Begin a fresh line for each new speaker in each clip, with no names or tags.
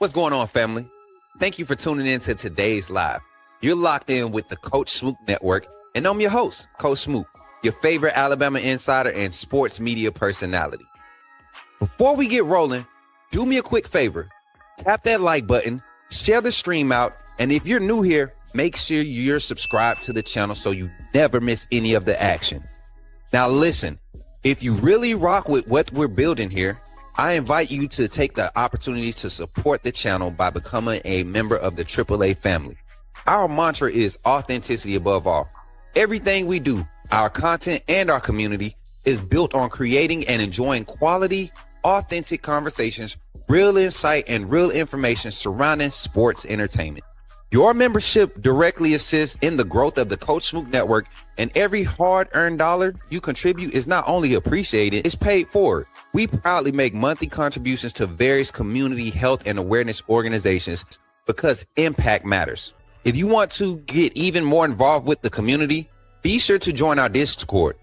What's going on, family? Thank you for tuning in to today's live. You're locked in with the Coach Smook Network, and I'm your host, Coach Smook, your favorite Alabama insider and sports media personality. Before we get rolling, do me a quick favor. Tap that like button, share the stream out, and if you're new here, make sure you're subscribed to the channel so you never miss any of the action. Now listen, if you really rock with what we're building here, I invite you to take the opportunity to support the channel by becoming a member of the AAA family. Our mantra is authenticity above all. Everything we do, our content and our community, is built on creating and enjoying quality, authentic conversations, real insight, and real information surrounding sports entertainment. Your membership directly assists in the growth of the Coach Smook Network, and every hard-earned dollar you contribute is not only appreciated, it's paid forward. We proudly make monthly contributions to various community health and awareness organizations because impact matters. If you want to get even more involved with the community, be sure to join our Discord.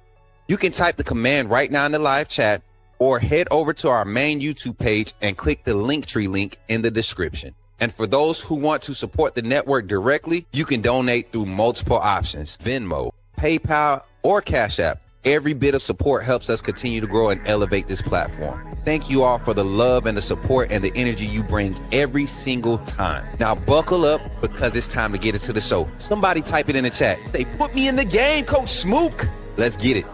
You can type the command right now in the live chat or head over to our main YouTube page and click the Linktree link in the description. And for those who want to support the network directly, you can donate through multiple options: Venmo, PayPal, or Cash App. Every bit of support helps us continue to grow and elevate this platform. Thank you all for the love and the support and the energy you bring every single time. Now buckle up because it's time to get into the show. Somebody type it in the chat. Say, put me in the game, Coach Smook. Let's get it.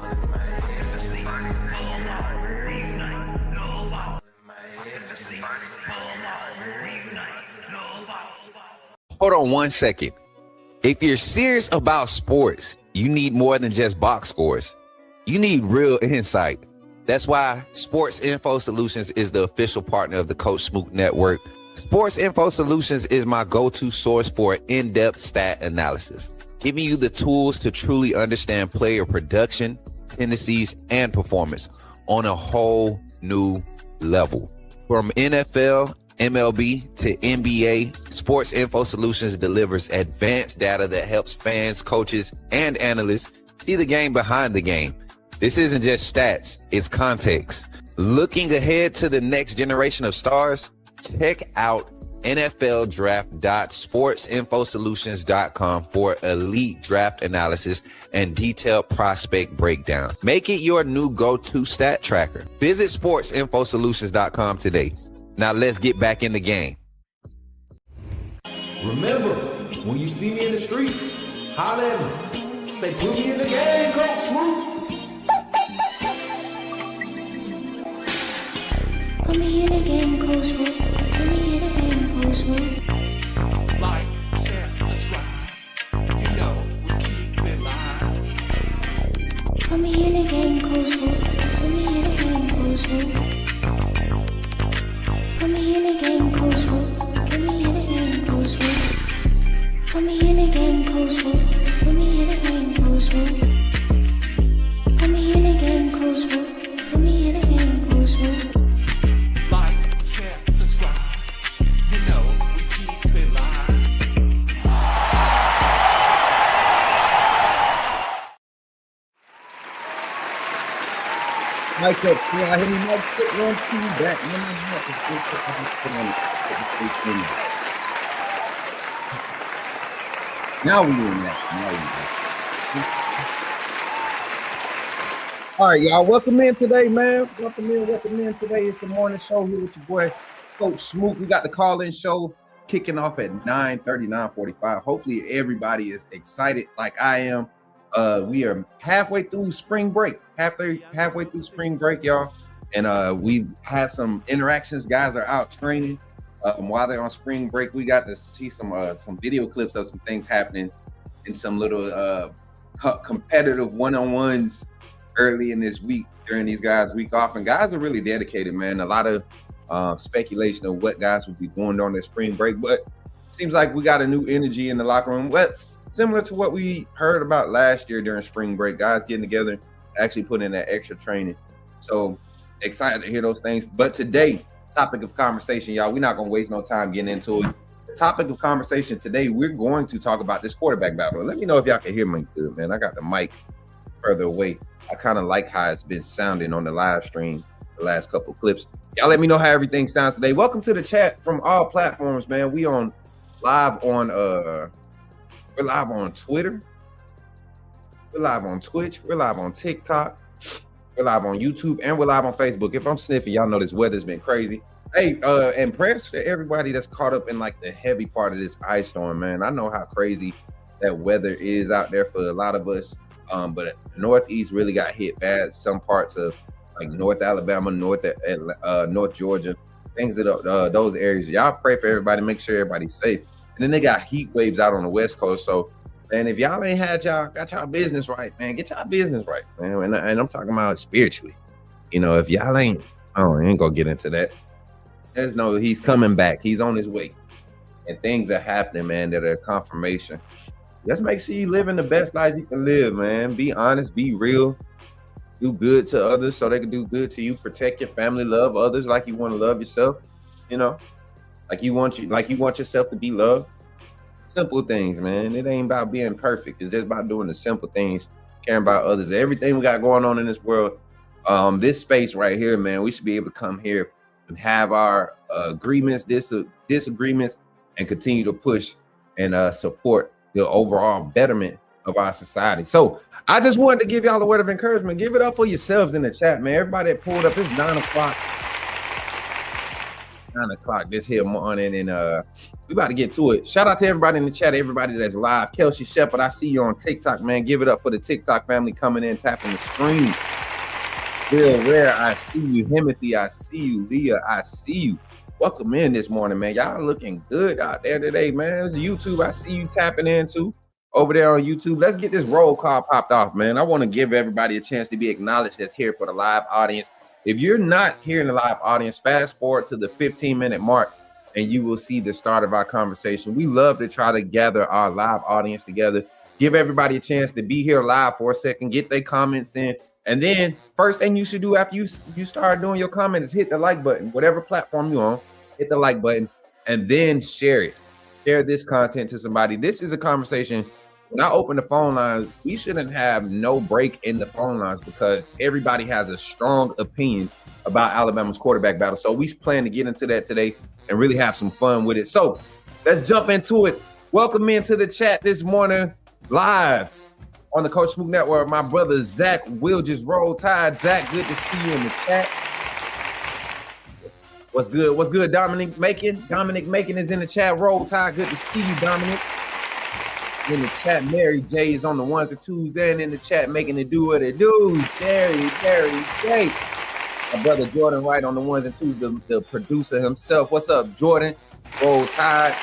Hold on one second. If you're serious about sports, you need more than just box scores. You need real insight. That's why Sports Info Solutions is the official partner of the Coach Smook Network. Sports Info Solutions is my go-to source for in-depth stat analysis, giving you the tools to truly understand player production, tendencies, and performance on a whole new level. From NFL, MLB to NBA, Sports Info Solutions delivers advanced data that helps fans, coaches, and analysts see the game behind the game. This isn't just stats, it's context. Looking ahead to the next generation of stars? Check out nfldraft.sportsinfosolutions.com for elite draft analysis and detailed prospect breakdown. Make it your new go-to stat tracker. Visit sportsinfosolutions.com today. Now let's get back in the game.
Remember, when you see me in the streets, holler at me. Say, put me in the game, Coach Smook.
Put me in the game, Coach Smook. Put me in the game, Coach Smook.
Like, share, subscribe. You know we keep it live.
Put me in the game, Coach Smook. Put me in the game, Coach Smook. Put me in the game, Coach Smook. Put me in the game, Coach Smook. Put me in the game, Coach Smook. Put me in the game, Coach Smook. Put me in the game, Coach Smook. Put me in the game, Coach Smook.
Like, share, subscribe. You know we keep it live.
Mic up, I hear me, mic check, 1, 2, back. Now we're doing that. All right, y'all. Welcome in today, man. Welcome in today. It's the morning show here with your boy, Coach Smook. We got the call-in show kicking off at 9:30, 9:45. Hopefully everybody is excited like I am. We are halfway through spring break. Halfway through spring break, y'all. And we've had some interactions. Guys are out training. While they're on spring break, we got to see some video clips of some things happening in some little competitive one-on-ones early in this week during these guys' week off. And guys are really dedicated, man. A lot of speculation of what guys will be doing during their spring break, but seems like we got a new energy in the locker room. Well, similar to what we heard about last year during spring break, guys getting together, actually putting in that extra training. So excited to hear those things. But today, topic of conversation, y'all, we're not going to waste no time getting into it. The topic of conversation today, we're going to talk about this quarterback battle. Let me know if y'all can hear me good, man. I got the mic further away. I kind of like how it's been sounding on the live stream the last couple of clips. Y'all let me know how everything sounds today. Welcome to the chat from all platforms, man. We on live on we're live on Twitter. We're live on Twitch. We're live on TikTok. We're live on YouTube, and we're live on Facebook. If I'm sniffing, y'all know this weather's been crazy. Hey, and prayers to everybody that's caught up in like the heavy part of this ice storm, man. I know how crazy that weather is out there for a lot of us. But Northeast really got hit bad. Some parts of like North Alabama, North Georgia, things that those areas. Y'all pray for everybody, make sure everybody's safe. And then they got heat waves out on the West Coast. So, and if y'all ain't got y'all business right, man, get y'all business right, man. And I'm talking about spiritually. You know, if y'all ain't, I ain't gonna get into that. There's no, he's coming back. He's on his way. And things are happening, man, that are confirmation. Just make sure you living the best life you can live, man. Be honest, be real. Do good to others so they can do good to you. Protect your family, love others like you want to love yourself. You know, like you want yourself to be loved. Simple things, man. It ain't about being perfect. It's just about doing the simple things, caring about others. Everything we got going on in this world, this space right here, man, we should be able to come here and have our agreements, disagreements, and continue to push and support the overall betterment of our society. So I just wanted to give y'all a word of encouragement. Give it up for yourselves in the chat, man. Everybody that pulled up, it's 9 o'clock. 9 o'clock this here morning, and we about to get to it. Shout out to everybody in the chat, everybody that's live. Kelsey Shepard, I see you on TikTok, man. Give it up for the TikTok family coming in, tapping the screen. Bill Rare, I see you. Timothy, I see you. Leah, I see you. Welcome in this morning, man. Y'all looking good out there today, man. It's YouTube, I see you tapping in too over there on YouTube. Let's get this roll call popped off, man. I want to give everybody a chance to be acknowledged that's here for the live audience. If you're not here in the live audience, fast forward to the 15-minute mark and you will see the start of our conversation. We love to try to gather our live audience together, give everybody a chance to be here live for a second, get their comments in. And then first thing you should do after you start doing your comment is hit the like button, whatever platform you're on, hit the like button, and then share it. Share this content to somebody. This is a conversation. When I open the phone lines, we shouldn't have no break in the phone lines because everybody has a strong opinion about Alabama's quarterback battle. So we plan to get into that today and really have some fun with it. So let's jump into it. Welcome into the chat this morning, live on the Coach Smook Network. My brother Zach will just roll tide. Zach, good to see you in the chat. What's good? What's good, Dominic Macon? Dominic Macon is in the chat. Roll tide. Good to see you, Dominic. In the chat, Mary J is on the ones and twos, and in the chat making it do what it do. Jerry J. My brother Jordan Wright on the ones and twos, the producer himself. What's up, Jordan? Roll Tide.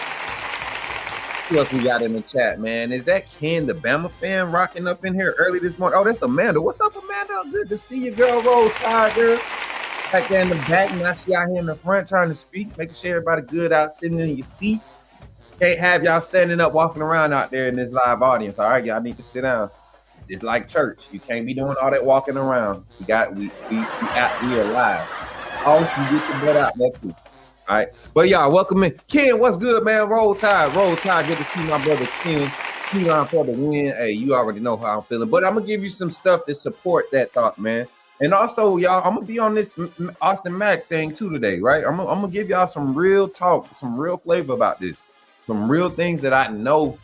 Who else we got in the chat, man? Is that Ken, the Bama fan, rocking up in here early this morning? Oh, that's Amanda. What's up, Amanda? Good to see you, girl. Roll Tide, girl. Back there in the back, now she out here in the front trying to speak, making sure everybody good out sitting in your seat. Can't have y'all standing up, walking around out there in this live audience. All right, y'all need to sit down. It's like church. You can't be doing all that walking around. We are live. Also, get your butt out there too. All right, but y'all welcome in. Ken, what's good, man? Roll Tide. Good to see my brother Ken. Keelon for the win. Hey, you already know how I'm feeling, but I'm gonna give you some stuff to support that thought, man. And also, y'all, I'm gonna be on this Austin Mack thing too today, right? I'm gonna give y'all some real talk, some real flavor about this. Some real things that I know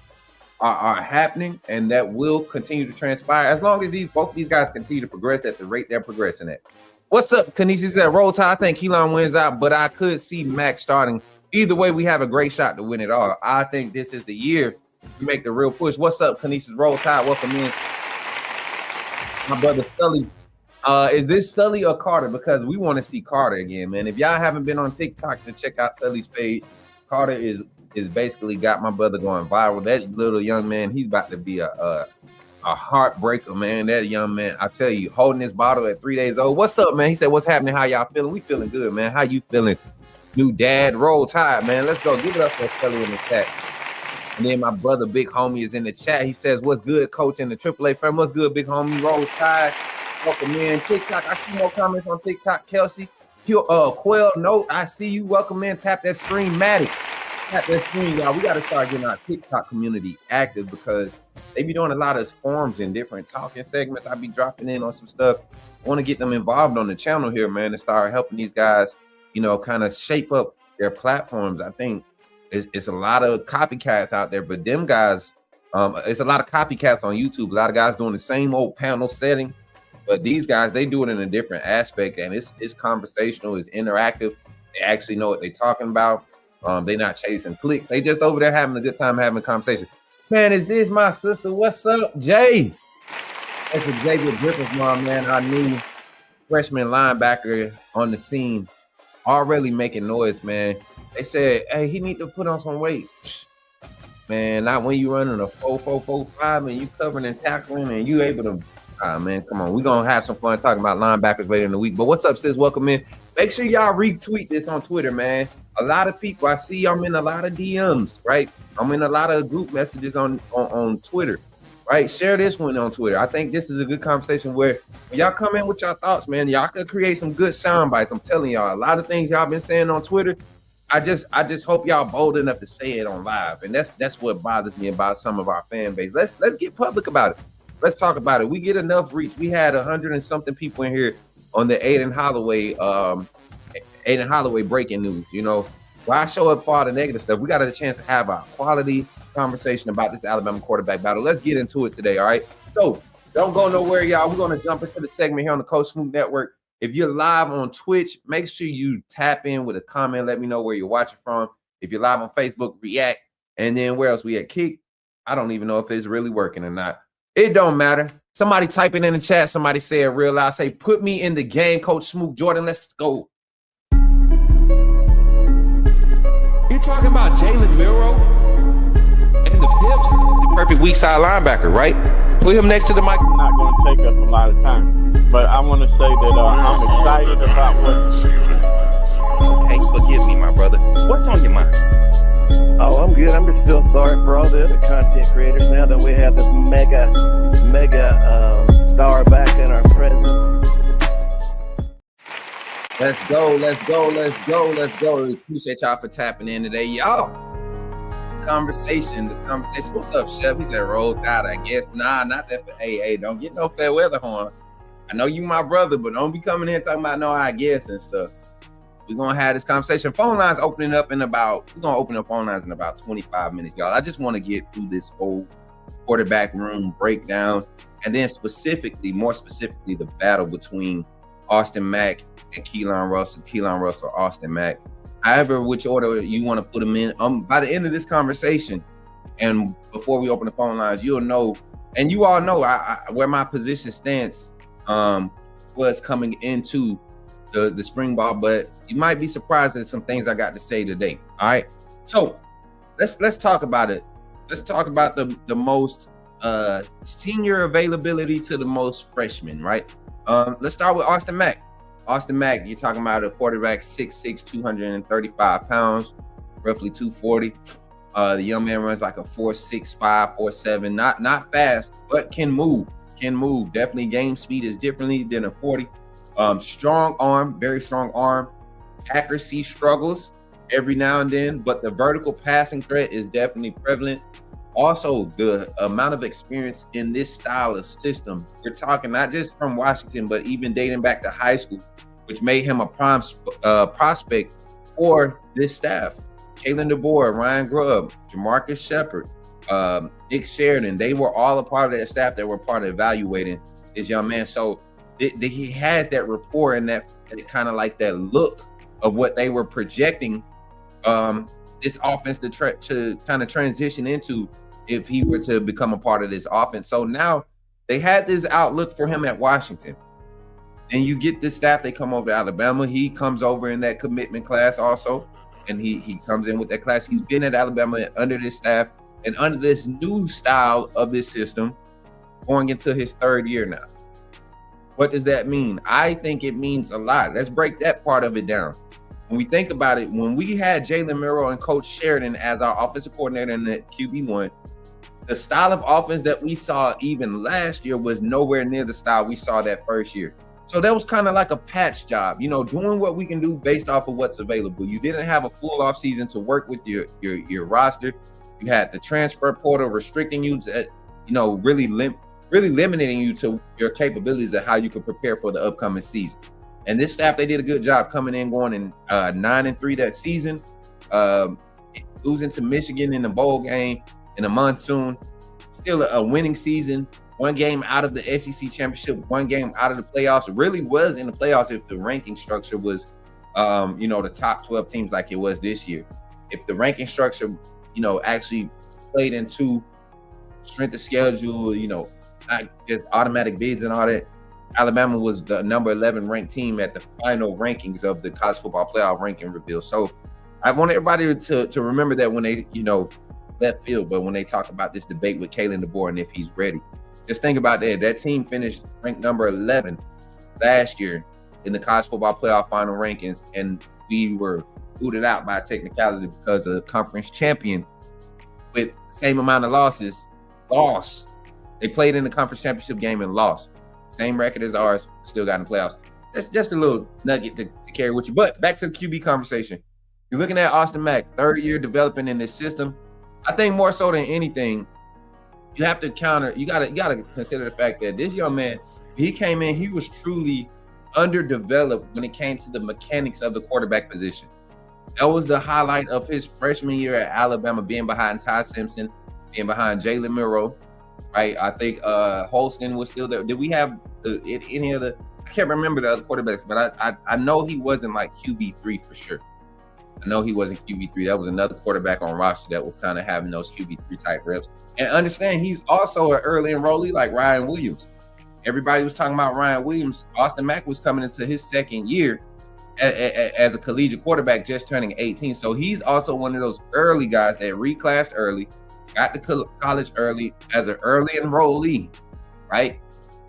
are happening and that will continue to transpire as long as both of these guys continue to progress at the rate they're progressing at. What's up, Kanisi said, roll tide. I think Keelon wins out, but I could see Max starting. Either way, we have a great shot to win it all. I think this is the year to make the real push. What's up, Kanisi's roll tide? Welcome in. My brother Sully. Is this Sully or Carter? Because we want to see Carter again, man. If y'all haven't been on TikTok to check out Sully's page, Carter is basically got my brother going viral. That little young man, he's about to be a heartbreaker, man. That young man, I tell you, holding this bottle at 3 days old. What's up, man? He said, what's happening? How y'all feeling? We feeling good, man. How you feeling? New dad, roll tide, man. Let's go. Give it up for Sully in the chat. And then my brother, Big Homie, is in the chat. He says, what's good, coach, in the AAA firm? What's good, Big Homie? Roll tide. Welcome in. TikTok, I see more comments on TikTok. Kelsey, Quell, Note, I see you. Welcome in. Tap that screen, Maddox. Tap that screen, y'all. We got to start getting our TikTok community active because they be doing a lot of forums and different talking segments. I be dropping in on some stuff. I want to get them involved on the channel here, man, and start helping these guys kind of shape up their platforms. I think it's a lot of copycats out there, but them guys, it's a lot of copycats on YouTube. A lot of guys doing the same old panel setting, but these guys, they do it in a different aspect, and it's conversational, it's interactive. They actually know what they're talking about. They're not chasing clicks. They just over there having a good time having a conversation. Man, is this my sister? What's up, Jay? That's Xavier Griffith's mom, man. Our new freshman linebacker on the scene, already making noise, man. They said, hey, he need to put on some weight. Man, not when you running a 4.45 and you covering and tackling and you able to. Man, come on. We're going to have some fun talking about linebackers later in the week. But what's up, sis? Welcome in. Make sure y'all retweet this on Twitter, man. A lot of people, I see I'm in a lot of DMs, right? I'm in a lot of group messages on Twitter, right? Share this one on Twitter. I think this is a good conversation where y'all come in with your thoughts, man. Y'all could create some good sound bites. I'm telling y'all, a lot of things y'all been saying on Twitter. I just hope y'all bold enough to say it on live. And that's what bothers me about some of our fan base. Let's get public about it. Let's talk about it. We get enough reach. We had 100 and something people in here on the Aiden Holloway breaking news. Why I show up for all the negative stuff, we got a chance to have a quality conversation about this Alabama quarterback battle. Let's get into it today, all right? So don't go nowhere, y'all. We're going to jump into the segment here on the Coach Smook Network. If you're live on Twitch, make sure you tap in with a comment. Let me know where you're watching from. If you're live on Facebook, react. And then where else we at? Kick. I don't even know if it's really working or not. It don't matter. Somebody type it in the chat. Somebody say it real loud. Say, put me in the game, Coach Smook. Jordan, let's go.
You talking about Jalen Miro and the Pips?
The perfect weak side linebacker, right? Put him next to the mic.
I'm not going to take up a lot of time, but I want to say that I'm excited about what.
Okay, forgive me, my brother. What's on your mind?
Oh, I'm good. I'm just still sorry for all the other content creators now that we have this mega star back in our presence.
Let's go. Appreciate y'all for tapping in today, y'all. The conversation. What's up, Chef? He said roll tide, I guess. Nah, not that. Hey, don't get no fair weather horn. I know you my brother, but don't be coming in talking about no I guess and stuff. We're going to have this conversation. Phone lines opening up we're going to open up phone lines in about 25 minutes, y'all. I just want to get through this whole quarterback room breakdown. And then more specifically, the battle between Austin Mack and Keelon Russell, Austin Mack. However, which order you want to put them in. By the end of this conversation, and before we open the phone lines, you'll know, and you all know where my position stands was coming into the spring ball, but you might be surprised at some things I got to say today. All right. So let's talk about it. Let's talk about the most senior availability to the most freshmen, right? Let's start with Austin Mack. Austin Mack, you're talking about a quarterback 6'6", 235 pounds, roughly 240. The young man runs like a 4.65, 4.7, not fast, but can move. Definitely game speed is differently than a 40. Strong arm, very strong arm. Accuracy struggles every now and then, but the vertical passing threat is definitely prevalent. Also, the amount of experience in this style of system, we're talking not just from Washington, but even dating back to high school, which made him a prime prospect for this staff. Kalen DeBoer, Ryan Grubb, Jamarcus Shepard, Nick Sheridan, they were all a part of that staff that were part of evaluating this young man. So he has that rapport and that kind of like that look of what they were projecting this offense to kind of transition into if he were to become a part of this offense. So now they had this outlook for him at Washington. And you get this staff, they come over to Alabama. He comes over in that commitment class also. And he comes in with that class. He's been at Alabama under this staff and under this new style of this system going into his third year now. What does that mean? I think it means a lot. Let's break that part of it down. When we think about it, when we had Jalen Miro and Coach Sheridan as our offensive coordinator in the QB1, the style of offense that we saw even last year was nowhere near the style we saw that first year. So that was kind of like a patch job, doing what we can do based off of what's available. You didn't have a full off season to work with your roster. You had the transfer portal restricting you to, really limiting you to your capabilities of how you could prepare for the upcoming season. And this staff, they did a good job coming in, going in 9-3 that season, losing to Michigan in the bowl game in the monsoon. Still a winning season. One game out of the SEC championship, one game out of the playoffs. It really was in the playoffs if the ranking structure was, the top 12 teams like it was this year. If the ranking structure, actually played into strength of schedule, not just automatic bids and all that, Alabama was the number 11 ranked team at the final rankings of the college football playoff ranking reveal. So I want everybody to remember that when they, left field, but when they talk about this debate with Keelon DeBoer and if he's ready, just think about that. That team finished ranked number 11 last year in the college football playoff final rankings, and we were booted out by technicality because of the conference champion with the same amount of losses lost. They played in the conference championship game and lost. Same record as ours, still got in the playoffs. That's just a little nugget to carry with you. But back to the QB conversation. You're looking at Austin Mack, third year developing in this system. I think more so than anything, you have to you gotta consider the fact that this young man, he came in, he was truly underdeveloped when it came to the mechanics of the quarterback position. That was the highlight of his freshman year at Alabama, being behind Ty Simpson, being behind Jalen Milroe, right? I think Holston was still there. Did we have any other? I can't remember the other quarterbacks, but I know he wasn't like QB3 for sure. I know he wasn't QB3. That was another quarterback on roster that was kind of having those QB3 type reps. And understand, he's also an early enrollee like Ryan Williams. Everybody was talking about Ryan Williams. Austin Mack was coming into his second year as a collegiate quarterback, just turning 18. So he's also one of those early guys that reclassed early, got to college early as an early enrollee, right?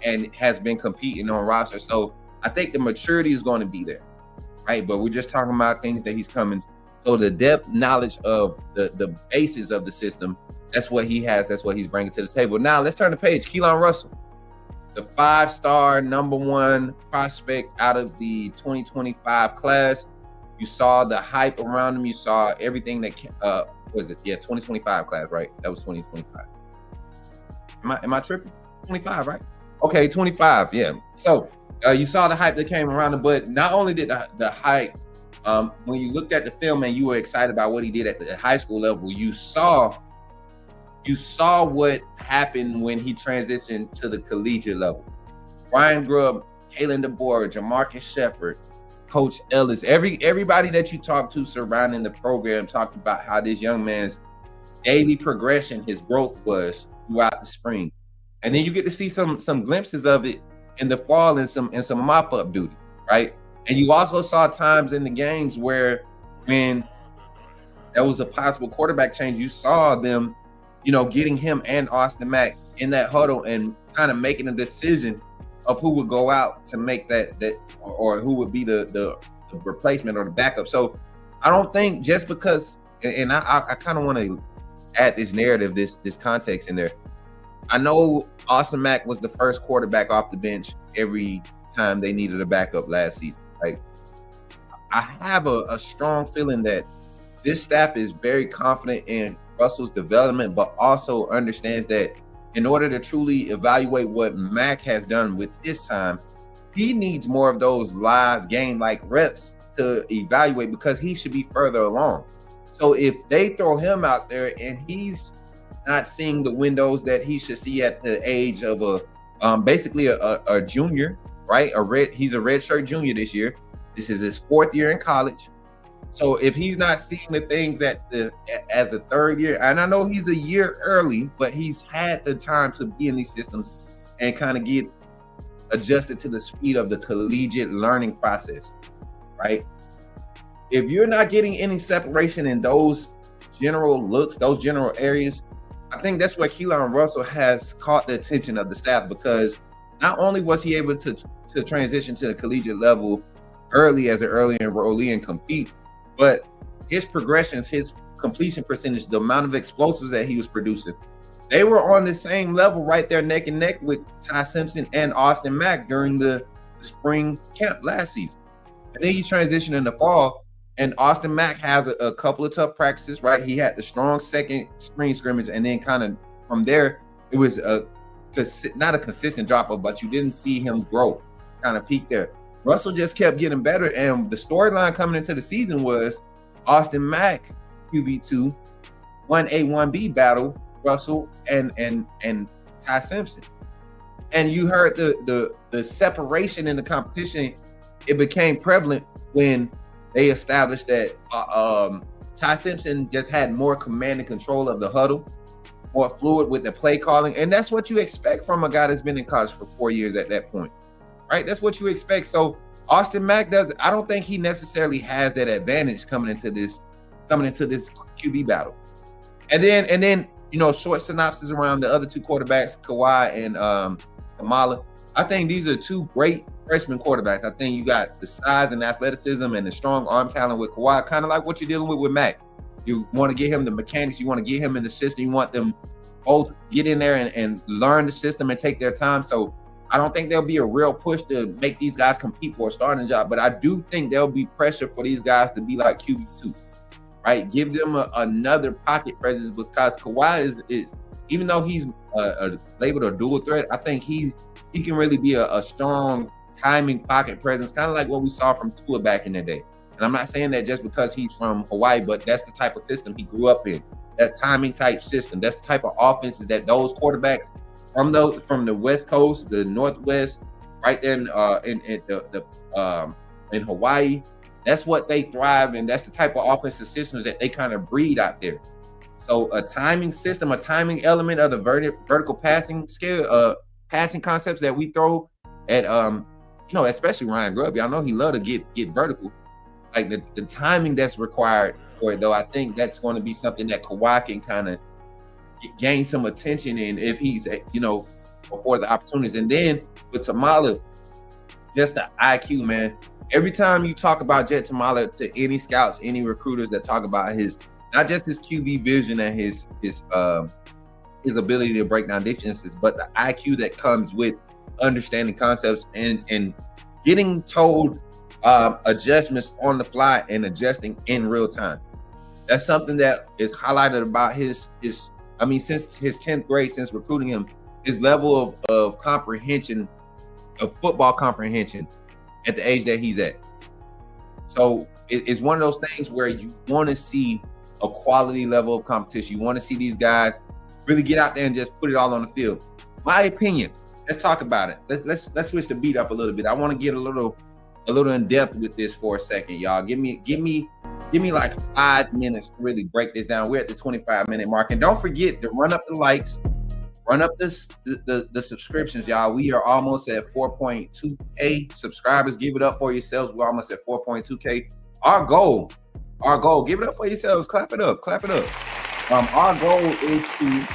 And has been competing on roster. So I think the maturity is going to be there, right? But we're just talking about things that he's coming. So the depth knowledge of the basis of the system, that's what he has. That's what he's bringing to the table. Now let's turn the page. Keelon Russell, the 5-star number 1 prospect out of the 2025 class. You saw the hype around him. You saw everything that, 2025 class, right? That was 2025. Am I tripping? 25, right? Okay, 25, yeah. So you saw the hype that came around him, but not only did the hype, when you looked at the film and you were excited about what he did at the high school level, you saw what happened when he transitioned to the collegiate level. Ryan Grubb, Keelon DeBoer, Jamarcus Shepard, Coach Ellis, everybody that you talked to surrounding the program talked about how this young man's daily progression, his growth was throughout the spring. And then you get to see some glimpses of it in the fall and some mop-up duty, right? And you also saw times in the games where when there was a possible quarterback change, you saw them, getting him and Austin Mack in that huddle and kind of making a decision of who would go out to make that or who would be the replacement or the backup. So I don't think just because, and I kind of want to add this narrative, this context in there. I know Austin Mack was the first quarterback off the bench every time they needed a backup last season. Like, I have a strong feeling that this staff is very confident in Russell's development, but also understands that in order to truly evaluate what Mack has done with his time, he needs more of those live game-like reps to evaluate because he should be further along. So if they throw him out there and he's not seeing the windows that he should see at the age of basically a junior, right? He's a redshirt junior this year. This is his 4th year in college. So if he's not seeing the things as a third year, and I know he's a year early, but he's had the time to be in these systems and kind of get adjusted to the speed of the collegiate learning process, right? If you're not getting any separation in those general looks, those general areas, I think that's where Keelon Russell has caught the attention of the staff, because not only was he able to transition to the collegiate level early as an early enrollee and compete, but his progressions, his completion percentage, the amount of explosives that he was producing, they were on the same level right there neck and neck with Ty Simpson and Austin Mack during the spring camp last season. And then he transitioned in the fall, and Austin Mack has a couple of tough practices, right? He had the strong second spring scrimmage, and then kind of from there, it was not a consistent drop-off, but you didn't see him grow, kind of peak there. Russell just kept getting better, and the storyline coming into the season was Austin Mack, QB2, 1A, 1B battle, Russell and Ty Simpson. And you heard the separation in the competition. It became prevalent when they established that Ty Simpson just had more command and control of the huddle, more fluid with the play calling. And that's what you expect from a guy that's been in college for 4 years at that point, right? That's what you expect. So Austin Mack I don't think he necessarily has that advantage coming into this QB battle. And then short synopsis around the other two quarterbacks, Kawhi and Kamala. I think these are two great freshman quarterbacks. I think you got the size and athleticism and the strong arm talent with Kawhi, kind of like what you're dealing with Mack. You want to get him the mechanics. You want to get him in the system. You want them both get in there and learn the system and take their time. So I don't think there'll be a real push to make these guys compete for a starting job. But I do think there'll be pressure for these guys to be like QB2, right? Give them another pocket presence, because Kawhi is even though he's labeled a dual threat, I think he can really be a strong timing pocket presence, kind of like what we saw from Tua back in the day. And I'm not saying that just because he's from Hawaii, but that's the type of system he grew up in, that timing type system. That's the type of offenses that those quarterbacks from the West Coast, the Northwest, right there in Hawaii, that's what they thrive in. That's the type of offensive systems that they kind of breed out there. So a timing system, a timing element of the vertical passing skill, passing concepts that we throw at, especially Ryan Grubb. I know he love to get vertical. Like the timing that's required for it, though, I think that's going to be something that Kawhi can kind of gain some attention in if he's, before the opportunities. And then with Tamala, just the IQ, man. Every time you talk about Jet Tamala to any scouts, any recruiters that talk about not just his QB vision and his ability to break down defenses, but the IQ that comes with understanding concepts and getting told adjustments on the fly and adjusting in real time. That's something that is highlighted about since his 10th grade, since recruiting him, his level of comprehension, of football comprehension at the age that he's at. So it's one of those things where you want to see a quality level of competition. You want to see these guys really get out there and just put it all on the field. My opinion. Let's talk about it. Let's switch the beat up a little bit. I want to get a little in depth with this for a second, y'all. Give me like 5 minutes to really break this down. We're at the 25-minute mark, and don't forget to run up the likes, run up the subscriptions, y'all. We are almost at 4.2K subscribers. Give it up for yourselves. We're almost at 4.2K. Our goal. Give it up for yourselves. Clap it up. Our goal is to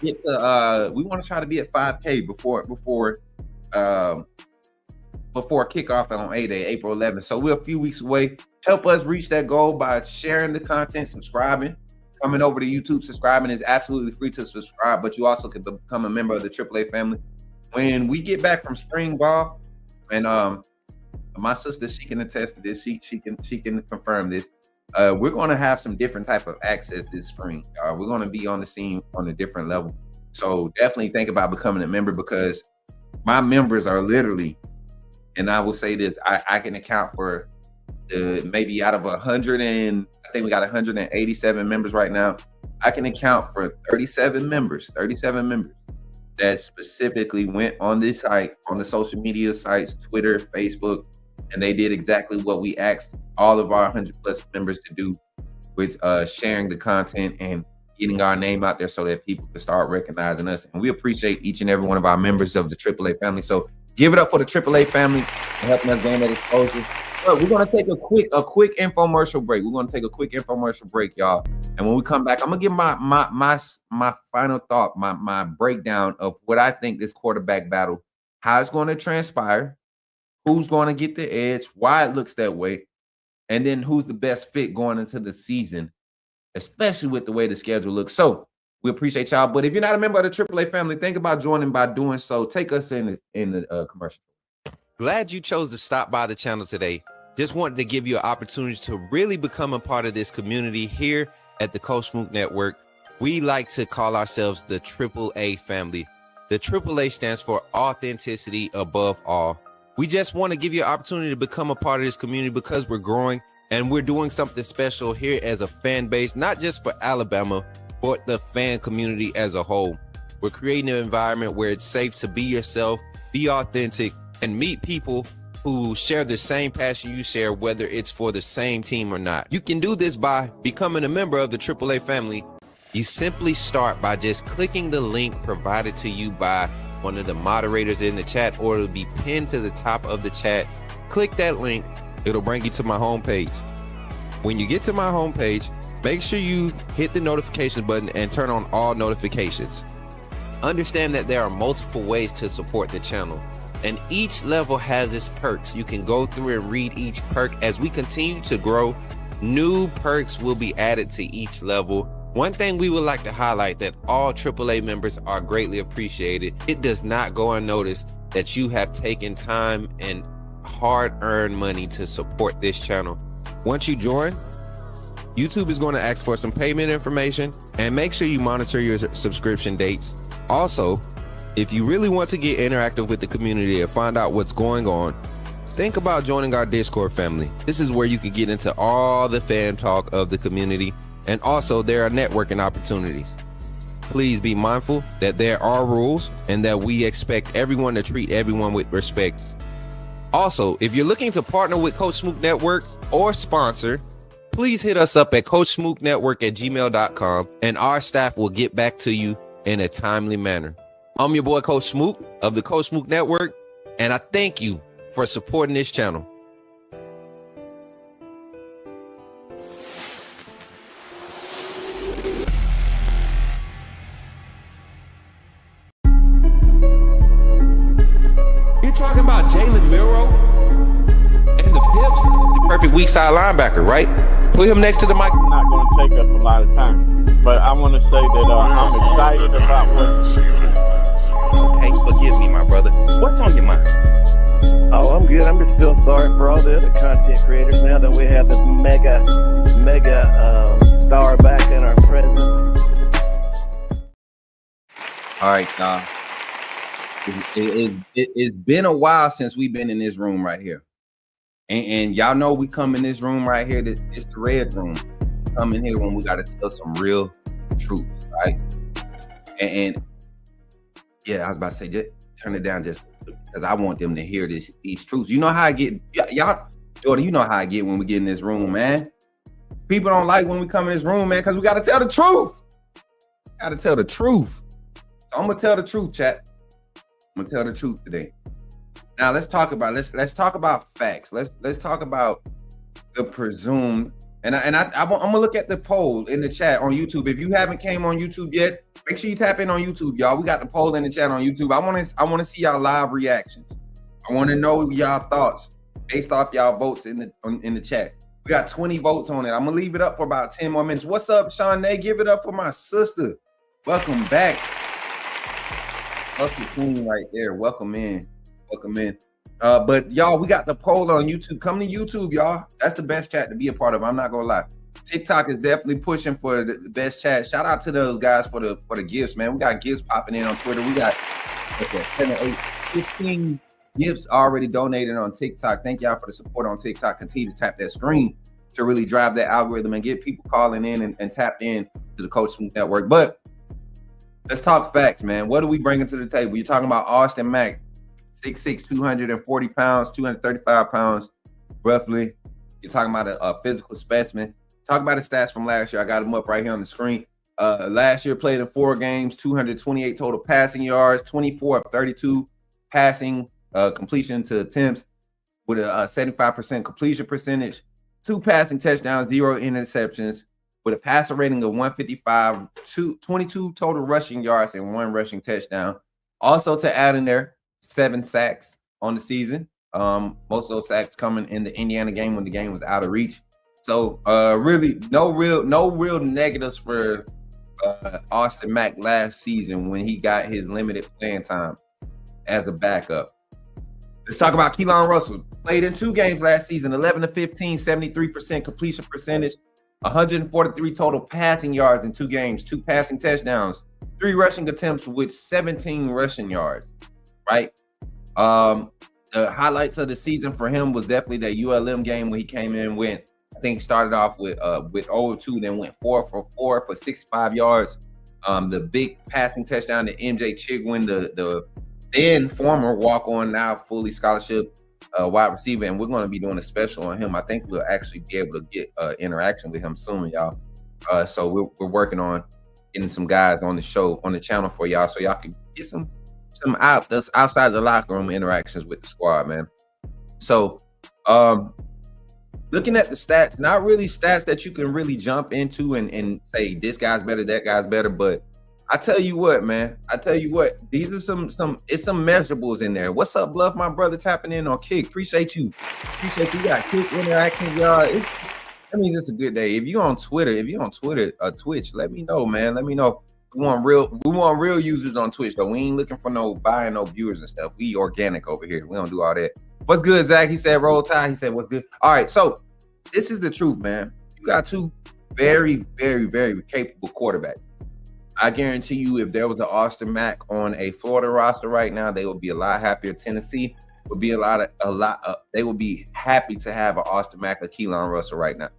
get to we want to try to be at 5K before kickoff on A-Day, April 11th. So we're a few weeks away. Help us reach that goal by sharing the content, subscribing, coming over to YouTube. Subscribing is absolutely free to subscribe, but you also can become a member of the AAA family. When we get back from spring ball, and my sister, she can attest to this. She can confirm this. We're going to have some different type of access this spring. We're going to be on the scene on a different level. So definitely think about becoming a member, because my members are literally, and I will say this, I can account for maybe out of 100, and I think we got 187 members right now. I can account for 37 members that specifically went on this site, on the social media sites, Twitter, Facebook, and they did exactly what we asked all of our 100 plus members to do, with sharing the content and getting our name out there so that people can start recognizing us. And we appreciate each and every one of our members of the AAA family. So give it up for the AAA family for helping us gain that exposure. But we're going to take a quick infomercial break. We're going to take a quick infomercial break, y'all. And when we come back, I'm going to give my final thought, my breakdown of what I think this quarterback battle, how it's going to transpire, who's going to get the edge, why it looks that way, and then who's the best fit going into the season, especially with the way the schedule looks. So we appreciate y'all. But if you're not a member of the AAA family, think about joining by doing so. Take us in the commercial.
Glad you chose to stop by the channel today. Just wanted to give you an opportunity to really become a part of this community here at the Coach Smook Network. We like to call ourselves the AAA family. The AAA stands for authenticity above all. We just want to give you an opportunity to become a part of this community because we're growing and we're doing something special here as a fan base, not just for Alabama, but the fan community as a whole. We're creating an environment where it's safe to be yourself, be authentic, and meet people who share the same passion you share, whether it's for the same team or not. You can do this by becoming a member of the AAA family. You simply start by just clicking the link provided to you by one of the moderators in the chat, or it'll be pinned to the top of the chat. Click that link. It'll bring you to my homepage. When you get to my homepage, make sure you hit the notification button and turn on all notifications. Understand that there are multiple ways to support the channel, and each level has its perks. You can go through and read each perk. As we continue to grow, new perks will be added to each level. One thing we would like to highlight that all AAA members are greatly appreciated. It does not go unnoticed that you have taken time and hard-earned money to support this channel. Once you join, YouTube is going to ask for some payment information, and make sure you monitor your subscription dates. Also, if you really want to get interactive with the community and find out what's going on, think about joining our Discord family. This is where you can get into all the fan talk of the community, and also there are networking opportunities. Please be mindful that there are rules and that we expect everyone to treat everyone with respect. Also, if you're looking to partner with Coach Smook Network or sponsor, please hit us up at coachsmooknetwork@gmail.com, and our staff will get back to you in a timely manner. I'm your boy, Coach Smook of the Coach Smook Network, and I thank you for supporting this channel. You're talking about Jalen Milroe and the Pips? The perfect weak side linebacker, right? Put him next to the mic.
It's not going to take us a lot of time, but I want to say that I'm excited about what.
Okay, forgive me, my brother. What's on your mind?
Oh, I'm good. I'm just feeling sorry for all the other content creators now that we have this mega star back in our presence.
All right, y'all. It's been a while since we've been in this room right here. And y'all know we come in this room right here. It's the red room. Come in here when we got to tell some real truth, right? And yeah, I was about to say, just turn it down just because I want them to hear these truths. You know how I get, y'all, Jordan, you know how I get when we get in this room, man. People don't like when we come in this room, man, because we got to tell the truth. Got to tell the truth. So I'm going to tell the truth, chat. I'm going to tell the truth today. Now let's talk about facts. Let's talk about the presumed. And I'm gonna look at the poll in the chat on YouTube. If you haven't came on YouTube yet, make sure you tap in on YouTube, y'all. We got the poll in the chat on YouTube. I want to see y'all live reactions. I want to know y'all thoughts based off y'all votes in the chat. We got 20 votes on it. I'm gonna leave it up for about 10 more minutes. What's up, Shawnee? Give it up for my sister. Welcome back. That's the queen right there. Welcome in. Welcome in. But y'all, we got the poll on YouTube. Come to YouTube, y'all. That's the best chat to be a part of. I'm not gonna lie. TikTok is definitely pushing for the best chat. Shout out to those guys for the gifts, man. We got gifts popping in on Twitter. We got 7, 8, 15 gifts already donated on TikTok. Thank y'all for the support on TikTok. Continue to tap that screen to really drive that algorithm and get people calling in and tapped in to the Coach Smook Network. But let's talk facts, man. What are we bringing to the table? You're talking about Austin Mack. 6'6", 240 pounds, 235 pounds, roughly. You're talking about a physical specimen. Talk about the stats from last year. I got them up right here on the screen. Last year played in 4 games, 228 total passing yards, 24 of 32 passing completion to attempts with a 75% completion percentage, 2 passing touchdowns, 0 interceptions, with a passer rating of 155, 22 total rushing yards, and 1 rushing touchdown. Also to add in there, 7 sacks on the season. Most of those sacks coming in the Indiana game when the game was out of reach. So really no real negatives for Austin Mack last season when he got his limited playing time as a backup. Let's talk about Keelon Russell. Played in 2 games last season, 11 of 15, 73% completion percentage, 143 total passing yards in 2 games, 2 passing touchdowns, 3 rushing attempts with 17 rushing yards. Right. the highlights of the season for him was definitely that ULM game when he came in, went, I think he started off with 0-2, then went 4 for 4 for 65 yards. The big passing touchdown to MJ Chigwin, the then former walk-on, now fully scholarship wide receiver, and we're going to be doing a special on him. I think we'll actually be able to get interaction with him soon, y'all. So we're working on getting some guys on the show, on the channel for y'all, so y'all can get some outside the locker room interactions with the squad, man. So looking at the stats, not really stats that you can really jump into and say this guy's better, that guy's better, but I tell you what, man. These are some measurables in there. What's up, Bluff? My brother tapping in on Kick. Appreciate you. You got Kick interactions, y'all. That means it's a good day. If you're on Twitter, Twitch, let me know, man. Let me know. We want real users on Twitch, though. We ain't looking for no buying no viewers and stuff. We organic over here. We don't do all that. What's good, Zach? He said roll tide. He said what's good. All right, so this is the truth, man. You got two very, very, very capable quarterbacks. I guarantee you, if there was an Austin Mack on a Florida roster right now, they would be a lot happier. Tennessee would be they would be happy to have an Austin Mack or Keelon Russell right now,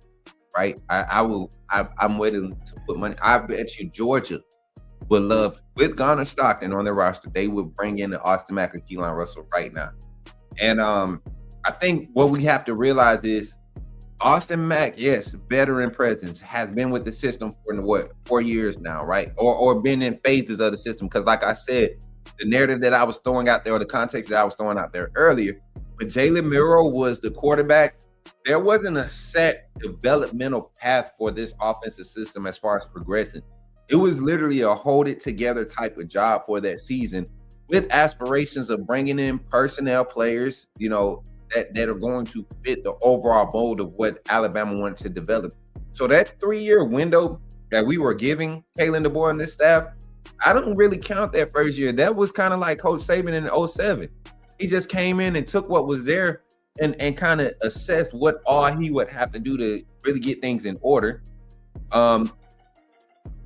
right? I'm willing to put money. I bet you Georgia would love, with Garner Stockton on their roster, they would bring in the Austin Mack or Keelon Russell right now. And I think what we have to realize is Austin Mack, yes, veteran presence, has been with the system for 4 years now, right? Or been in phases of the system. Because like I said, the narrative that I was throwing out there, or the context that I was throwing out there earlier, when Jalen Milroe was the quarterback, there wasn't a set developmental path for this offensive system as far as progressing. It was literally a hold it together type of job for that season, with aspirations of bringing in personnel players, you know, that are going to fit the overall mold of what Alabama wanted to develop. So that 3-year window that we were giving Kalen DeBoer and this staff, I don't really count that first year. That was kind of like Coach Saban in 2007. He just came in and took what was there and kind of assessed what all he would have to do to really get things in order.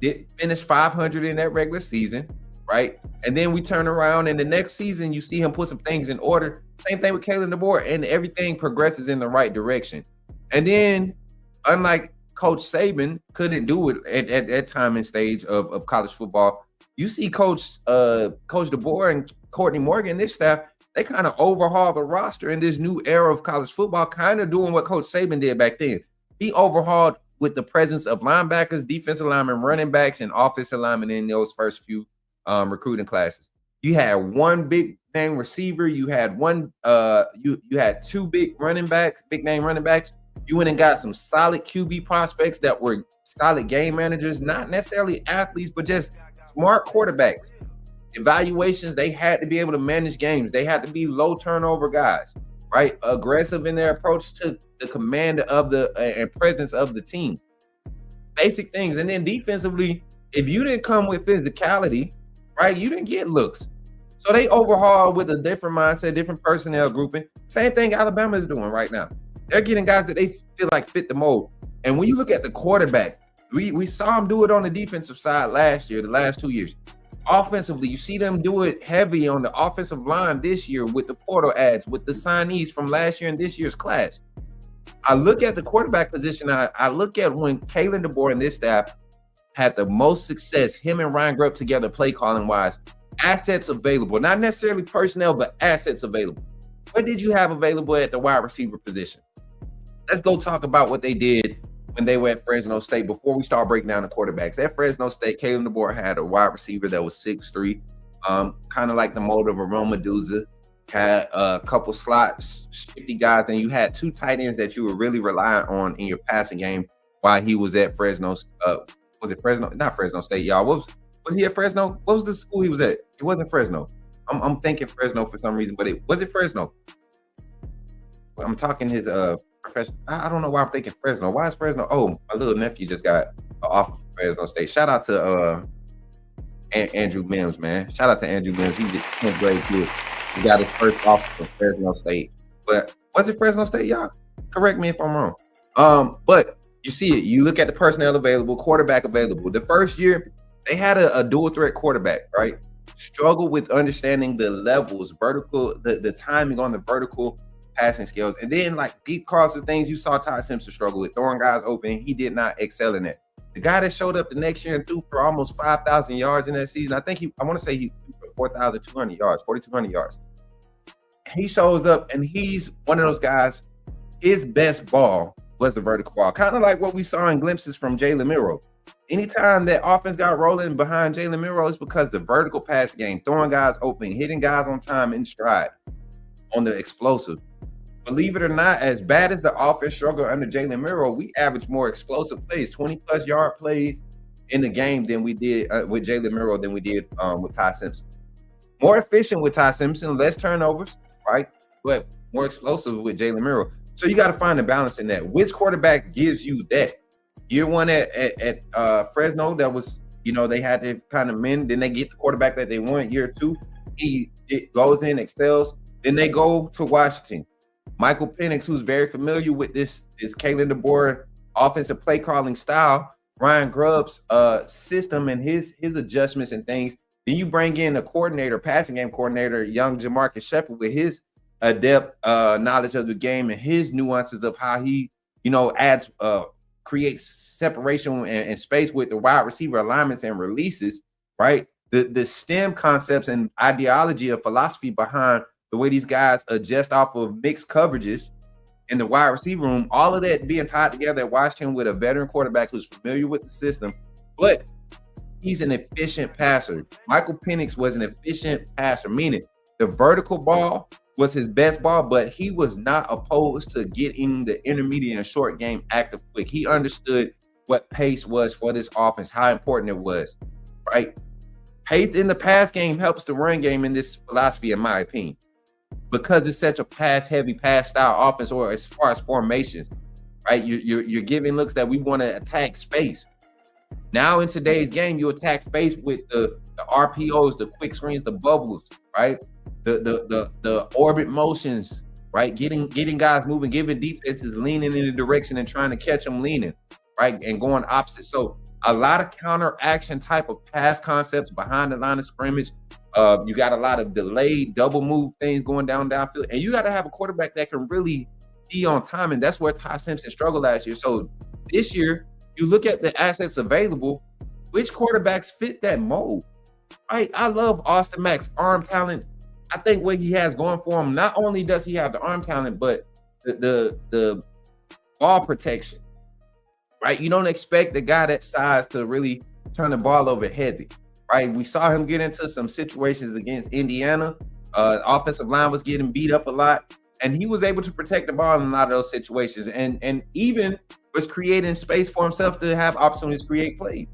Did finish 500 in that regular season, right? And then we turn around and the next season, you see him put some things in order. Same thing with Kalen DeBoer, and everything progresses in the right direction. And then, unlike Coach Saban couldn't do it at that time and stage of college football, you see Coach DeBoer and Courtney Morgan, this staff, they kind of overhaul the roster in this new era of college football, kind of doing what Coach Saban did back then. He overhauled with the presence of linebackers, defensive linemen, running backs, and offensive linemen in those first few recruiting classes. You had one big name receiver. You had you had two big name running backs. You went and got some solid QB prospects that were solid game managers, not necessarily athletes, but just smart quarterbacks. Evaluations, they had to be able to manage games. They had to be low turnover guys, right? Aggressive in their approach to the command of the and presence of the team. Basic things. And then defensively, if you didn't come with physicality, right, you didn't get looks. So they overhaul with a different mindset, different personnel grouping. Same thing Alabama is doing right now. They're getting guys that they feel like fit the mold. And when you look at the quarterback, we saw him do it on the defensive side last year, the last 2 years. Offensively, you see them do it heavy on the offensive line this year with the portal ads, with the signees from last year and this year's class. I look at the quarterback position. I look at when Kalen DeBoer and this staff had the most success, him and Ryan Grubb together play calling wise, assets available, not necessarily personnel, but assets available. What did you have available at the wide receiver position? Let's go talk about what they did when they were at Fresno State before we start breaking down the quarterbacks. At Fresno State, Kalen DeBoer had a wide receiver that was 6'3", kind of like the mold of a Rome Medusa, had a couple slots, shifty guys, and you had two tight ends that you were really relying on in your passing game while he was at Fresno. Was it Fresno? Not Fresno State, y'all. Was he at Fresno? What was the school he was at? It wasn't Fresno. I'm thinking Fresno for some reason, but was it Fresno? I'm talking his profession. I don't know why I'm thinking Fresno. Why is Fresno? Oh, my little nephew just got off of Fresno State. Shout out to Andrew Mims, man. Shout out to Andrew Mims. He's a 10th grade kid. He got his first offer from Fresno State. But was it Fresno State, y'all? Correct me if I'm wrong. But you see it. You look at the personnel available, quarterback available. The first year, they had a dual threat quarterback, right? struggle with understanding the levels, the timing on the vertical passing skills. And then like deep crosser things, you saw Ty Simpson struggle with throwing guys open. He did not excel in that. The guy that showed up the next year and threw for almost 5,000 yards in that season, I want to say he threw for 4,200 yards, 4,200 yards. He shows up and he's one of those guys. His best ball was the vertical ball, kind of like what we saw in glimpses from Jalen Milroe. Anytime that offense got rolling behind Jalen Milroe, it's because the vertical pass game, throwing guys open, hitting guys on time in stride on the explosive. Believe it or not, as bad as the offense struggled under Jalen Milroe, we averaged more explosive plays, 20-plus yard plays in the game than we did with Jalen Milroe than we did with Ty Simpson. More efficient with Ty Simpson, less turnovers, right? But more explosive with Jalen Milroe. So you got to find a balance in that. Which quarterback gives you that? Year one at Fresno, that was, they had to kind of mend. Then they get the quarterback that they want. Year two, it goes in, excels. Then they go to Washington. Michael Penix, who's very familiar with this Kalen DeBoer offensive play calling style, Ryan Grubb's system and his adjustments and things. Then you bring in a coordinator, passing game coordinator, young Jamarcus Shepard, with his adept knowledge of the game and his nuances of how he, adds creates separation and space with the wide receiver alignments and releases, right? The STEM concepts and ideology of philosophy behind the way these guys adjust off of mixed coverages in the wide receiver room, all of that being tied together at Washington with a veteran quarterback who's familiar with the system, but he's an efficient passer. Michael Penix was an efficient passer, meaning the vertical ball was his best ball, but he was not opposed to getting the intermediate and short game active quick. He understood what pace was for this offense, how important it was, right? Pace in the pass game helps the run game in this philosophy, in my opinion, because it's such a pass-heavy, pass-style offense, or as far as formations, right? You're giving looks that we want to attack space. Now in today's game, you attack space with the RPOs, the quick screens, the bubbles, right? The orbit motions, right? Getting guys moving, giving defenses leaning in the direction and trying to catch them leaning, right? And going opposite. So a lot of counter action type of pass concepts behind the line of scrimmage. You got a lot of delayed double move things going downfield, and you got to have a quarterback that can really be on time. And that's where Ty Simpson struggled last year. So this year, you look at the assets available, which quarterbacks fit that mold, right? I love Austin Mack's arm talent. I think what he has going for him, not only does he have the arm talent, but the ball protection, right? You don't expect the guy that size to really turn the ball over heavy, right? We saw him get into some situations against Indiana. Offensive line was getting beat up a lot, and he was able to protect the ball in a lot of those situations, and even was creating space for himself to have opportunities to create plays.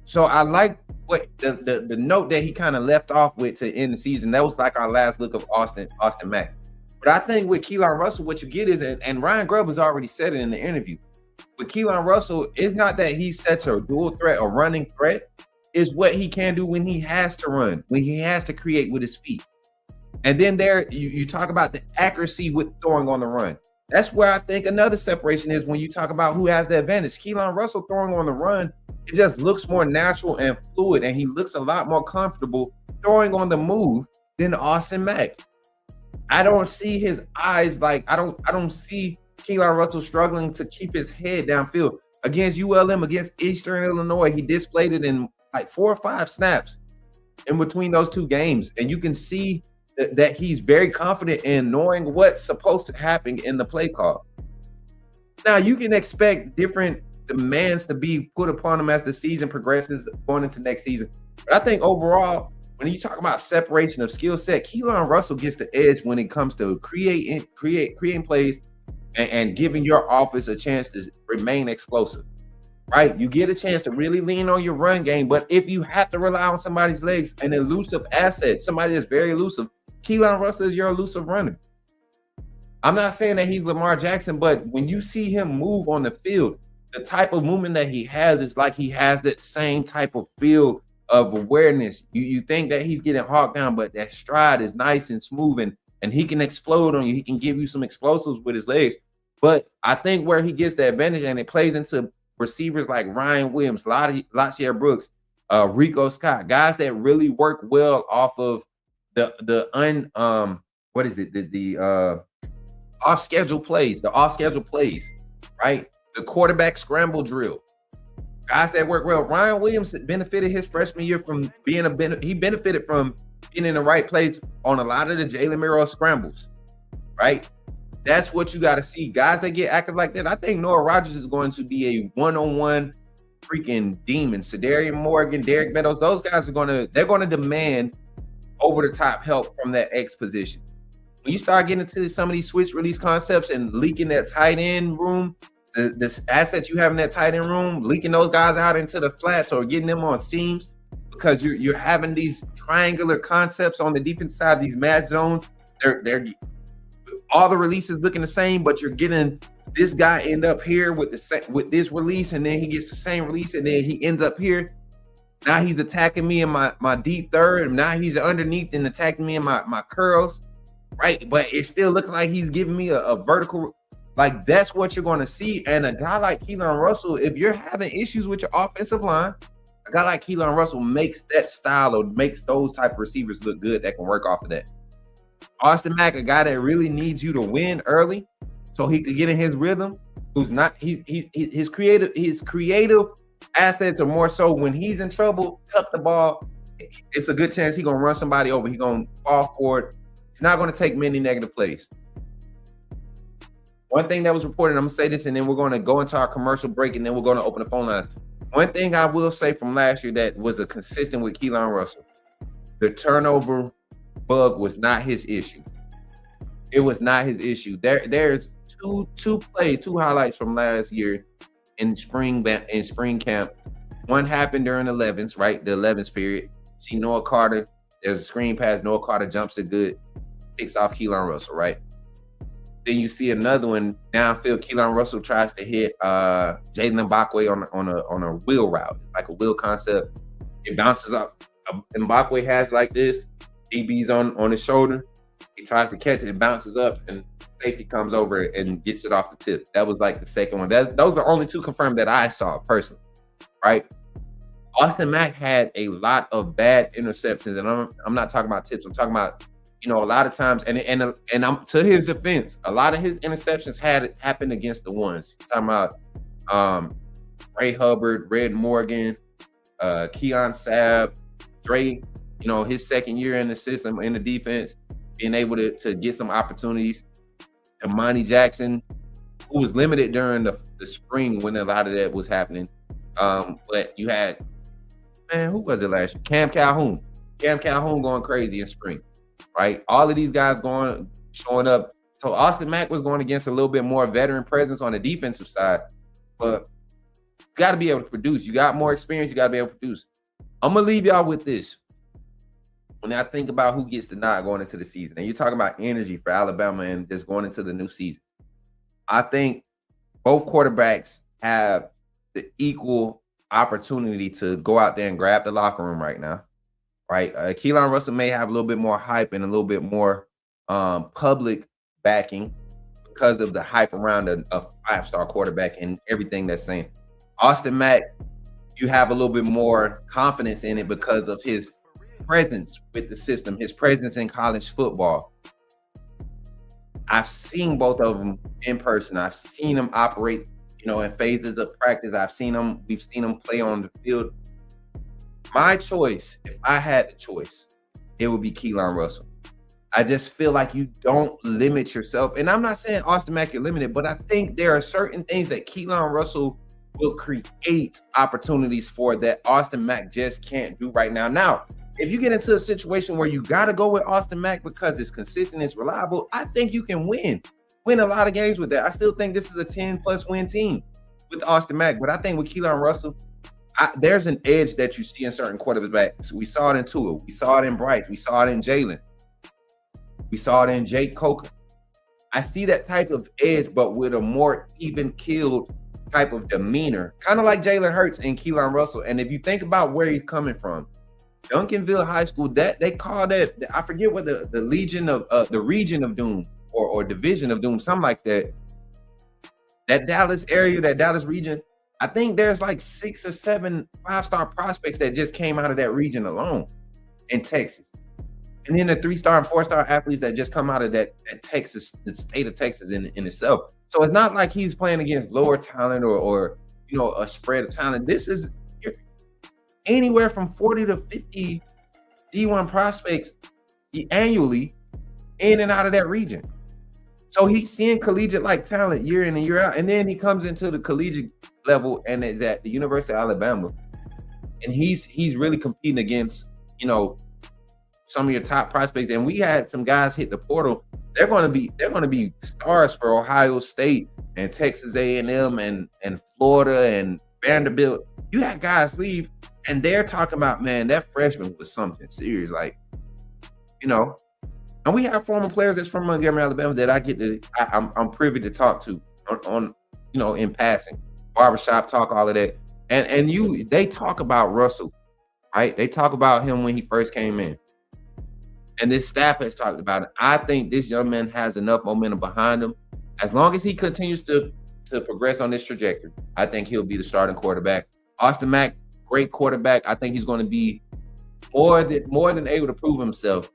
So I like what the note that he kind of left off with to end the season. That was like our last look of Austin Mack. But I think with Keelon Russell, what you get is, and Ryan Grubb has already said it in the interview, with Keelon Russell, it's not that he's such a dual threat, a running threat. It's what he can do when he has to run, when he has to create with his feet. And then there, you talk about the accuracy with throwing on the run. That's where I think another separation is when you talk about who has the advantage. Keelon Russell throwing on the run, it just looks more natural and fluid, and he looks a lot more comfortable throwing on the move than Austin Mack. I don't see his eyes I don't see Keelon Russell struggling to keep his head downfield. Against ULM, against Eastern Illinois, he displayed it in like 4 or 5 snaps in between those two games, and you can see that he's very confident in knowing what's supposed to happen in the play call. Now, you can expect different demands to be put upon him as the season progresses going into next season. But I think overall, when you talk about separation of skill set, Keelon Russell gets the edge when it comes to creating plays and giving your offense a chance to remain explosive, right? You get a chance to really lean on your run game, but if you have to rely on somebody's legs, an elusive asset, somebody that's very elusive, Keelon Russell is your elusive runner. I'm not saying that he's Lamar Jackson, but when you see him move on the field, the type of movement that he has is like he has that same type of feel of awareness. You think that he's getting hawked down, but that stride is nice and smooth, and he can explode on you. He can give you some explosives with his legs. But I think where he gets the advantage, and it plays into receivers like Ryan Williams, Lacier Brooks, Rico Scott, guys that really work well off of the off schedule plays, right? The quarterback scramble drill. Guys that work well. Ryan Williams benefited his freshman year from he benefited from being in the right place on a lot of the Jalen Miro scrambles, right? That's what you got to see. Guys that get active like that. I think Noah Rogers is going to be a one-on-one freaking demon. Sedarian Morgan, Derek Meadows, those guys they're going to demand over-the-top help from that X position. When you start getting into some of these switch release concepts and leaking that tight end room, the assets you have in that tight end room, leaking those guys out into the flats or getting them on seams, because you're having these triangular concepts on the defense side, these match zones. They're all the releases looking the same, but you're getting this guy end up here with this release, and then he gets the same release, and then he ends up here. Now he's attacking me in my deep third, and now he's underneath and attacking me in my curls, right? But it still looks like he's giving me a vertical. Like, that's what you're going to see. And a guy like Keelon Russell, if you're having issues with your offensive line, a guy like Keelon Russell makes that style or makes those type of receivers look good that can work off of that. Austin Mack, a guy that really needs you to win early so he could get in his rhythm, who's not his creative assets are more so when he's in trouble, tuck the ball. It's a good chance he's gonna run somebody over. He's gonna fall forward. He's not gonna take many negative plays. One thing that was reported, I'm gonna say this, and then we're gonna go into our commercial break, and then we're gonna open the phone lines. One thing I will say from last year that was a consistent with Keelon Russell, the turnover bug was not his issue. It was not his issue. There's two highlights from last year in spring camp. One happened during the 11s, right? The 11s period. See Noah Carter. There's a screen pass. Noah Carter jumps it good, picks off Keelon Russell, right? Then you see another one downfield. Keelon Russell tries to hit Jalen Mbakwe on a wheel route, like a wheel concept. It bounces up. Mbakwe has like this. DB's on his shoulder. He tries to catch it. It bounces up, and safety comes over and gets it off the tip. That was like the second one. Those are only two confirmed that I saw personally, right? Austin Mack had a lot of bad interceptions, and I'm not talking about tips. I'm talking about, a lot of times, and I'm to his defense, a lot of his interceptions had happened against the ones. I'm talking about Ray Hubbard, Red Morgan, Keon Sabb, Dre. His second year in the system, in the defense, being able to get some opportunities. Amani Jackson, who was limited during the spring when a lot of that was happening. But you had, who was it last year? Cam Calhoun. Cam Calhoun going crazy in spring, right? All of these guys showing up. So Austin Mack was going against a little bit more veteran presence on the defensive side. But you got to be able to produce. You got more experience. You got to be able to produce. I'm going to leave y'all with this. When I think about who gets the nod going into the season, and you're talking about energy for Alabama and just going into the new season, I think both quarterbacks have the equal opportunity to go out there and grab the locker room right now, right? Keelon Russell may have a little bit more hype and a little bit more public backing because of the hype around a five-star quarterback and everything that's saying. Austin Mack, you have a little bit more confidence in it because of his presence with the system, his presence in college football. I've seen both of them in person. I've seen them operate, in phases of practice. We've seen them play on the field. My choice, if I had the choice, it would be Keelon Russell. I just feel like you don't limit yourself. And I'm not saying Austin Mack you're limited, but I think there are certain things that Keelon Russell will create opportunities for that Austin Mack just can't do right now. Now, if you get into a situation where you got to go with Austin Mack because it's consistent, it's reliable, I think you can win a lot of games with that. I still think this is a 10-plus win team with Austin Mack. But I think with Keelon Russell, there's an edge that you see in certain quarterbacks. We saw it in Tua. We saw it in Bryce. We saw it in Jalen. We saw it in Jake Coker. I see that type of edge, but with a more even-keeled type of demeanor, kind of like Jalen Hurts and Keelon Russell. And if you think about where he's coming from, Duncanville High School, that they call that, I forget what the region of Doom or division of Doom, something like that. That Dallas area, that Dallas region, I think there's like 6 or 7 5-star prospects that just came out of that region alone in Texas. And then the 3-star and 4-star athletes that just come out of that Texas, the state of Texas in itself. So it's not like he's playing against lower talent or a spread of talent. This is anywhere from 40 to 50 D1 prospects annually in and out of that region. So he's seeing collegiate-like talent year in and year out. And then he comes into the collegiate level and is at the University of Alabama. And he's really competing against, some of your top prospects. And we had some guys hit the portal. They're going to be stars for Ohio State and Texas A&M and Florida and Vanderbilt. You had guys leave, and they're talking about, man, that freshman was something serious, And we have former players that's from Montgomery, Alabama that I'm privy to talk to on in passing, barbershop talk, all of that, and they talk about Russell, right? They talk about him when he first came in. And this staff has talked about it. I think this young man has enough momentum behind him. As long as he continues to progress on this trajectory, I think he'll be the starting quarterback. Austin Mack, great quarterback. I think he's going to be more than able to prove himself.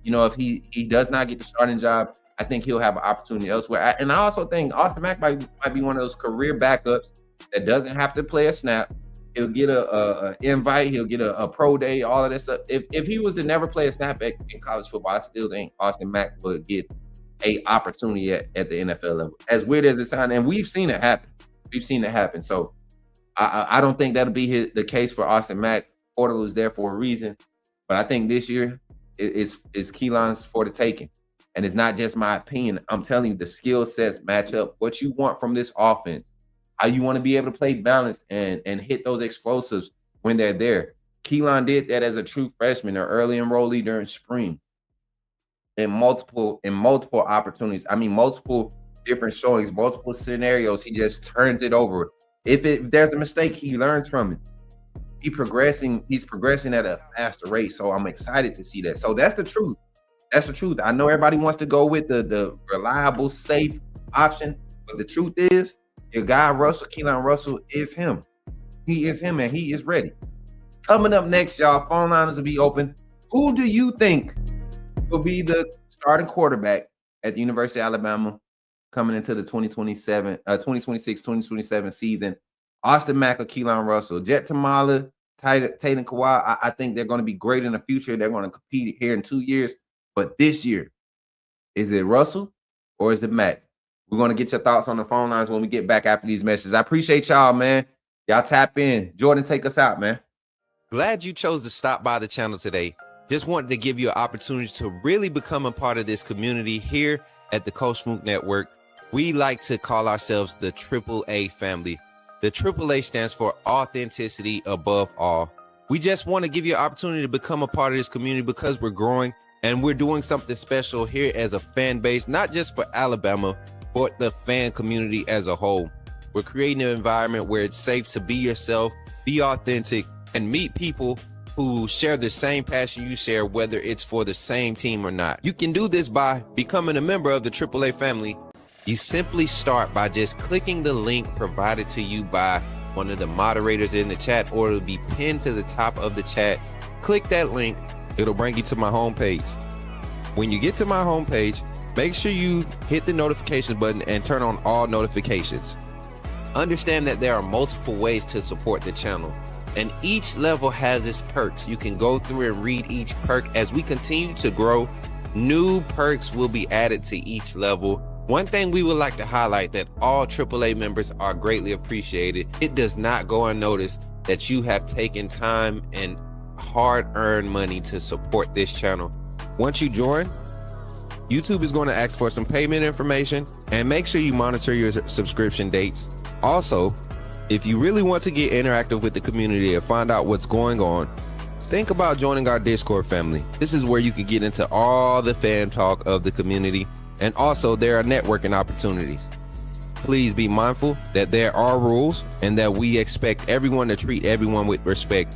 If he does not get the starting job, I think he'll have an opportunity elsewhere. And I also think Austin Mack might be one of those career backups that doesn't have to play a snap. He'll get a invite. He'll get a pro day, all of that stuff. If he was to never play a snap in college football, I still think Austin Mack would get a opportunity at the NFL level. As weird as it sounds, and we've seen it happen. So I don't think that'll be the case for Austin Mack. Portal is there for a reason, but I think this year it's Keelon's for the taking. And it's not just my opinion. I'm telling you, the skill sets match up. What you want from this offense, how you want to be able to play balanced and hit those explosives when they're there. Keelon did that as a true freshman, or early enrollee during spring. In multiple opportunities. I mean, multiple different showings, multiple scenarios. He just turns it over. If there's a mistake, he learns from it. He's progressing at a faster rate. So I'm excited to see that. So that's the truth. I know everybody wants to go with the reliable, safe option, but the truth is, your guy Keelon Russell is him. He is him, and he is ready. Coming up next, y'all, phone lines will be open. Who do you think will be the starting quarterback at the University of Alabama coming into the 2026-2027 season? Austin Mack or Keelon Russell? Jet Tamala, Tatum Kawhi, I think they're going to be great in the future. They're going to compete here in 2 years. But this year, is it Russell or is it Mack? We're going to get your thoughts on the phone lines when we get back after these messages. I appreciate y'all, man. Y'all tap in. Jordan, take us out, man.
Glad you chose to stop by the channel today. Just wanted to give you an opportunity to really become a part of this community here at the Coach Smook Network. We like to call ourselves the AAA family. The AAA stands for authenticity above all. We just want to give you an opportunity to become a part of this community because we're growing and we're doing something special here as a fan base, not just for Alabama, but the fan community as a whole. We're creating an environment where it's safe to be yourself, be authentic, and meet people who share the same passion you share, whether it's for the same team or not. You can do this by becoming a member of the AAA family. You simply start by just clicking the link provided to you by one of the moderators in the chat, or it'll be pinned to the top of the chat. Click that link. It'll bring you to my homepage. When you get to my homepage, make sure you hit the notification button and turn on all notifications. Understand that there are multiple ways to support the channel, and each level has its perks. You can go through and read each perk. As we continue to grow, new perks will be added to each level. One thing we would like to highlight that all AAA members are greatly appreciated. It does not go unnoticed that you have taken time and hard-earned money to support this channel. Once you join, YouTube is going to ask for some payment information, and make sure you monitor your subscription dates. Also, if you really want to get interactive with the community and find out what's going on, think about joining our Discord family. This is where you can get into all the fan talk of the community, and also there are networking opportunities. Please be mindful that there are rules and that we expect everyone to treat everyone with respect.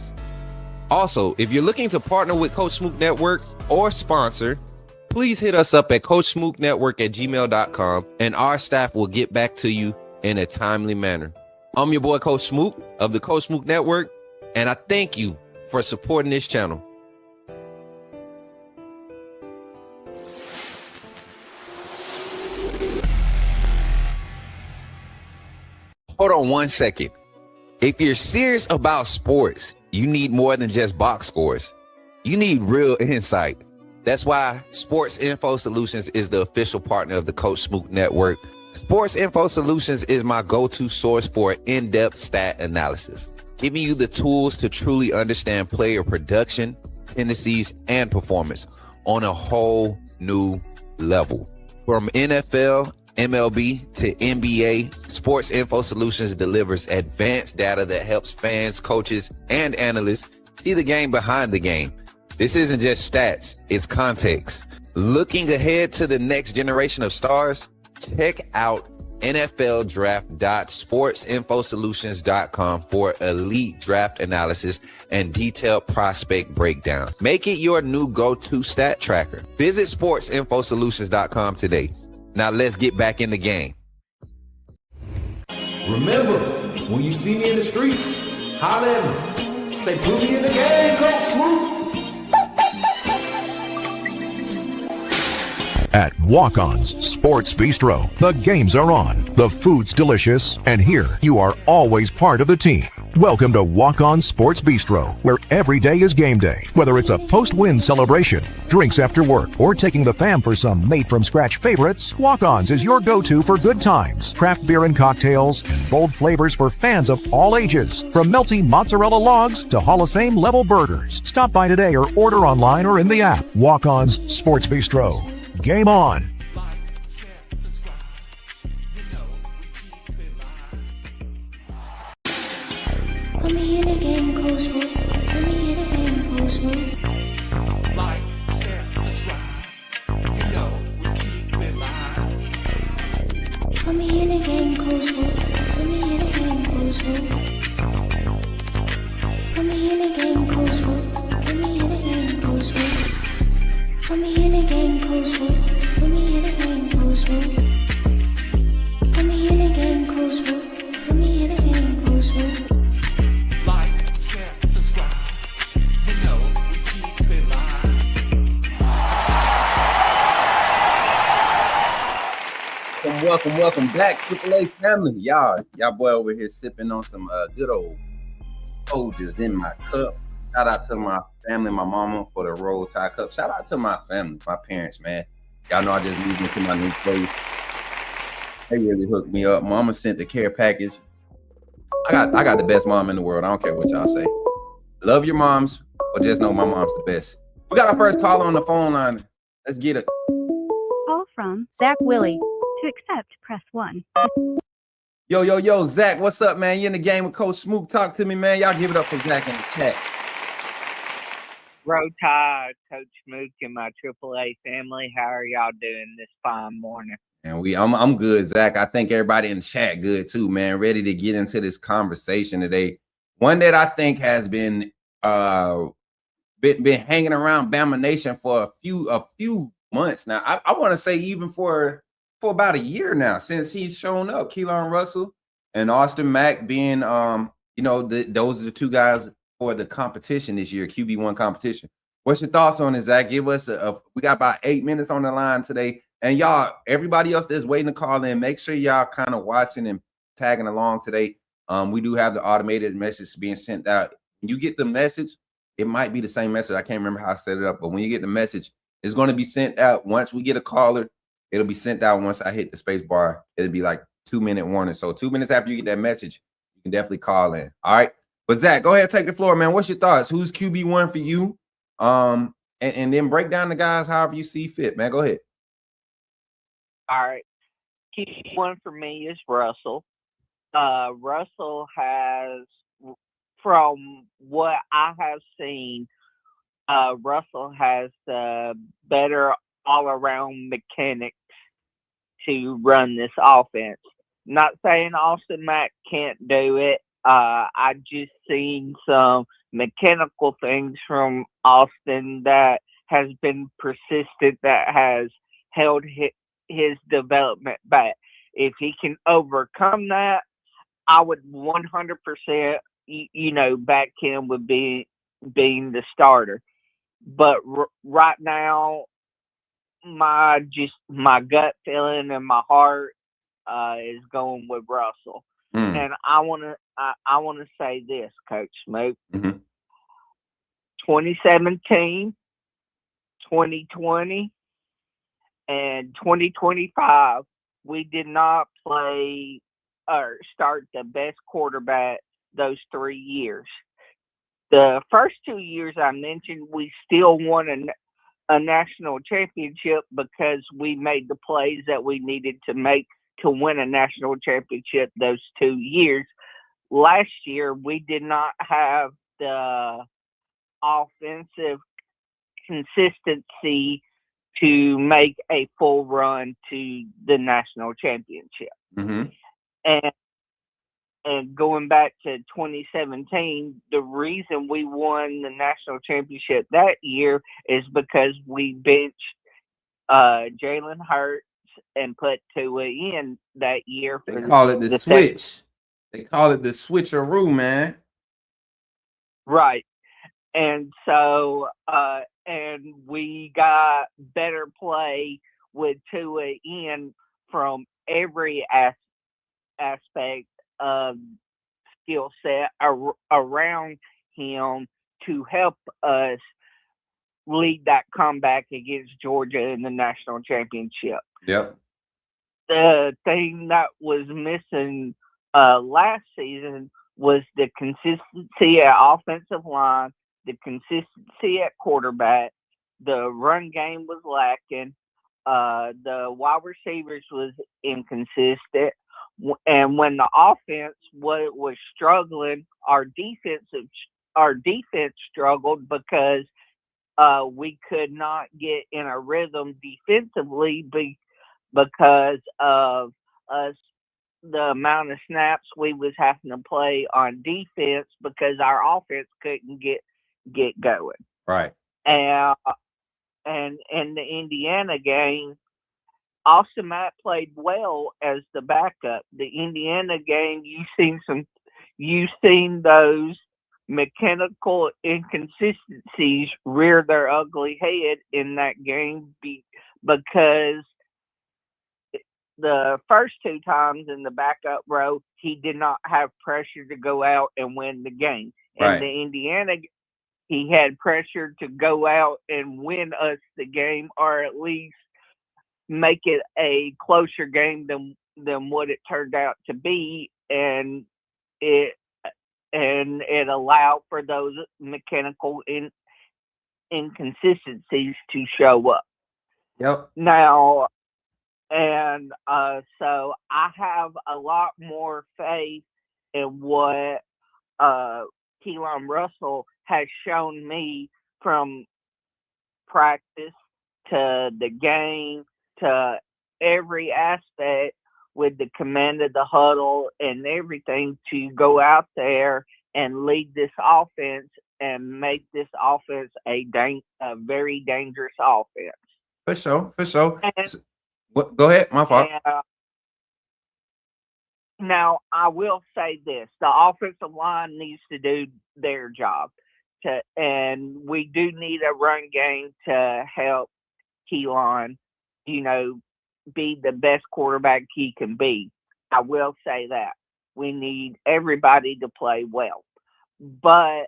Also, if you're looking to partner with Coach Smook Network or sponsor, please hit us up at coachsmooknetwork@gmail.com, and our staff will get back to you in a timely manner. I'm your boy, Coach Smook of the Coach Smook Network, and I thank you for supporting this channel. Hold on one second. If you're serious about sports, you need more than just box scores. You need real insight. That's why Sports Info Solutions is the official partner of the Coach Smook Network. Sports Info Solutions is my go-to source for in-depth stat analysis, giving you the tools to truly understand player production, tendencies, and performance on a whole new level. From NFL, MLB to NBA, Sports Info Solutions delivers advanced data that helps fans, coaches, and analysts see the game behind the game. This isn't just stats, it's context. Looking ahead to the next generation of stars? Check out nfldraft.sportsinfosolutions.com for elite draft analysis and detailed prospect breakdown. Make it your new go-to stat tracker. Visit sportsinfosolutions.com today. Now let's get back in the game.
Remember, when you see me in the streets, holler at me. Say, put me in the game, Coach Smook.
At Walk-On's Sports Bistro, the games are on, the food's delicious, and here you are always part of the team. Welcome to Walk-On Sports Bistro, where every day is game day. Whether it's a post-win celebration, drinks after work, or taking the fam for some made-from-scratch favorites, Walk-On's is your go-to for good times, craft beer and cocktails, and bold flavors for fans of all ages. From melty mozzarella logs to Hall of Fame level burgers. Stop by today or order online or in the app. Walk-On's Sports Bistro. Game on.
Put me in the game, Coach Smook. Put me in the game, Coach Smook.
Like, share, subscribe. You know we keep it live.
Put me in the game, Coach Smook. Put me in the game, Coach Smook. Put me in the game, Coach Smook. Put me in the game, Coach Smook. Put me in the game, Coach Smook. Put me in the game, Coach Smook. Put me in the game, Coach Smook. Put me in the game, Coach Smook.
Like, share, subscribe. You know we keep it live.
Welcome back, AAA family. Y'all boy over here sipping on some good old Folgers in my cup. Shout out to my family, my mama for the Roll Tide cup. Shout out to my family, my parents, man. Y'all know I just moved into my new place. They really hooked me up. Mama sent the care package. I got the best mom in the world. I don't care what y'all say. Love your moms, but just know my mom's the best. We got our first caller on the phone line. Let's get it.
Call from Zach Willie. To accept, press 1.
Yo, Zach, what's up, man? You in the game with Coach Smook? Talk to me, man. Y'all give it up for Zach in the chat.
Roll Tide, Coach Smook, and my AAA family. How are y'all doing this fine morning?
And I'm good, Zach. I think everybody in the chat good too, man. Ready to get into this conversation today. One that I think has been hanging around Bama Nation for a few months now. I want to say even for about a year now since he's shown up. Keelon Russell and Austin Mack being those are the two guys for the competition this year, QB1 competition. What's your thoughts on it, Zach? Give us we got about 8 minutes on the line today. And y'all, everybody else that's waiting to call in, make sure y'all kind of watching and tagging along today. We do have the automated message being sent out. When you get the message, it might be the same message. I can't remember how I set it up, but when you get the message, it's going to be sent out. Once we get a caller, it'll be sent out once I hit the space bar. It'll be like 2-minute warning. So 2 minutes after you get that message, you can definitely call in. All right. But Zach, go ahead, take the floor, man. What's your thoughts? Who's QB1 for you? And then break down the guys however you see fit, man. Go ahead.
All right. QB1 for me is Russell. Russell has, from what I have seen, Russell has better all-around mechanics to run this offense. Not saying Austin Mack can't do it. I just seen some mechanical things from Austin that has been persistent, that has held his development back. If he can overcome that, I would 100%, back him with being the starter. But right now, my gut feeling and my heart is going with Russell. And I want to say this, Coach Smook. 2017, 2020, and 2025, we did not play or start the best quarterback those 3 years. The first 2 years I mentioned, we still won a national championship because we made the plays that we needed to make to win a national championship those 2 years. Last year, we did not have the offensive consistency to make a full run to the national championship. And going back to 2017, the reason we won the national championship that year is because we benched Jalen Hurts and put Tua in that year.
They call it the switch. They call it the switcheroo, man.
Right. And so, and we got better play with Tua in from every aspect of skill set around him to help us lead that comeback against Georgia in the national championship.
Yep.
The thing that was missing last season was the consistency at offensive line, the consistency at quarterback. The run game was lacking. The wide receivers was inconsistent. And when the offense was struggling, our defense struggled because we could not get in a rhythm defensively because of us, the amount of snaps we was having to play on defense because our offense couldn't get going.
Right.
And in the Indiana game, Austin Mack played well as the backup. The Indiana game, you've seen those mechanical inconsistencies rear their ugly head in that game because the first 2 times in the backup row, he did not have pressure to go out and win the game.
Right.
In the Indiana, he had pressure to go out and win us the game, or at least make it a closer game than what it turned out to be, and it allowed for those mechanical inconsistencies to show up.
Yep.
Now, and so I have a lot more faith in what Keelon Russell has shown me from practice to the game to every aspect with the command of the huddle and everything to go out there and lead this offense and make this offense a very dangerous offense.
For sure. Go ahead, my fault.
Now, I will say this. The offensive line needs to do their job. And we do need a run game to help Keelon, be the best quarterback he can be. I will say that. We need everybody to play well. But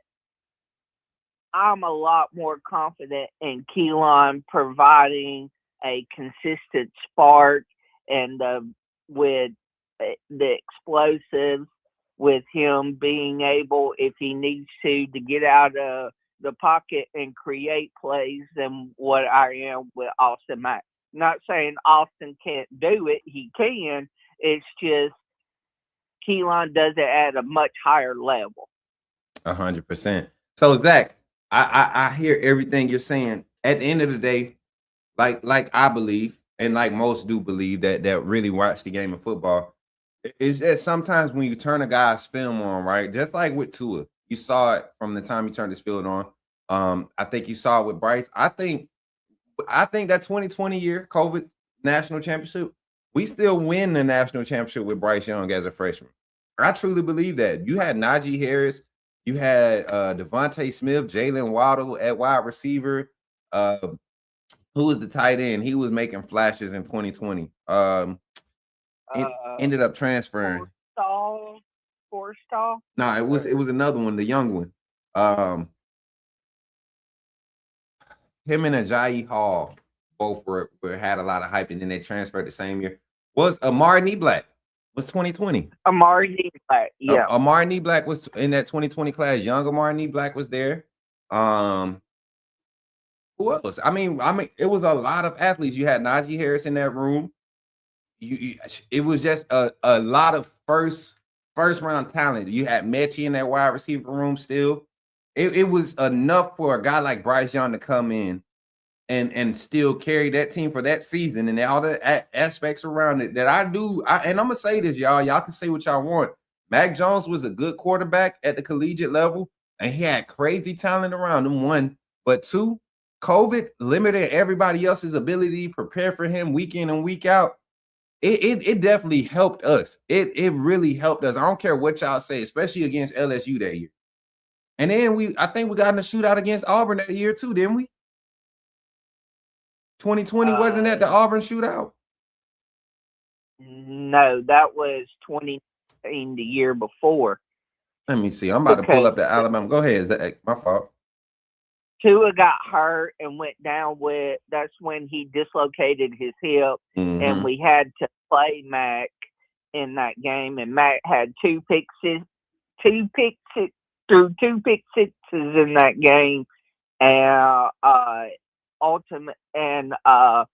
I'm a lot more confident in Keelon providing a consistent spark and with the explosives, with him being able, if he needs to get out of the pocket and create plays than what I am with Austin Mack. Not saying Austin can't do it. He can. It's just Keelon does it at a much higher level.
100%. So, Zach, I hear everything you're saying. At the end of the day, like I believe, and like most do believe that really watch the game of football, is that sometimes when you turn a guy's film on, right, just like with Tua, you saw it from the time you turned his field on. I think you saw it with Bryce. I think that 2020 year COVID national championship, we still win the national championship with Bryce Young as a freshman. I truly believe that. You had Najee Harris, you had Devontae Smith, Jalen Waddle at wide receiver. Who was the tight end? He was making flashes in 2020. Ended up transferring.
Forstall?
No, it was another one, the young one. Him and Ajayi Hall both were had a lot of hype, and then they transferred the same year. Was Amari Neblack was 2020.
Amari Neblack, yeah.
Amari Neblack was in that 2020 class. Young Amari Neblack was there. Who else? I mean, it was a lot of athletes. You had Najee Harris in that room. It was just a lot of first round talent. You had Mechie in that wide receiver room still. It was enough for a guy like Bryce Young to come in and still carry that team for that season and all the aspects around it that and I'm gonna say this, y'all can say what y'all want. Mac Jones was a good quarterback at the collegiate level, and he had crazy talent around him, one, but two, COVID limited everybody else's ability to prepare for him week in and week out. It definitely helped us. It really helped us. I don't care what y'all say, especially against LSU that year. And then I think we got in a shootout against Auburn that year too, didn't we? 2020, wasn't that the Auburn shootout?
No, that was 2019, the year before.
Let me see. I'm about to pull up the Alabama. Go ahead. Is that my fault?
Tua got hurt and went down with. That's when he dislocated his hip, and we had to play Mac in that game. And Mac had two pick sixes in that game, and ultimate and a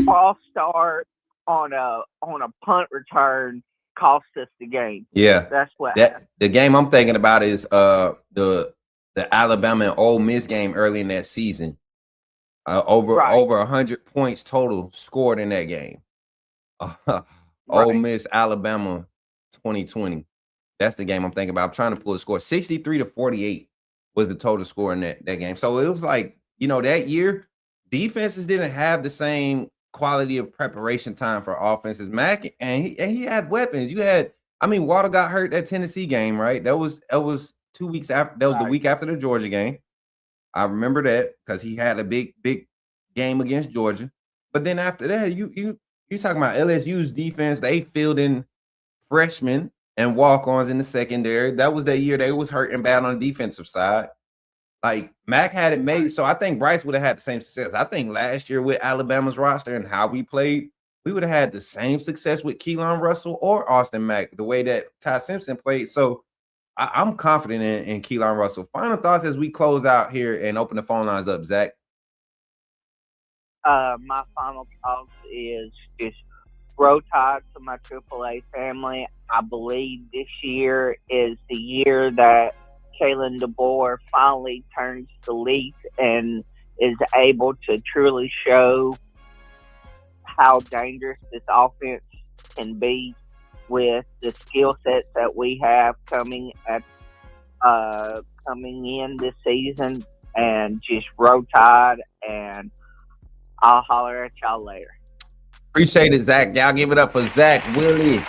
false start on a punt return cost us the game.
Yeah,
that's what happened.
The game I'm thinking about is the Alabama and Ole Miss game early in that season. Over 100 points total scored in that game. Ole Miss, Alabama, 2020. That's the game I'm thinking about. I'm trying to pull the score. 63-48 was the total score in that game. So it was like, that year, defenses didn't have the same quality of preparation time for offenses. Mac, and he had weapons. Waddle got hurt that Tennessee game, right? That was 2 weeks after. That was the week after the Georgia game. I remember that because he had a big game against Georgia. But then after that, you talking about LSU's defense? They filled in freshmen and walk-ons in the secondary. That was that year they was hurting bad on the defensive side. Like, Mac had it made, so I think Bryce would have had the same success. I think last year with Alabama's roster and how we played, we would have had the same success with Keelon Russell or Austin Mack, the way that Ty Simpson played. So I'm confident in Keelon Russell. Final thoughts as we close out here and open the phone lines up, Zach.
My final thoughts is just roll tide to my AAA family. I believe this year is the year that Kalen DeBoer finally turns the leaf and is able to truly show how dangerous this offense can be with the skill sets that we have coming in this season, and just roll tide, and I'll holler at y'all later.
Appreciate it, Zach. Y'all give it up for Zach Willie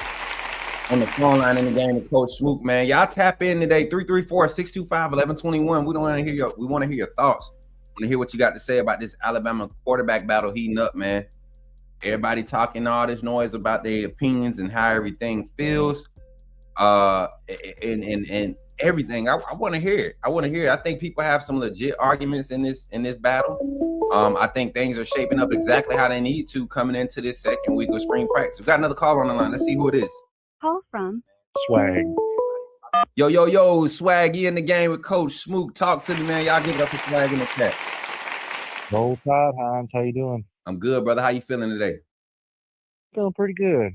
on the phone line in the game with Coach Smook, man. Y'all tap in today, 334-625-1121. We want to hear your thoughts. Want to hear what you got to say about this Alabama quarterback battle heating up, man. Everybody talking all this noise about their opinions and how everything feels, and everything. I want to hear it. I think people have some legit arguments in this battle. I think things are shaping up exactly how they need to coming into this second week of spring practice. We got another call on the line. Let's see who it is.
Call from
Swag.
Yo, Swaggy in the game with Coach Smook. Talk to me, man. Y'all give it up for Swag in the chat.
Roll Tide, Hines. How you doing?
I'm good, brother. How you feeling today?
Feeling pretty good.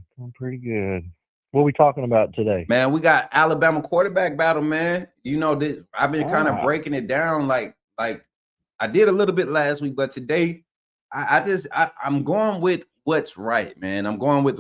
What are we talking about today?
Man, we got Alabama quarterback battle, man. I've been kind of breaking it down like I did a little bit last week, but today I'm going with what's right, man. I'm going with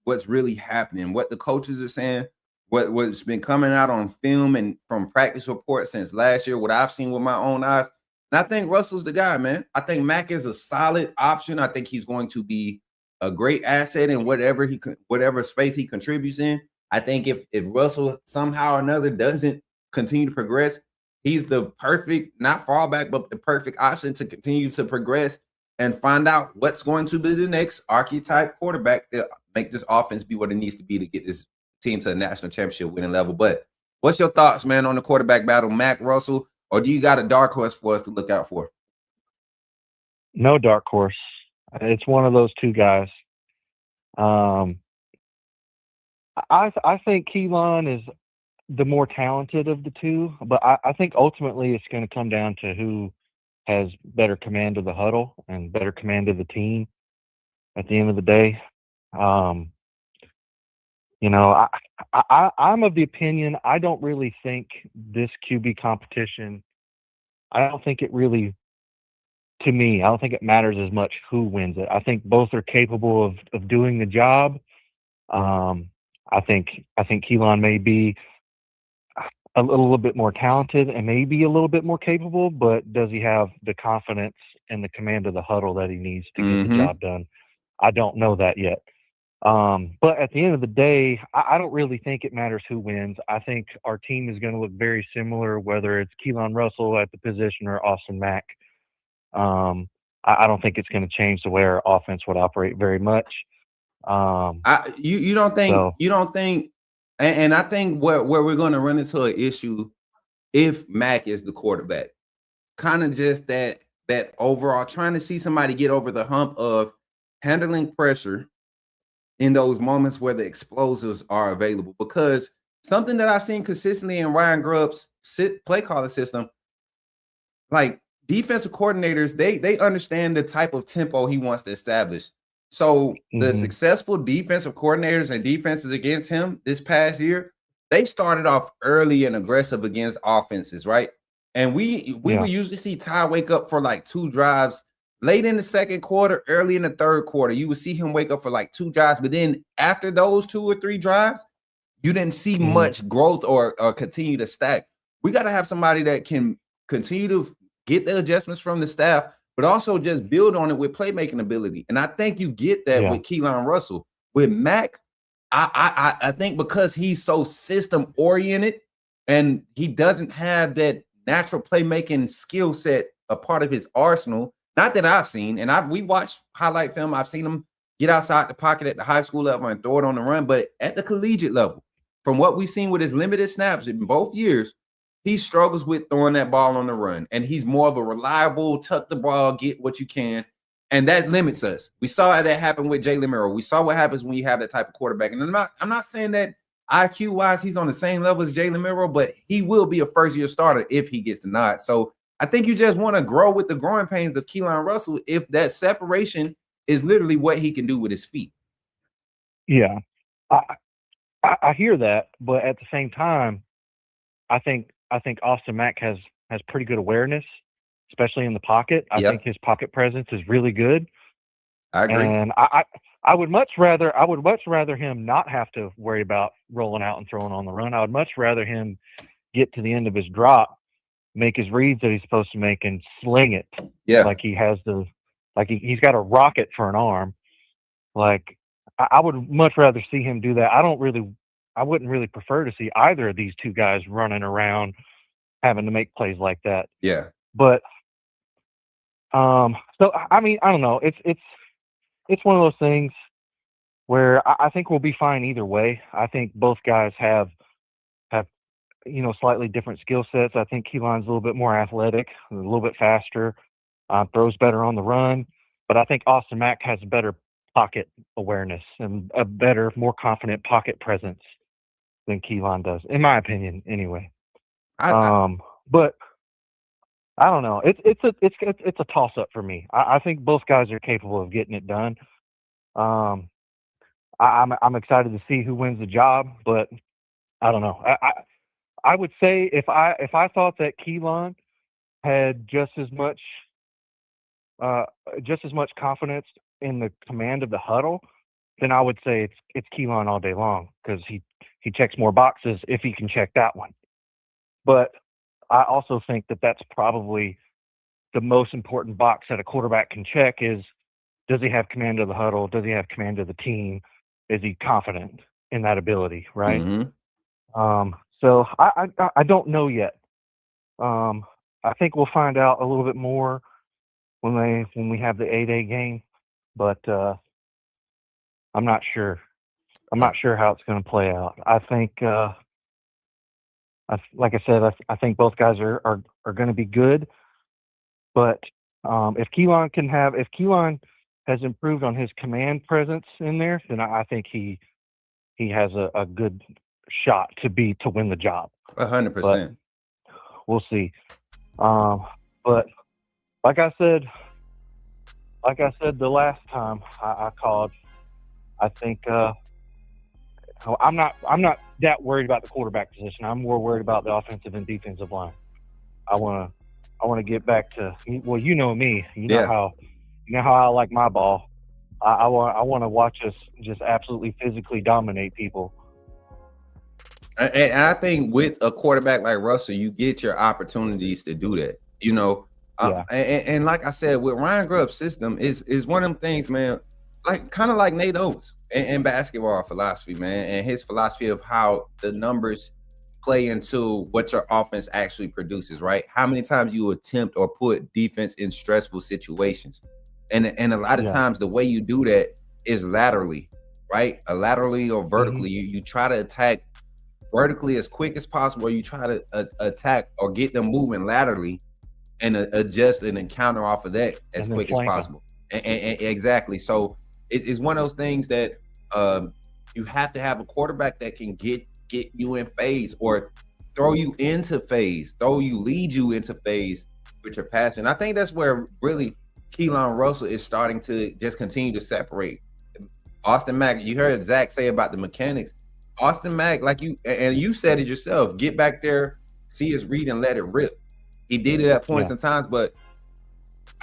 what's really happening, what the coaches are saying, what's been coming out on film and from practice reports since last year, what I've seen with my own eyes. And I think Russell's the guy, man. I think Mack is a solid option. I think he's going to be a great asset in whatever space he contributes in. I think if Russell somehow or another doesn't continue to progress, he's the perfect, not fallback, but the perfect option to continue to progress and find out what's going to be the next archetype quarterback to make this offense be what it needs to be to get this team to a national championship winning level. But what's your thoughts, man, on the quarterback battle, Mack, Russell, or do you got a dark horse for us to look out for?
No dark horse. It's one of those two guys. I think Keelon is the more talented of the two, but I think ultimately it's going to come down to who has better command of the huddle and better command of the team at the end of the day. I'm of the opinion, I don't really think this QB competition, I don't think it really, to me, I don't think it matters as much who wins it. I think both are capable of doing the job. I think Keelon may be a little bit more talented and maybe a little bit more capable, but does he have the confidence and the command of the huddle that he needs to get the job done? I don't know that yet. But at the end of the day, I don't really think it matters who wins. I think our team is going to look very similar, whether it's Keelon Russell at the position or Austin Mack. I don't think it's going to change the way our offense would operate very much.
You don't think, and I think where we're going to run into an issue if Mack is the quarterback, kind of just that overall trying to see somebody get over the hump of handling pressure in those moments where the explosives are available. Because something that I've seen consistently in Ryan Grubb's play calling system, like defensive coordinators, they understand the type of tempo he wants to establish. So the successful defensive coordinators and defenses against him this past year, they started off early and aggressive against offenses, right? And we would usually see Ty wake up for like 2 drives late in the second quarter, early in the third quarter. You would see him wake up for like 2 drives, but then after those 2 or 3 drives, you didn't see much growth or continue to stack. We got to have somebody that can continue to get the adjustments from the staff, but also just build on it with playmaking ability. And I think you get that with Keelon Russell. With Mack, I think because he's so system oriented and he doesn't have that natural playmaking skill set, a part of his arsenal, not that I've seen, and we watched highlight film. I've seen him get outside the pocket at the high school level and throw it on the run, but at the collegiate level, from what we've seen with his limited snaps in both years, he struggles with throwing that ball on the run, and he's more of a reliable, tuck the ball, get what you can, and that limits us. We saw that happen with Jalen Merrill. We saw what happens when you have that type of quarterback, and I'm not saying that IQ-wise he's on the same level as Jalen Merrill, but he will be a first-year starter if he gets the nod. So I think you just want to grow with the growing pains of Keelon Russell if that separation is literally what he can do with his feet.
Yeah, I hear that, but at the same time, I think Austin Mack has pretty good awareness, especially in the pocket. I think his pocket presence is really good.
I agree.
And I would much rather him not have to worry about rolling out and throwing on the run. I would much rather him get to the end of his drop, make his reads that he's supposed to make, and sling it.
Yeah.
Like he has he's got a rocket for an arm. Like I would much rather see him do that. I wouldn't really prefer to see either of these two guys running around having to make plays like that.
Yeah.
But so I mean, I don't know. It's one of those things where I think we'll be fine either way. I think both guys have slightly different skill sets. I think Keelon's a little bit more athletic, a little bit faster, throws better on the run. But I think Austin Mack has a better pocket awareness and a better, more confident pocket presence than Keelon does, in my opinion, anyway. But I don't know. It's a toss up for me. I think both guys are capable of getting it done. I'm excited to see who wins the job, but I don't know. I would say if I thought that Keelon had just as much confidence in the command of the huddle, then I would say it's Keelon all day long, because he checks more boxes if he can check that one. But I also think that that's probably the most important box that a quarterback can check is, does he have command of the huddle? Does he have command of the team? Is he confident? in that ability, right?
Mm-hmm.
So I don't know yet. I think we'll find out a little bit more when we have the 8A game, but I'm not sure. I'm not sure how it's going to play out. I think, like I said, I think both guys are going to be good. But if Keelon has improved on his command presence in there, then I think he has a good shot to win the job.
100%.
We'll see. But like I said the last time I called, I think I'm not that worried about the quarterback position. I'm more worried about the offensive and defensive line. I want to get back to, well, you know me. You know how I like my ball. I want to watch us just absolutely physically dominate people.
And I think with a quarterback like Russell, you get your opportunities to do that. You know, and like I said, with Ryan Grubb's system is one of them things, man. Like kind of like Nate Oates in basketball philosophy, man, and his philosophy of how the numbers play into what your offense actually produces, right? How many times you attempt or put defense in stressful situations, and a lot of times the way you do that is laterally, right? Laterally or vertically. You try to attack vertically as quick as possible, or you try to attack or get them moving laterally and adjust and counter off of that as quick as possible. And exactly. So it's one of those things that you have to have a quarterback that can get you in phase or throw you into phase, lead you into phase with your passing. I think that's where really Keelon Russell is starting to just continue to separate. Austin Mack, you heard Zach say about the mechanics. Austin Mack, like you said it yourself, get back there, see his read and let it rip. He did it at points and times, but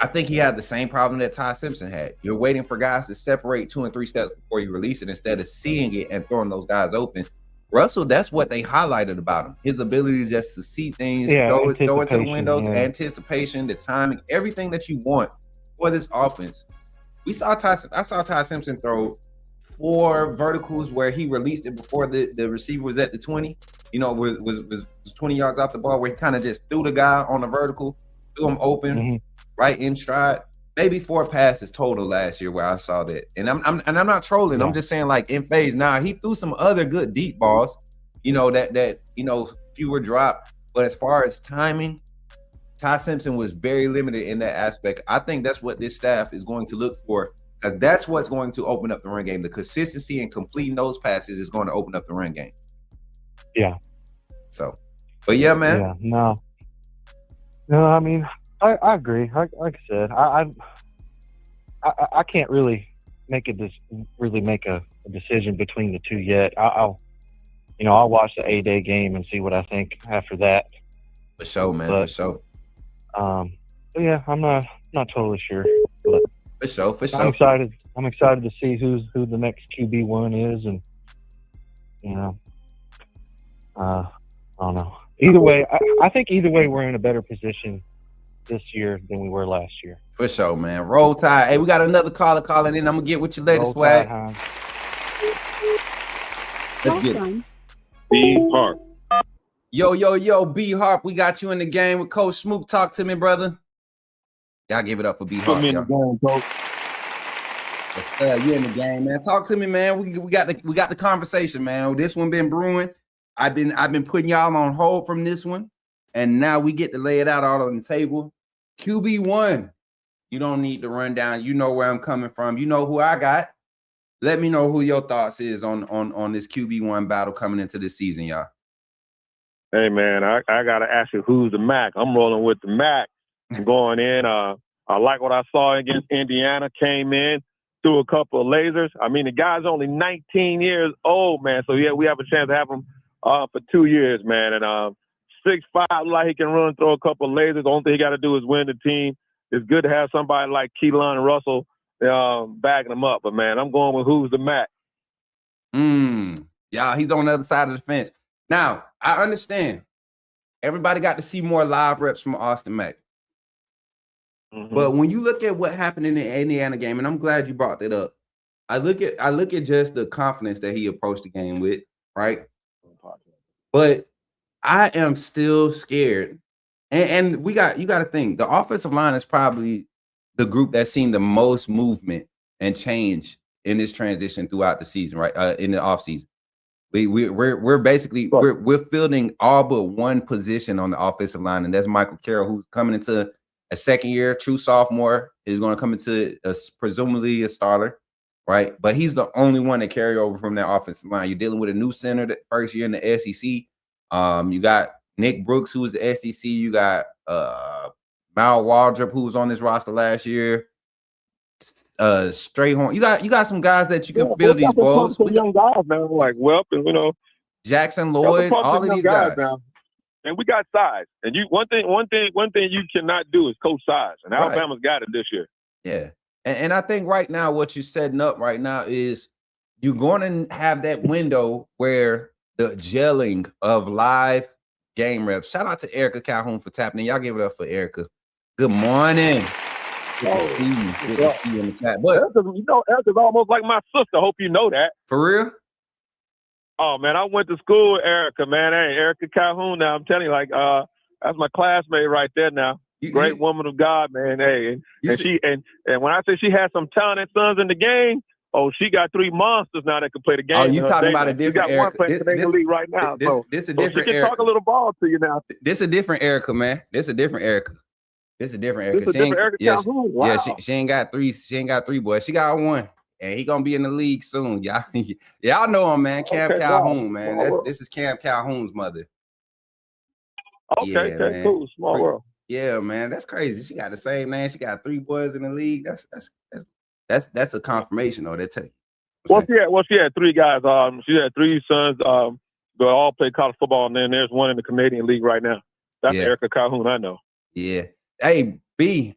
I think he had the same problem that Ty Simpson had. You're waiting for guys to separate 2 and 3 steps before you release it instead of seeing it and throwing those guys open. Russell, that's what they highlighted about him. His ability just to see things, throw it to the windows, anticipation, the timing, everything that you want for this offense. I saw Ty Simpson throw 4 verticals where he released it before the receiver was at the 20. You know, was 20 yards off the ball, where he kind of just threw the guy on the vertical, threw him open, right in stride. Maybe 4 passes total last year where I saw that. And I'm not trolling. I'm just saying, like, in phase. Now he threw some other good deep balls, you know, that fewer drop. But as far as timing, Ty Simpson was very limited in that aspect. I think that's what this staff is going to look for, because that's what's going to open up the run game. The consistency in completing those passes is going to open up the run game.
Yeah.
So, but yeah, man.
Yeah, no, I mean, I agree. Like I said, I can't really make a decision between the two yet. I'll watch the 8-day game and see what I think after that.
For sure, man. For sure.
But yeah, I'm not totally sure. But
for sure.
I'm excited to see who the next QB1 is, and I don't know. Either way, I think either way we're in a better position this year than we were last year.
For sure, man. Roll Tide. Hey, we got another caller calling in. I'm gonna get with your latest swag. Let's get it.
B Harp.
Yo, B Harp. We got you in the game with Coach Smook. Talk to me, brother. Y'all give it up for B Harp.
Put me in the game, Coach.
Yes, sir. You in the game, man. Talk to me, man. We got the conversation, man. This one been brewing. I've been putting y'all on hold from this one, and now we get to lay it out all on the table. QB1. You don't need to run down. You know where I'm coming from. You know who I got. Let me know who your thoughts is on this QB1 battle coming into this season, y'all.
Hey, man, I got to ask you, who's the Mac? I'm rolling with the Mac. I'm going in. I like what I saw against Indiana. Came in, threw a couple of lasers. I mean, the guy's only 19 years old, man. So, yeah, we have a chance to have him for 2 years, man. And 6'5", like he can run, throw a couple of lasers. The only thing he got to do is win the team. It's good to have somebody like Keelon Russell backing him up. But, man, I'm going with who's the Mac.
Yeah, he's on the other side of the fence. Now, I understand. Everybody got to see more live reps from Austin Mack. But when you look at what happened in the Indiana game, and I'm glad you brought that up, I look at just the confidence that he approached the game with, right? But I am still scared. And you got to think the offensive line is probably the group that's seen the most movement and change in this transition throughout the season, right? In the offseason. We're basically we're fielding all but one position on the offensive line, and that's Michael Carroll, who's coming into a second year, true sophomore, is going to come into presumably a starter, right? But he's the only one to carry over from that offensive line. You're dealing with a new center that first year in the SEC. You got Nick Brooks, who was the SEC. You got Mal Waldrop, who was on this roster last year. Strayhorn. You got some guys that you can fill these balls.
We got young guys now, like Welp and
Jackson Lloyd, all of these guys.
Now. And we got size. And one thing you cannot do is coach size. And Alabama's got it this year.
Yeah. And I think right now what you're setting up right now is you're going to have that window where the gelling of live game reps. Shout out to Erica Calhoun for tapping in. Y'all give it up for Erica. Good morning. Good to see you. Good to see you in the chat. But
Erica's almost like my sister. Hope you know that.
For real?
Oh man, I went to school with Erica, man. Hey, Erica Calhoun. Now I'm telling you, that's my classmate right there. Now, great woman of God, man. Hey, and when I say she has some talented sons in the game, she got 3 monsters now that can play the game.
Oh, you talking about a different Erica?
She got one playing in the league right now.
This a different
she can
Erica.
Talk a little ball to you now.
This a different Erica, man. This a different Erica. This is a different Erica. She ain't got three. She ain't got 3 boys. She got 1, and he gonna be in the league soon. Y'all know him, man. Cam Calhoun, man. This is Cam Calhoun's mother.
Okay, cool. Small world.
Yeah, man. That's crazy. She got the same name. She got 3 boys in the league. That's a confirmation, though. That tell you.
She had 3 guys. She had 3 sons. They all play college football, and then there's one in the Canadian League right now. That's Erica Calhoun. I know.
Yeah. Hey, B,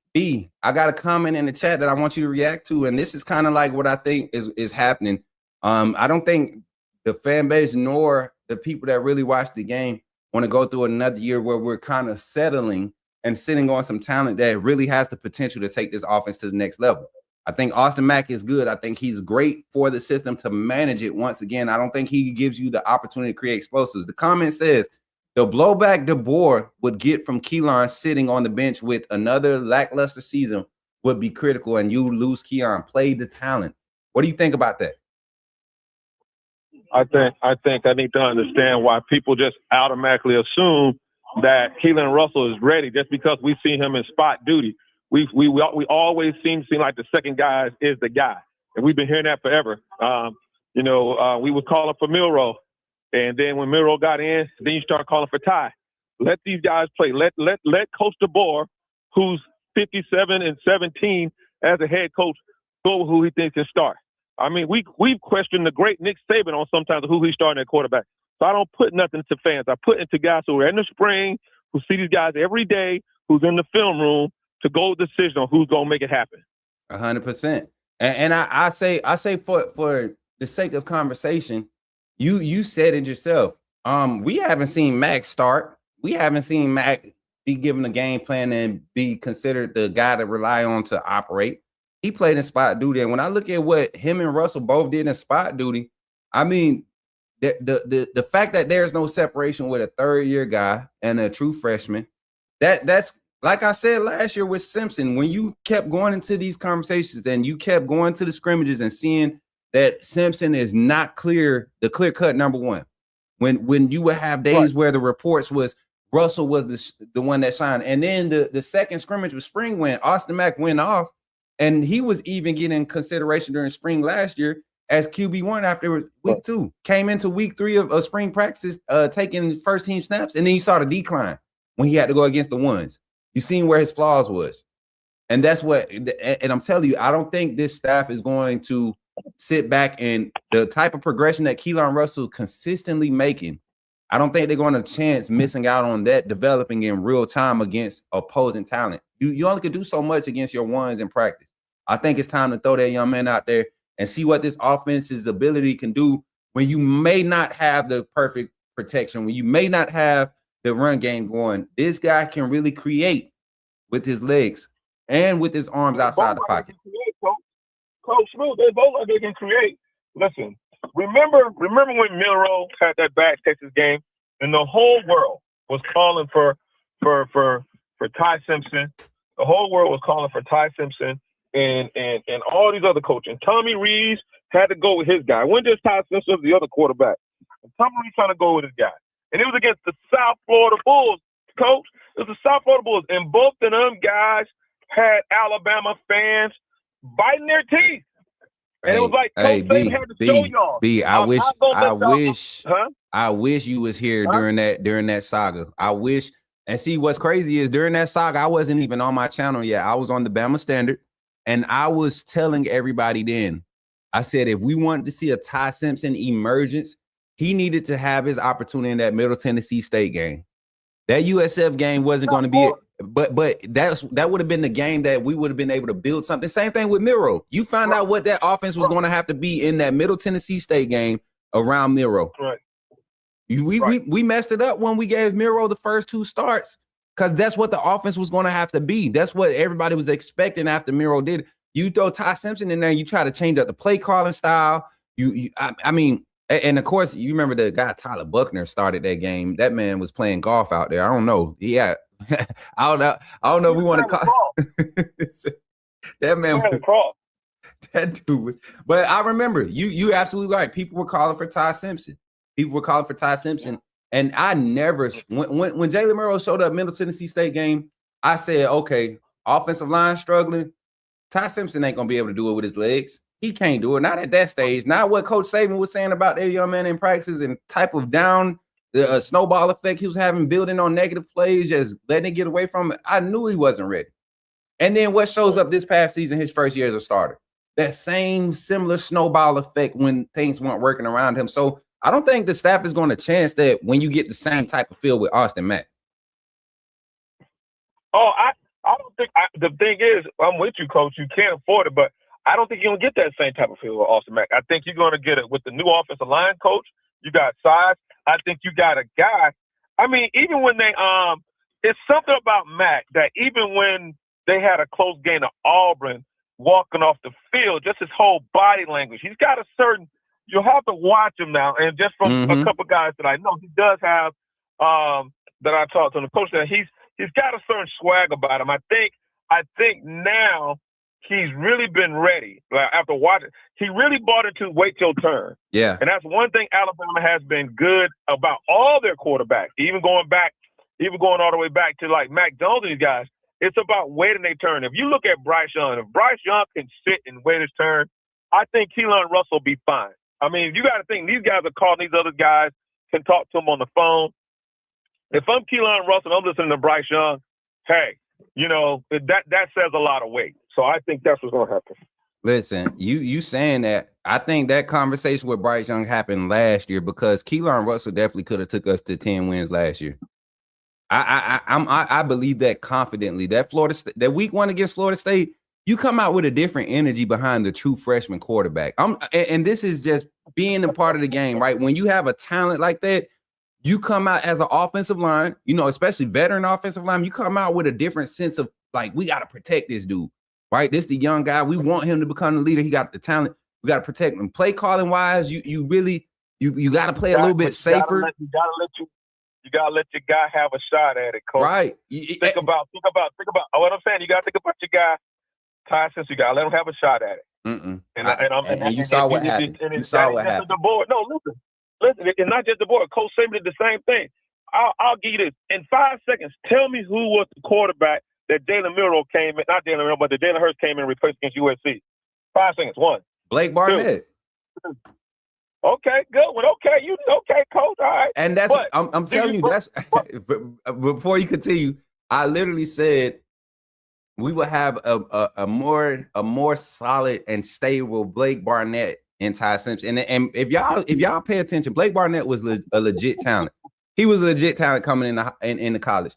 I got a comment in the chat that I want you to react to, and this is kind of like what I think is happening. I don't think the fan base nor the people that really watch the game want to go through another year where we're kind of settling and sitting on some talent that really has the potential to take this offense to the next level. I think Austin Mack is good. I think he's great for the system to manage it. Once again, I don't think he gives you the opportunity to create explosives. The comment says, the blowback DeBoer would get from Keelon sitting on the bench with another lackluster season would be critical, and you lose Keelon. Play the talent. What do you think about that?
I think I need to understand why people just automatically assume that Keelon Russell is ready just because we see him in spot duty. We always seem like the second guy is the guy, and we've been hearing that forever. We would call him for Milroe. And then when Miro got in, then you start calling for Ty. Let these guys play. Let Coach DeBoer, who's 57-17 as a head coach, go with who he thinks can start. I mean, we've questioned the great Nick Saban on sometimes who he's starting at quarterback. So I don't put nothing to fans. I put into guys who are in the spring, who see these guys every day, who's in the film room to go with decision on who's going to make it happen.
100%. And I say for the sake of conversation, You said it yourself. We haven't seen Mack start. We haven't seen Mack be given a game plan and be considered the guy to rely on to operate. He played in spot duty. And when I look at what him and Russell both did in spot duty, I mean, the fact that there's no separation with a 3rd-year guy and a true freshman, that's like I said last year with Simpson, when you kept going into these conversations and you kept going to the scrimmages and seeing that Simpson is not the clear-cut number 1. When you would have days where the reports was Russell was the one that shined. And then the second scrimmage with spring when Austin Mack went off, and he was even getting consideration during spring last year as QB1 after week 2. Came into week 3 of spring practices, taking first-team snaps, and then you saw the decline when he had to go against the ones. You seen where his flaws was. And that's what – and I'm telling you, I don't think this staff is going to – sit back and the type of progression that Keelon Russell consistently making, I don't think they're going to chance missing out on that developing in real time against opposing talent. You only can do so much against your ones in practice. I think it's time to throw that young man out there and see what this offense's ability can do when you may not have the perfect protection, when you may not have the run game going. This guy can really create with his legs and with his arms outside the pocket.
Coach Smook, they both like they can create. Listen, remember when Milroe had that bad Texas game, and the whole world was calling for Ty Simpson. The whole world was calling for Ty Simpson and all these other coaches. And Tommy Rees had to go with his guy. When just Ty Simpson was the other quarterback. And Tommy Rees trying to go with his guy. And it was against the South Florida Bulls, Coach. It was the South Florida Bulls. And both of them guys had Alabama fans biting their teeth. And it was like, Coach Saban had to show y'all.
B, I wish you was here during that saga. I wish. And see, what's crazy is during that saga, I wasn't even on my channel yet. I was on the Bama Standard, and I was telling everybody then, I said, if we wanted to see a Ty Simpson emergence, he needed to have his opportunity in that Middle Tennessee State game. That USF game wasn't going to be it, but that would have been the game that we would have been able to build something. Same thing with Milroe. You found out what that offense was going to have to be in that Middle Tennessee State game around Milroe.
Right.
We messed it up when we gave Milroe the first two starts because that's what the offense was going to have to be. That's what everybody was expecting after Milroe did. You throw Ty Simpson in there, you try to change up the play calling style. I mean, and of course, you remember the guy Tyler Buckner started that game. That man was playing golf out there. I don't know. Yeah, I don't know if we want to call that man. That dude was. But I remember you absolutely right. People were calling for Ty Simpson. And I never, when Jalen Milroe showed up Middle Tennessee State game, I said, okay, offensive line struggling. Ty Simpson ain't gonna be able to do it with his legs. He can't do it. Not at that stage. Not what Coach Saban was saying about that young man in practice and type of down the snowball effect he was having, building on negative plays, just letting it get away from it. I knew he wasn't ready. And then what shows up this past season, his first year as a starter, that same similar snowball effect when things weren't working around him. So I don't think the staff is going to chance that when you get the same type of feel with Austin Mack.
Oh, I don't think the thing is, I'm with you, Coach. You can't afford it, but I don't think you're going to get that same type of feel with Austin Mack. I think you're going to get it with the new offensive line coach. You got size. I think you got a guy. I mean, even when they it's something about Mack that even when they had a close game to Auburn walking off the field, just his whole body language, he's got a certain. You'll have to watch him now, and just from a couple guys that I know, he does have that I talked to the coach that he's got a certain swag about him. I think now he's really been ready. Like after watching, he really bought into wait till turn.
Yeah,
and that's one thing Alabama has been good about all their quarterbacks, even going all the way back to like Mac Jones and these guys. It's about waiting their turn. If you look at Bryce Young, if Bryce Young can sit and wait his turn, I think Keelon Russell will be fine. I mean, you got to think these guys are calling these other guys, can talk to them on the phone. If I'm Keelon Russell, I'm listening to Bryce Young, hey, you know, that says a lot of weight. So I think that's what's going to happen.
Listen, you saying that, I think that conversation with Bryce Young happened last year because Keelon Russell definitely could have took us to 10 wins last year. I believe that confidently. That week one against Florida State, you come out with a different energy behind the true freshman quarterback. And this is just being a part of the game, right? When you have a talent like that, you come out as an offensive line, you know, especially veteran offensive line, you come out with a different sense of like, we got to protect this dude, right? This the young guy. We want him to become the leader. He got the talent. We got to protect him. Play calling wise, you really got to play a little bit safer.
You gotta let your guy have a shot at it, Coach.
Right.
Think about what I'm saying. You gotta think about your guy. Ty Simpson, you gotta let him have a shot at it.
And you saw what happened. You saw what happened.
The board. No, listen. It's not just the board. Coach Saban did the same thing. I'll give you this in 5 seconds. Tell me who was the quarterback that Jalen Milroe came in, not Jalen Milroe, but that Jalen Hurts came in and replaced against USC. 5 seconds. 1.
Blake Barnett.
2. Okay, good one. Okay, Coach. All right.
And that's I'm telling you, that's before you continue, I literally said we would have a more solid and stable Blake Barnett and Ty Simpson. And if y'all pay attention, Blake Barnett was a legit talent. He was a legit talent coming in the college.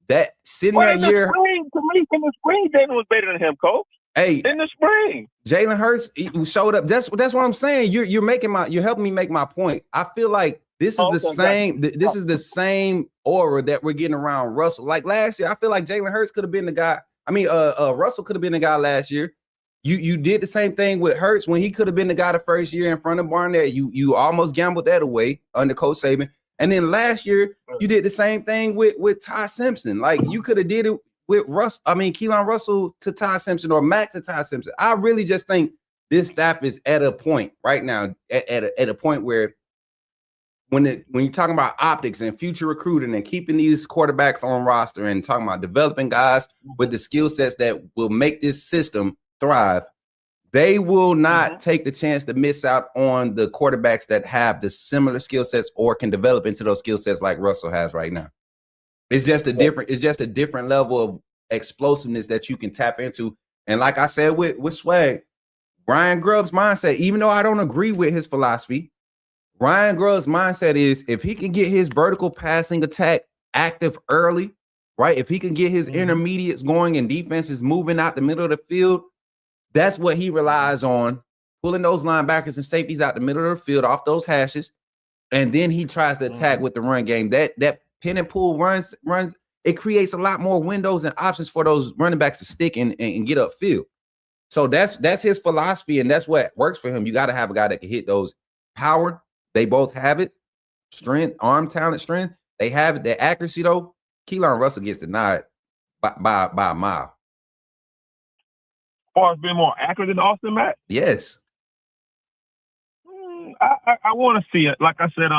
That sitting that year.
To me, in the spring, Jalen was better than him, Coach.
Hey,
in the spring,
Jalen Hurts showed up. That's what I'm saying. You're helping me make my point. I feel like this is this is the same aura that we're getting around Russell. Like last year, I feel like Jalen Hurts could have been the guy. I mean, Russell could have been the guy last year.
You did the same thing with Hurts when he could have been the guy the first year in front of Barnett. You almost gambled that away under Coach Saban. And then last year, you did the same thing with Ty Simpson. Like, you could have did it with Keelon Russell to Ty Simpson or Mack to Ty Simpson. I really just think this staff is at a point right now, at a point where when you're talking about optics and future recruiting and keeping these quarterbacks on roster and talking about developing guys with the skill sets that will make this system thrive, they will not take the chance to miss out on the quarterbacks that have the similar skill sets or can develop into those skill sets like Russell has right now. It's just a different level of explosiveness that you can tap into. And like I said with Swag, Ryan Grubb's mindset, even though I don't agree with his philosophy, Ryan Grubb's mindset is if he can get his vertical passing attack active early, right? If he can get his intermediates going and defenses moving out the middle of the field, that's what he relies on, pulling those linebackers and safeties out the middle of the field off those hashes, and then he tries to attack with the run game. That pin and pull runs, it creates a lot more windows and options for those running backs to stick and get upfield. So that's his philosophy, and that's what works for him. You got to have a guy that can hit those. Power, they both have it. Strength, arm talent, strength, they have it. The accuracy, though, Keelon Russell gets denied by a mile.
As far as being more accurate than Austin Mack?
Yes.
I want to see it. Like I said,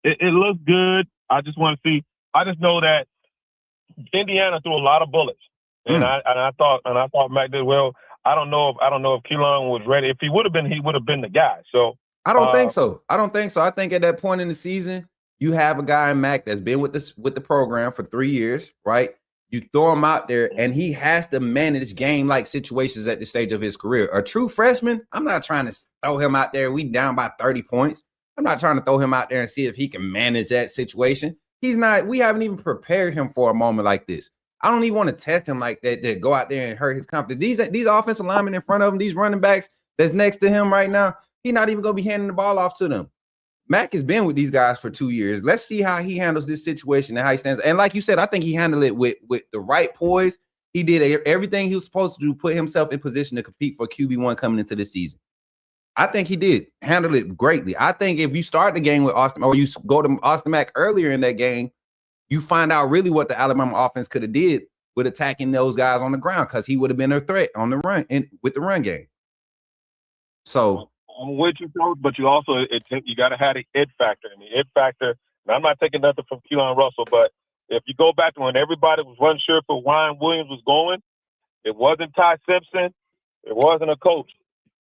it looks good. I just want to see. I just know that Indiana threw a lot of bullets, and I thought Mack did well. I don't know if Keelon was ready. If he would have been, he would have been the guy. So
I don't think so. I think at that point in the season, you have a guy in Mack that's been with the program for 3 years, right? You throw him out there, and he has to manage game-like situations at this stage of his career. A true freshman, I'm not trying to throw him out there. We down by 30 points. I'm not trying to throw him out there and see if he can manage that situation. He's not. We haven't even prepared him for a moment like this. I don't even want to test him like that to go out there and hurt his confidence. These offensive linemen in front of him, these running backs that's next to him right now, he's not even going to be handing the ball off to them. Mack has been with these guys for 2 years. Let's see how he handles this situation and how he stands. And like you said, I think he handled it with the right poise. He did everything he was supposed to do, put himself in position to compete for QB1 coming into this season. I think he did handle it greatly. I think if you start the game with Austin, or you go to Austin Mack earlier in that game, you find out really what the Alabama offense could have did with attacking those guys on the ground, because he would have been a threat on the run with the run game. So
I'm with you, Coach, but you also you got to have the it factor. And the it factor, and I'm not taking nothing from Keelon Russell, but if you go back to when everybody was unsure for Ryan Williams was going, it wasn't Ty Simpson, it wasn't a coach.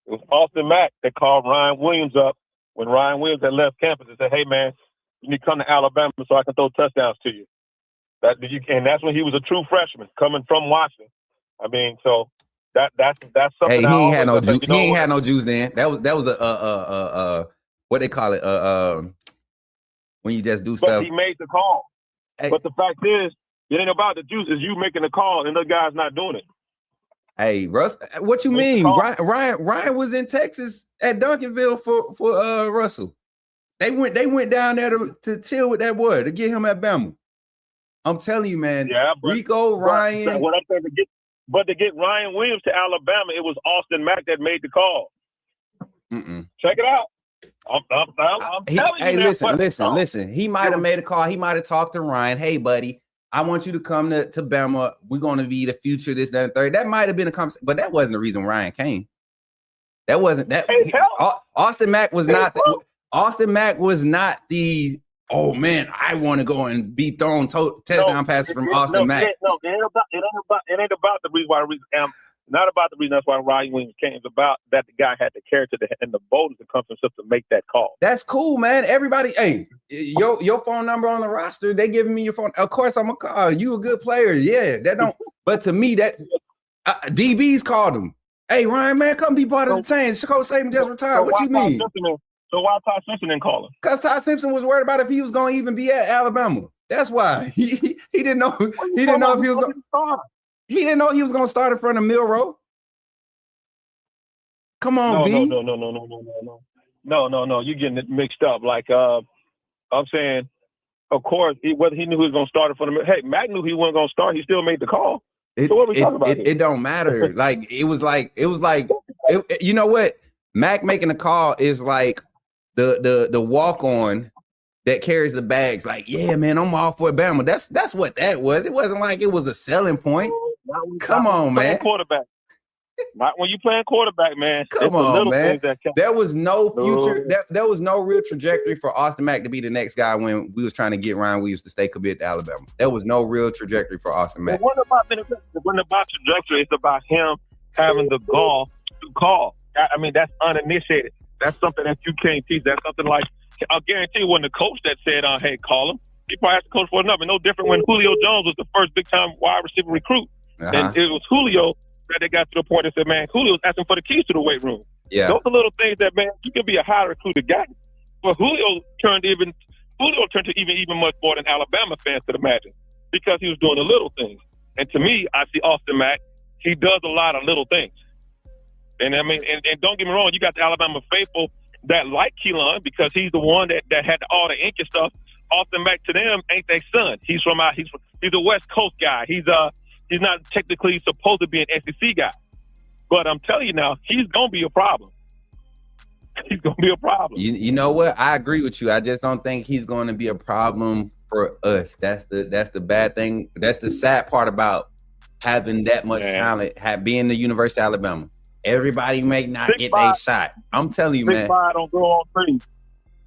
It was Austin Mack that called Ryan Williams up when Ryan Williams had left campus and said, "Hey, man, you need to come to Alabama so I can throw touchdowns to you." And that's when he was a true freshman coming from Washington. I mean, so that's something.
Hey, he ain't had no juice. He ain't had no juice then. That was a what they call it when you just do stuff.
But he made the call. Hey. But the fact is, it ain't about the juice. It's you making the call and the guy's not doing it.
Hey, Russ, what you mean? Ryan was in Texas at Duncanville for Russell. They went down there to chill with that boy to get him at Bama. I'm telling you, man.
Yeah,
Ryan.
What I'm saying to get Ryan Williams to Alabama, it was Austin Mack that made the call. Check it out. I'm telling you.
Hey, listen. He might have made a call. He might have talked to Ryan. Hey, buddy, I want you to come to Bama. We're going to be the future, this, that, and third. That might have been a conversation, but that wasn't the reason Ryan came. That wasn't that.
Hey,
Austin Mack was not. Austin Mack was not the. Oh man, I want to go and be thrown touchdown passes from Austin Mack.
It ain't about the reason why. Not about the reason that's why Ryan Williams came. It's about that the guy had the character and the boldness to come to himself to make that call.
That's cool, man. Everybody, hey, your phone number on the roster, they giving me your phone. Of course, I'm gonna call you. A good player, yeah. That don't. But to me, that DBs called him. Hey, Ryan, man, come be part of the team. Coach Saban just retired. What you mean?
So why Ty Simpson didn't call him?
Because Ty Simpson was worried about if he was going to even be at Alabama. That's why he didn't know. He didn't know if he was going. He didn't know he was going to start in front of Milroe. Come on, B.
No. You're getting it mixed up. Like I'm saying, of course, whether he knew he was going to start in front of. Hey, Matt knew he wasn't going to start. He still made the call. So what are we talking about here?
It don't matter. Like it was like You know what? Mack making the call is like the walk on that carries the bags. Like, yeah, man, I'm all for Bama. That's what that was. It wasn't like it was a selling point. Come on, man.
Quarterback. Not when you playing quarterback, man.
Come on, man. There was no future. There was no real trajectory for Austin Mack to be the next guy when we was trying to get Ryan Williams to stay committed to Alabama. There was no real trajectory for Austin Mack.
It wasn't about trajectory. It's about him having the gall to call. I mean, that's uninitiated. That's something that you can't teach. That's something like, I'll guarantee you, when the coach that said, hey, call him, he probably asked the coach for another. No different when Julio Jones was the first big-time wide receiver recruit. And it was Julio that they got to the point and said, man, Julio's asking for the keys to the weight room.
Yeah.
Those are little things that, man, you can be a high recruited guy. But Julio turned to even much more than Alabama fans could imagine, because he was doing the little things. And to me, I see Austin Mack, he does a lot of little things. And I mean, and don't get me wrong, you got the Alabama faithful that like Keelon because he's the one that had all the ink and stuff. Austin Mack to them ain't their son. He's a West Coast guy. He's not technically supposed to be an SEC guy. But I'm telling you now, he's gonna be a problem. He's gonna be a problem.
You know what? I agree with you. I just don't think he's going to be a problem for us. That's the bad thing. That's the sad part about having that much talent, being the University of Alabama. Everybody may not get a shot. I'm telling you, man.
6'5" don't grow on trees.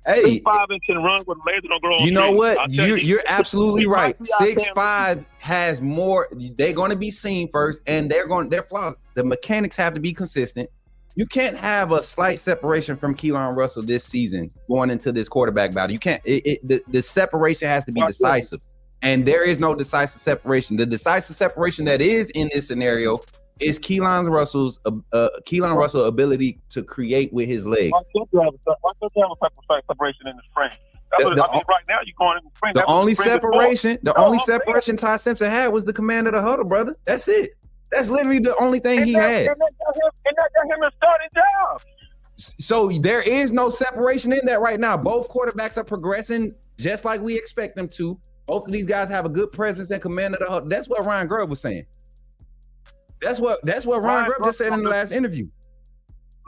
Hey,
6'5" and can run with laser don't grow on trees.
You know what? You're absolutely right. 6'5" has more. They're going to be seen first, and their flaws. The mechanics have to be consistent. You can't have a slight separation from Keelon Russell this season going into this quarterback battle. You can't. The separation has to be decisive, and there is no decisive separation. The decisive separation that is in this scenario is Keelon Russell's ability to create with his legs.
Why can't you have a separation in the spring? Right now you're going in the spring.
The only separation Ty Simpson had was the command of the huddle, brother. That's it. That's literally the only thing he had.
And that got him a starting job.
So there is no separation in that right now. Both quarterbacks are progressing just like we expect them to. Both of these guys have a good presence and command of the huddle. That's what Ryan Grubb was saying. That's what Ryan Grubb just said in the last interview.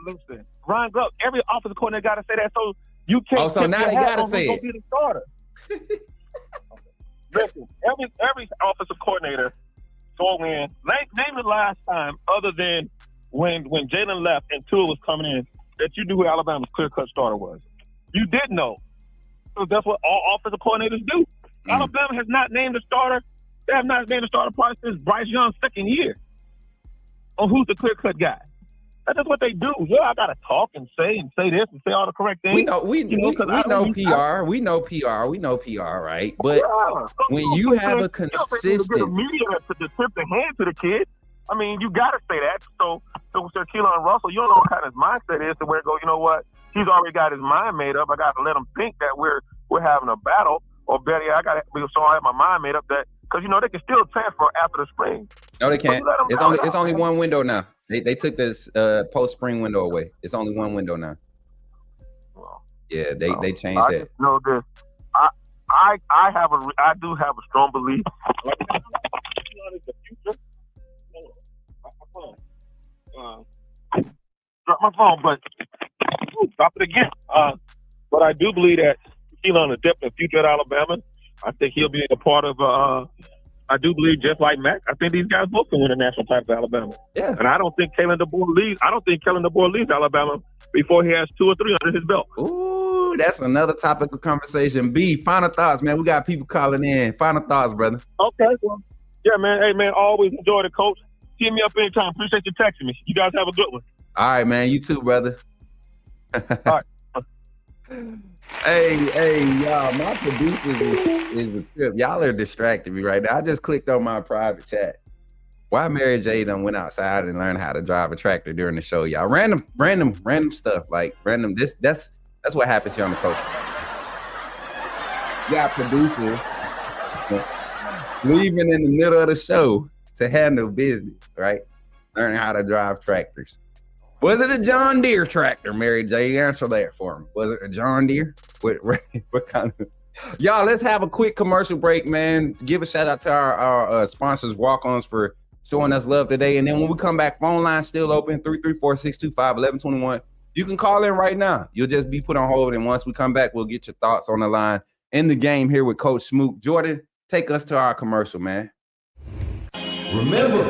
Listen, Ryan Grubb, every offensive coordinator got to say that. So you can't.
Oh, so now they got to say it.
Be the starter. Listen, every offensive coordinator go in. Name the last time, other than when Jalen left and Tua was coming in, that you knew who Alabama's clear-cut starter was. You did know. So that's what all offensive coordinators do. Alabama has not named a starter. They have not named a starter probably since Bryce Young's second year on who's the clear-cut guy. That's just what they do. Yeah, I got to talk and say this and say all the correct things.
We know PR. We know PR, right? But when you have a consistent
the media to tip the hand to the kid, I mean, you got to say that. So Sir Keelon Russell, you don't know what kind of his mindset is to where it goes, you know what? He's already got his mind made up. I got to let him think that we're having a battle. Or better yet, I have my mind made up that, because, you know, they can still transfer after the spring.
No, they can't. It's only one window now. They took this post-spring window away. It's only one window now.
Well,
yeah, they changed that.
I just know this. I do have a strong belief. Drop my phone, but drop it again. But I do believe that Keelon is definitely a future at Alabama. I think he'll be a part of. I do believe, just like Mack, I think these guys both can win a national title for Alabama.
Yeah,
and I don't think Kalen DeBoer leaves Alabama before he has 2 or 3 under his belt.
Ooh, that's another topic of conversation. B, final thoughts, man. We got people calling in. Final thoughts, brother.
Okay, well, yeah, man. Hey, man, always enjoy the coach. Hit me up anytime. Appreciate you texting me. You guys have a good one.
All right, man. You too, brother.
All right.
Hey, y'all, my producers is a trip. Y'all are distracting me right now. I just clicked on my private chat. Why Mary J done went outside and learned how to drive a tractor during the show, y'all. Random stuff, like random. That's what happens here on the Coach. You got producers leaving in the middle of the show to handle business, right? Learning how to drive tractors. Was it a John Deere tractor, Mary J? Answer that for me. Was it a John Deere? What kind of? Y'all, let's have a quick commercial break, man. Give a shout out to our sponsors, Walk-Ons for showing us love today. And then when we come back, phone line still open, 334-625-1121. You can call in right now. You'll just be put on hold. And once we come back, we'll get your thoughts on the line in the game here with Coach Smook. Jordan, take us to our commercial, man.
Remember,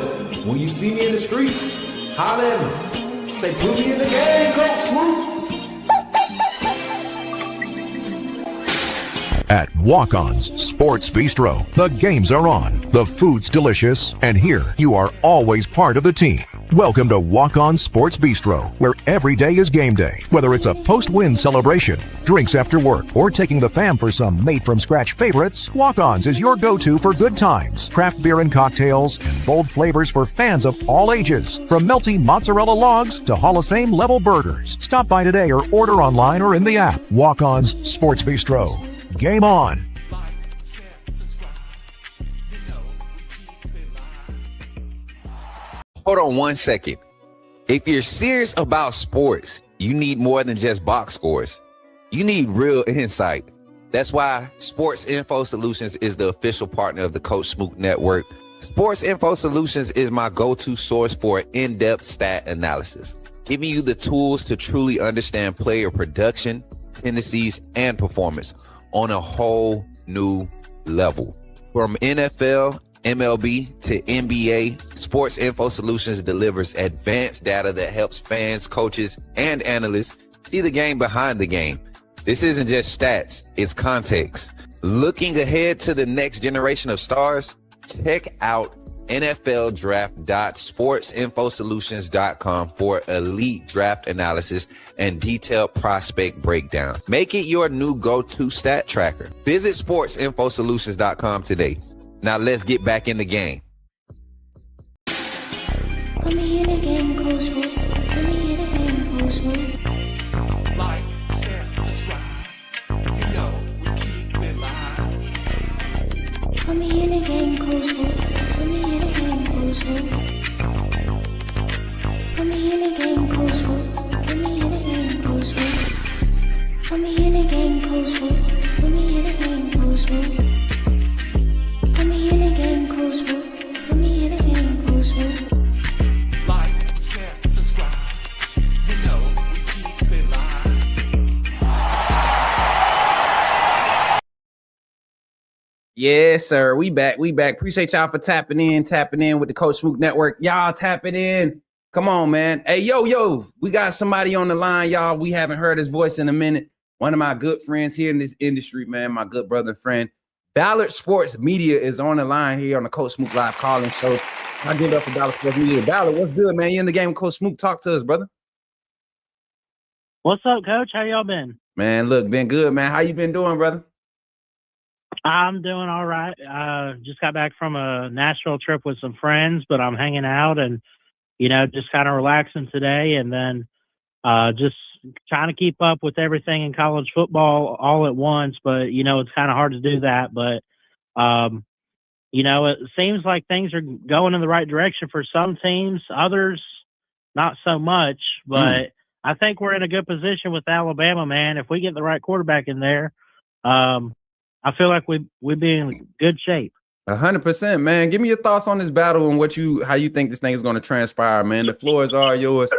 when you see me in the streets, holler at me. Say, put me in the game, Coach Smook.
At Walk-On's Sports Bistro, the games are on, the food's delicious, and here you are always part of the team. Welcome to Walk-On Sports Bistro, where every day is game day. Whether it's a post-win celebration, drinks after work, or taking the fam for some made-from-scratch favorites, Walk-On's is your go-to for good times, craft beer and cocktails, and bold flavors for fans of all ages. From melty mozzarella logs to Hall of Fame level burgers. Stop by today or order online or in the app. Walk-On's Sports Bistro. Game on.
Hold on 1 second. If you're serious about sports, you need more than just box scores. You need real insight. That's why Sports Info Solutions is the official partner of the Coach Smook Network. Sports Info Solutions is my go-to source for in-depth stat analysis, giving you the tools to truly understand player production, tendencies, and performance on a whole new level. From NFL, MLB to NBA, Sports Info Solutions delivers advanced data that helps fans, coaches, and analysts see the game behind the game. This isn't just stats, it's context. Looking ahead to the next generation of stars? Check out nfldraft.sportsinfosolutions.com for elite draft analysis and detailed prospect breakdown. Make it your new go-to stat tracker. Visit sportsinfosolutions.com today. Now let's get back in the game.
Put me in the game, Coach Smook. Put me in the game, Coach Smook.
Like, share, subscribe. You know we keep it live.
Put me in the game, Coach Smook. Put me in the game, Coach Smook. Put me in the game, Coach Smook. Put me in the game, Coach Smook. Put me in the game, Coach Smook. Put me in the game, Coach Smook. Put me in the game, Coach Smook. Put me in the game, Coach Smook.
Like, share, subscribe. You know we keep it live.
Yes, sir. We back. Appreciate y'all for tapping in with the Coach Smook Network. Y'all tapping in. Come on, man. Hey, yo, we got somebody on the line, y'all. We haven't heard his voice in a minute. One of my good friends here in this industry, man, my good brother and friend. Ballard Sports Media is on the line here on the Coach Smook Live Calling Show. I give it up for Ballard Sports Media. Ballard, what's good, man? You in the game with Coach Smook? Talk to us, brother.
What's up, Coach? How y'all been?
Man, look, been good, man. How you been doing, brother?
I'm doing all right. Just got back from a Nashville trip with some friends, but I'm hanging out and, just kind of relaxing today. And then just trying to keep up with everything in college football all at once. But, it's kind of hard to do that. But, it seems like things are going in the right direction for some teams, others not so much. But I think we're in a good position with Alabama, man. If we get the right quarterback in there, I feel like we'd be in good shape.
100%, man. Give me your thoughts on this battle and how you think this thing is going to transpire, man. The floor is all yours.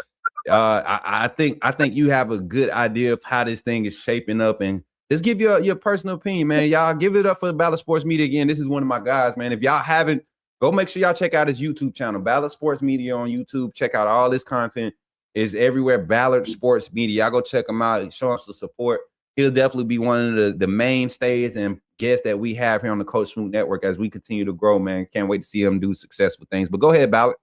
I think you have a good idea of how this thing is shaping up, and just give your personal opinion, man. Y'all give it up for Ballard Sports Media again. This is one of my guys, man. If y'all haven't, go make sure y'all check out his YouTube channel, Ballard Sports Media on YouTube. Check out all this content. Is everywhere, Ballard Sports Media. Y'all go check him out. Show him some support. He'll definitely be one of the mainstays and guests that we have here on the Coach Smook Network as we continue to grow, man. Can't wait to see him do successful things. But go ahead, Ballard.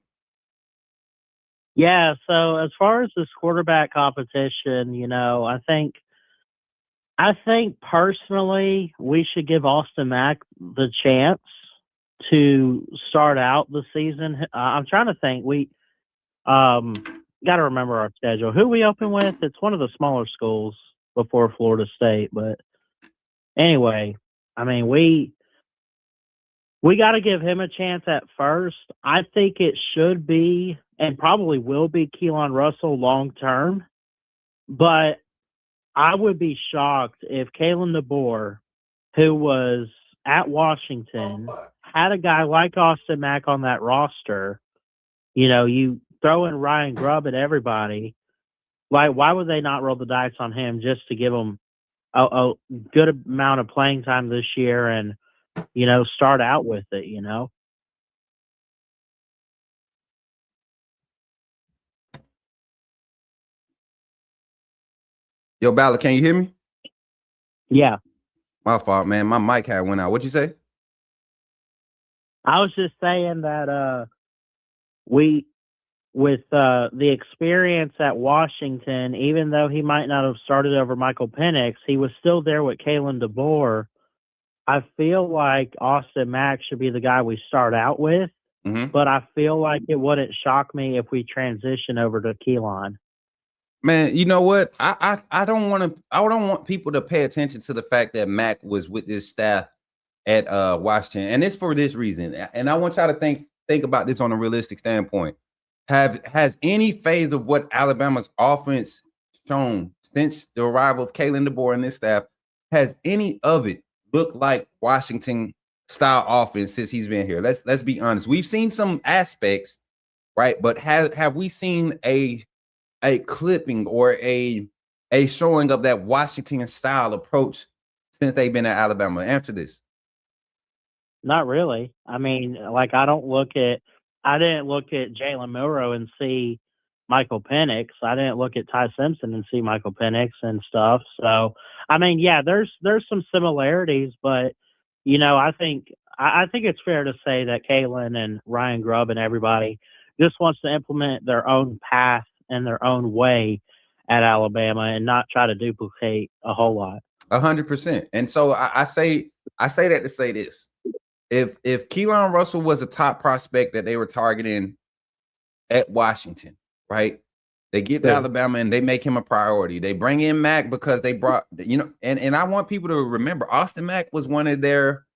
Yeah, so as far as this quarterback competition, I think personally we should give Austin Mack the chance to start out the season. I'm trying to think. We got to remember our schedule. Who we open with? It's one of the smaller schools before Florida State. But anyway, I mean, we got to give him a chance at first. I think it should be and probably will be Keelon Russell long term. But I would be shocked if Kalen DeBoer, who was at Washington, had a guy like Austin Mack on that roster, you throw in Ryan Grubb at everybody. Why would they not roll the dice on him just to give him a good amount of playing time this year and, start out with it,
Yo, Ballard, can you hear me?
Yeah.
My fault, man. My mic had went out. What'd you say?
I was just saying that with the experience at Washington, even though he might not have started over Michael Penix, he was still there with Kalen DeBoer. I feel like Austin Mack should be the guy we start out with, but I feel like it wouldn't shock me if we transition over to Keelon.
Man, you know what? I don't want people to pay attention to the fact that Mack was with this staff at Washington, and it's for this reason. And I want y'all to think about this on a realistic standpoint. Has any phase of what Alabama's offense shown since the arrival of Kalen DeBoer and this staff, has any of it looked like Washington style offense since he's been here? Let's be honest. We've seen some aspects, right? But have we seen a clipping or a showing of that Washington style approach since they've been at Alabama? Answer this.
Not really. I mean, like I didn't look at Jalen Milroe and see Michael Penix. I didn't look at Ty Simpson and see Michael Penix and stuff. So, I mean, yeah, there's some similarities, but I think it's fair to say that Kalen and Ryan Grubb and everybody just wants to implement their own path and their own way at Alabama and not try to duplicate a whole lot.
100%. And so I say that to say this. If Keelon Russell was a top prospect that they were targeting at Washington, right? They get to Alabama and they make him a priority. They bring in Mack because they brought, and I want people to remember Austin Mack was one of their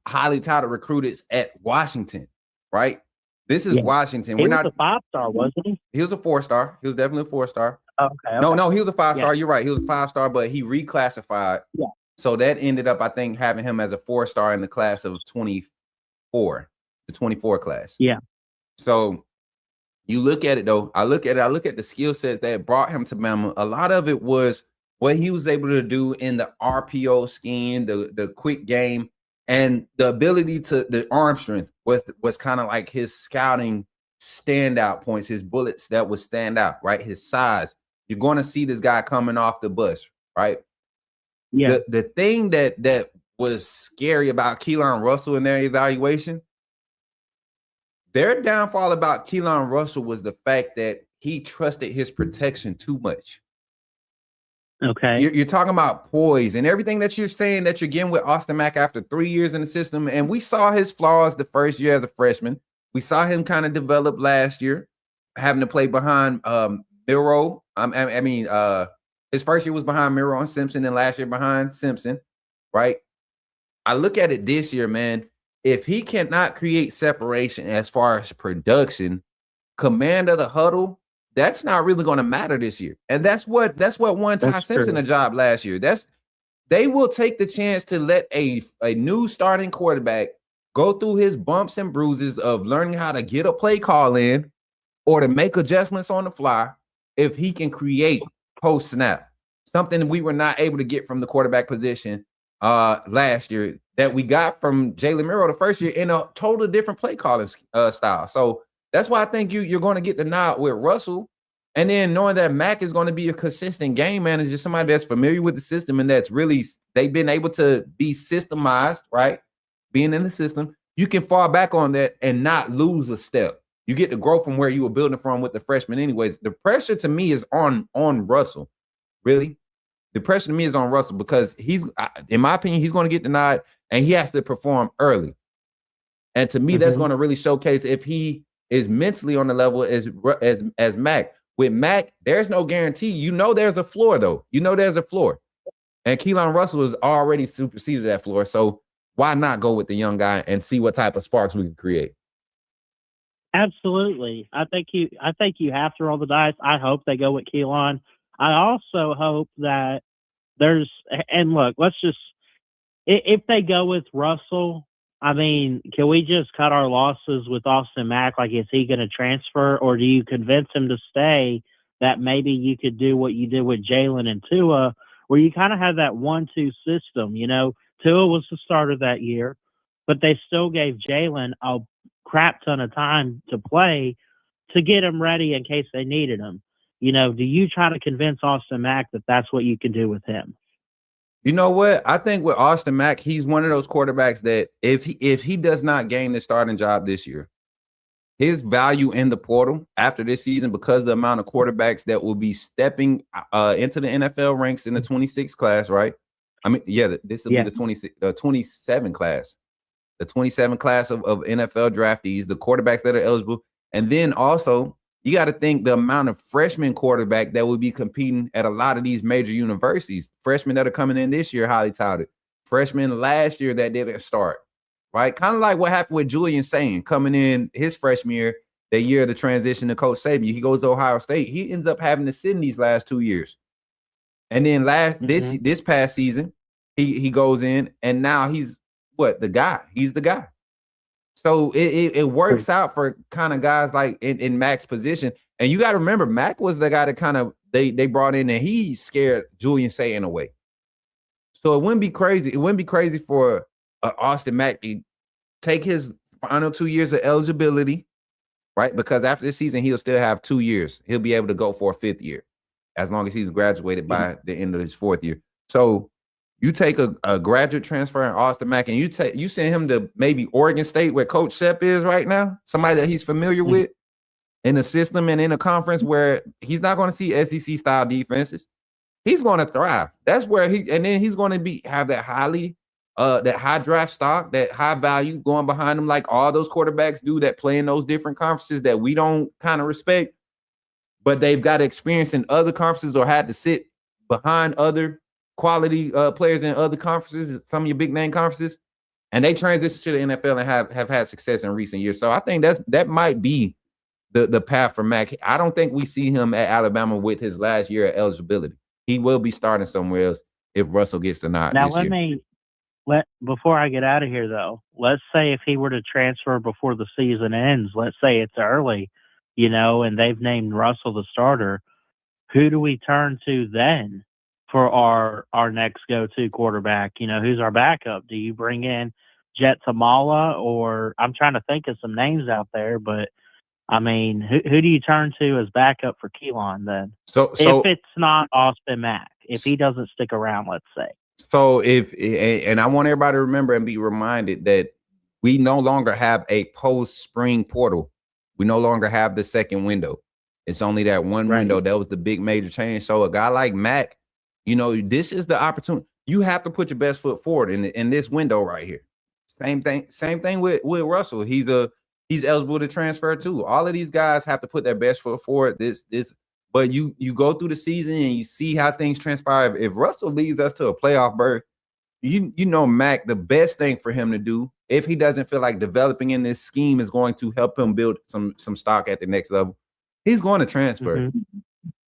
highly touted recruiters at Washington, right? This is Washington.
He was a 5-star, wasn't he?
He was a 4-star. He was definitely a 4-star.
Okay.
No, he was a 5-star. You're right. He was a 5-star, but he reclassified.
Yeah.
So that ended up, I think, having him as a 4-star in the class of 24, the 24 class.
Yeah.
So you look at it, though. I look at the skill sets that brought him to Bama. A lot of it was what he was able to do in the RPO scheme, the quick game, and the ability to the arm strength was kind of like his scouting standout points, his bullets that would stand out, right? His size. You're going to see this guy coming off the bus, right?
Yeah.
The thing that was scary about Keelon Russell in their evaluation, their downfall about Keelon Russell was the fact that he trusted his protection too much.
Okay.
You're talking about poise and everything that you're saying that you're getting with Austin Mack after 3 years in the system. And we saw his flaws the first year as a freshman. We saw him kind of develop last year, having to play behind Milroe. His first year was behind Milroe and Simpson, and last year behind Simpson, right? I look at it this year, man. If he cannot create separation as far as production, command of the huddle, that's not really going to matter this year. And that's what won Ty Simpson a job last year. They will take the chance to let a new starting quarterback go through his bumps and bruises of learning how to get a play call in or to make adjustments on the fly if he can create post-snap, something we were not able to get from the quarterback position last year that we got from Jalen Milroe the first year in a totally different play calling style. So that's why I think you're going to get the nod with Russell. And then knowing that Mack is going to be a consistent game manager, somebody that's familiar with the system and that's really, they've been able to be systemized, right? Being in the system, you can fall back on that and not lose a step. You get to grow from where you were building from with the freshman anyways. The pressure to me is on Russell, really. The pressure to me is on Russell because he's, in my opinion, he's going to get the nod and he has to perform early. And to me, that's going to really showcase if he is mentally on the level as Mack. With Mack, there's no guarantee. You know there's a floor, though. You know there's a floor. And Keelon Russell has already superseded that floor. So why not go with the young guy and see what type of sparks we can create?
Absolutely. I think you have to roll the dice. I hope they go with Keelon. I also hope that and look, let's just, if they go with Russell, I mean, can we just cut our losses with Austin Mack? Like, is he going to transfer, or do you convince him to stay? That maybe you could do what you did with Jalen and Tua, where you kind of have that 1-2 system. You know, Tua was the starter that year, but they still gave Jalen a crap ton of time to play to get him ready in case they needed him. You know, do you try to convince Austin Mack that that's what you can do with him?
You know what? I think with Austin Mack, he's one of those quarterbacks that if he does not gain the starting job this year, his value in the portal after this season, because of the amount of quarterbacks that will be stepping into the NFL ranks in the 26 class, right? I mean, yeah, this will be the 27 class. The 27 class of NFL draftees, the quarterbacks that are eligible. And then also, you got to think the amount of freshman quarterback that will be competing at a lot of these major universities. Freshmen that are coming in this year, highly touted. Freshmen last year that didn't start, right? Kind of like what happened with Julian Sain coming in his freshman year, the year of the transition to Coach Saban. He goes to Ohio State. He ends up having to sit in these last 2 years. And then this past season, he goes in, and now he's the guy. He's the guy. So it works out for kind of guys like in Mack's position. And you got to remember, Mack was the guy that kind of they brought in, and he scared Julian Sain away. So it wouldn't be crazy. It wouldn't be crazy for Austin Mack to take his final 2 years of eligibility, right? Because after this season, he'll still have 2 years. He'll be able to go for a 5th year as long as he's graduated by the end of his 4th year. So you take a graduate transfer in Austin Mack, and you send him to maybe Oregon State, where Coach Shep is right now, somebody that he's familiar with in a system and in a conference where he's not going to see SEC style defenses. He's going to thrive. That's where he's going to have that that high draft stock, that high value going behind him, like all those quarterbacks do that play in those different conferences that we don't kind of respect, but they've got experience in other conferences or had to sit behind other quality players in other conferences, some of your big name conferences, and they transition to the NFL and have had success in recent years. So I think that might be the path for Mack. I don't think we see him at Alabama with his last year of eligibility. He will be starting somewhere else if Russell gets the nod.
Now before I get out of here though, let's say if he were to transfer before the season ends, let's say it's early, and they've named Russell the starter, who do we turn to then for our next go-to quarterback? Who's our backup? Do you bring in Jet Tamala, or I'm trying to think of some names out there, but I mean, who do you turn to as backup for Keelon then? So if it's not Austin Mack, if he doesn't stick around, let's say.
So and I want everybody to remember and be reminded that we no longer have a post-spring portal. We no longer have the second window. It's only that one window. That was the big major change. So a guy like Mack, this is the opportunity. You have to put your best foot forward in this window right here. Same thing with Russell. He's eligible to transfer too. All of these guys have to put their best foot forward. But you go through the season and you see how things transpire. If Russell leads us to a playoff berth, Mack, the best thing for him to do, if he doesn't feel like developing in this scheme is going to help him build some stock at the next level, he's going to transfer.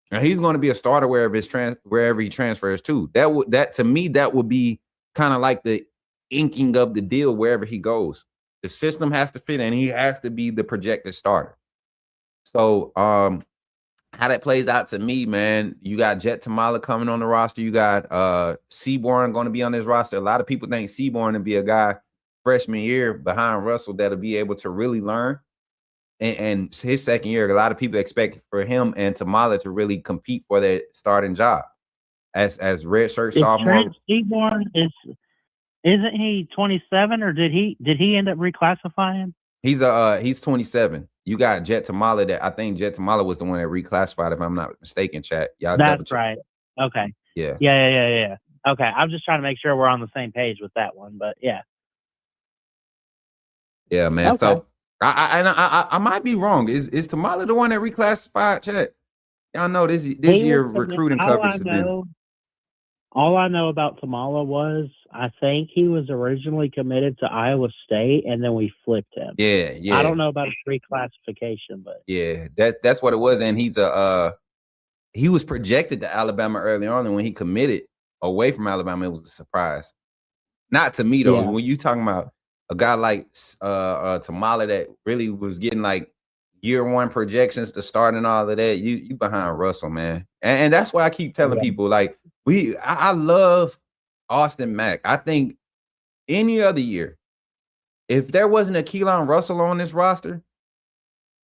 And he's going to be a starter wherever he transfers to. That to me, that would be kind of like the inking of the deal wherever he goes. The system has to fit, and he has to be the projected starter. So how that plays out to me, man, you got Jet Tamala coming on the roster. You got Seaborn going to be on this roster. A lot of people think Seaborn to be a guy freshman year behind Russell that'll be able to really learn. And his second year, a lot of people expect for him and Tamala to really compete for that starting job as redshirt sophomore.
Seaborn isn't he 27, or did he end up reclassifying?
He's 27. You got Jet Tamala that I think Jet Tamala was the one that reclassified, if I'm not mistaken, chat.
That's right. Okay.
Yeah.
Okay. I'm just trying to make sure we're on the same page with that one, but yeah.
Yeah, man.
Okay.
So I might be wrong. Is Tamala the one that reclassified, chat? Y'all know this year recruiting coverage has been.
All I know about Tamala was I think he was originally committed to Iowa State, and then we flipped him.
Yeah.
I don't know about his reclassification, but
yeah, that's what it was. And he was projected to Alabama early on, and when he committed away from Alabama, it was a surprise. Not to me though.
Yeah.
When you talking about a guy like Tamala that really was getting like year one projections to start and all of that, you behind Russell, man. And that's why I keep telling people, like, I love Austin Mack. I think any other year, if there wasn't a Keelon Russell on this roster,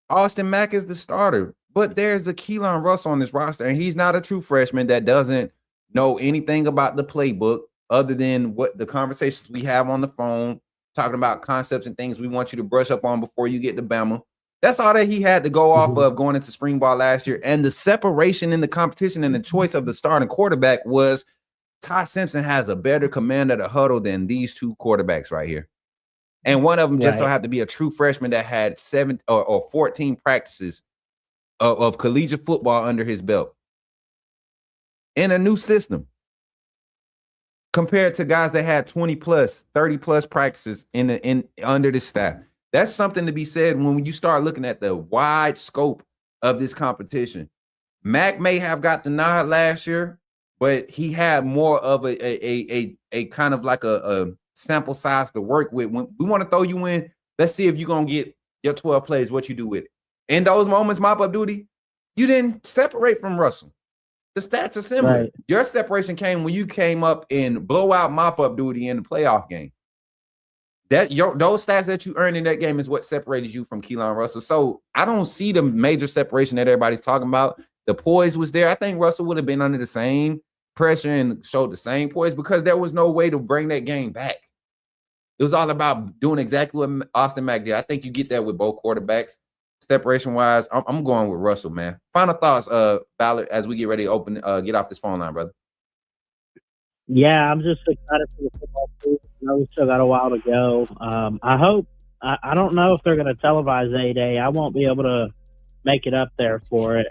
Austin Mack is the starter. But there's a Keelon Russell on this roster, and he's not a true freshman that doesn't know anything about the playbook other than what the conversations we have on the phone, talking about concepts and things we want you to brush up on before you get to Bama. That's all that he had to go off of going into spring ball last year. And the separation in the competition and the choice of the starting quarterback was Ty Simpson has a better command of the huddle than these two quarterbacks right here. And one of them just so happened to be a true freshman that had 7 or 14 practices of collegiate football under his belt in a new system compared to guys that had 20 plus, 30 plus practices in under this staff. That's something to be said when you start looking at the wide scope of this competition. Mac may have got the nod last year, but he had more of a kind of like a sample size to work with. When we want to throw you in, let's see if you're going to get your 12 plays, what you do with it. In those moments, mop-up duty, you didn't separate from Russell. The stats are similar. Right. Your separation came when you came up in blowout mop-up duty in the playoff game. Those stats that you earned in that game is what separated you from Keelon Russell. So I don't see the major separation that everybody's talking about. The poise was there. I think Russell would have been under the same pressure and showed the same poise because there was no way to bring that game back. It was all about doing exactly what Austin Mack did. I think you get that with both quarterbacks. Separation-wise, I'm going with Russell, man. Final thoughts, Ballard, as we get ready to open, get off this phone line, brother.
Yeah, I'm just excited for the football season. I know we still got a while to go. I hope – I don't know if they're going to televise A-Day. I won't be able to make it up there for it.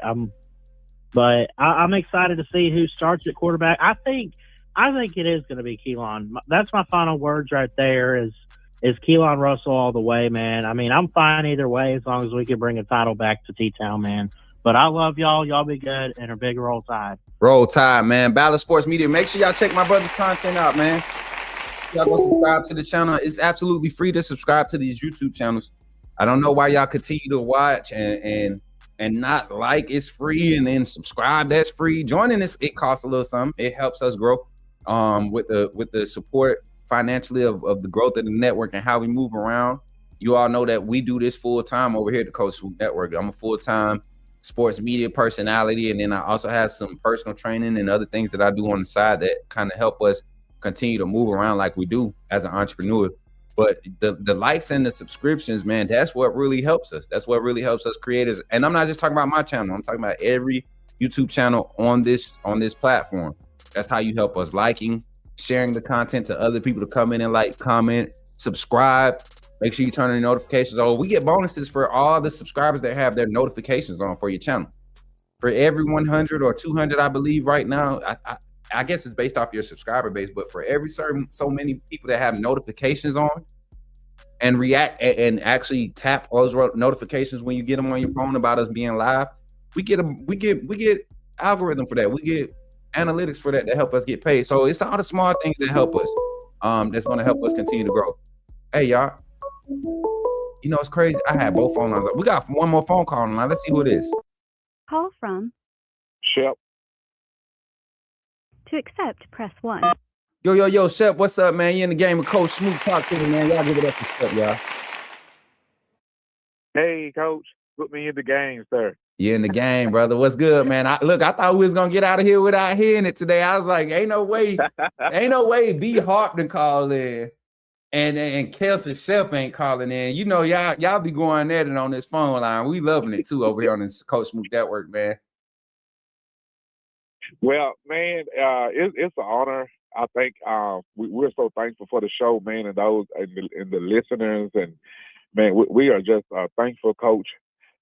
But I'm excited to see who starts at quarterback. I think it is going to be Keelon. That's my final words right there is Keelon Russell all the way, man. I mean, I'm fine either way as long as we can bring a title back to T-Town, man. But I love y'all. Y'all be good and a big Roll Tide.
Roll Tide, man. Ballard Sports Media. Make sure y'all check my brother's content out, man. Y'all go subscribe to the channel. It's absolutely free to subscribe to these YouTube channels. I don't know why y'all continue to watch and not like. It's free, and then subscribe. That's free. Joining this, it costs a little something. It helps us grow with the support financially of the growth of the network and how we move around. You all know that we do this full time over here at the Coach Smook Network. I'm a full-time sports media personality, and then I also have some personal training and other things that I do on the side that kind of help us continue to move around like we do as an entrepreneur. But the likes and the subscriptions, man, that's what really helps us. That's what really helps us creators. And I'm not just talking about my channel. I'm talking about every YouTube channel on this platform. That's how you help us: liking, sharing the content to other people to come in and like, comment, subscribe. Make sure you turn on the notifications on. We get bonuses for all the subscribers that have their notifications on for your channel. For every 100 or 200, I believe right now, I guess it's based off your subscriber base, but for every so many people that have notifications on and react and actually tap those notifications when you get them on your phone about us being live, we get algorithm for that. We get analytics for that help us get paid. So it's all the small things that help us. That's going to help us continue to grow. Hey, y'all. You know, it's crazy. I had both phone lines up. We got one more phone call on the line. Let's see who it is.
Call from.
Shep.
To accept, press 1.
Yo, Shep, what's up, man? You in the game with Coach Smook. Talk to me, man. Y'all give it up for Shep, y'all.
Hey, Coach. Put me in the game, sir.
You in the game, brother. What's good, man? I thought we was going to get out of here without hearing it today. I was like, ain't no way B. Harpton called in. And Kelsey Shep ain't calling in. You know, y'all be going at it on this phone line. We loving it too over here on this Coach Smook Network, man.
Well, man, it's an honor. I think we're so thankful for the show, man, and those and the listeners. And man, we are just thankful, Coach,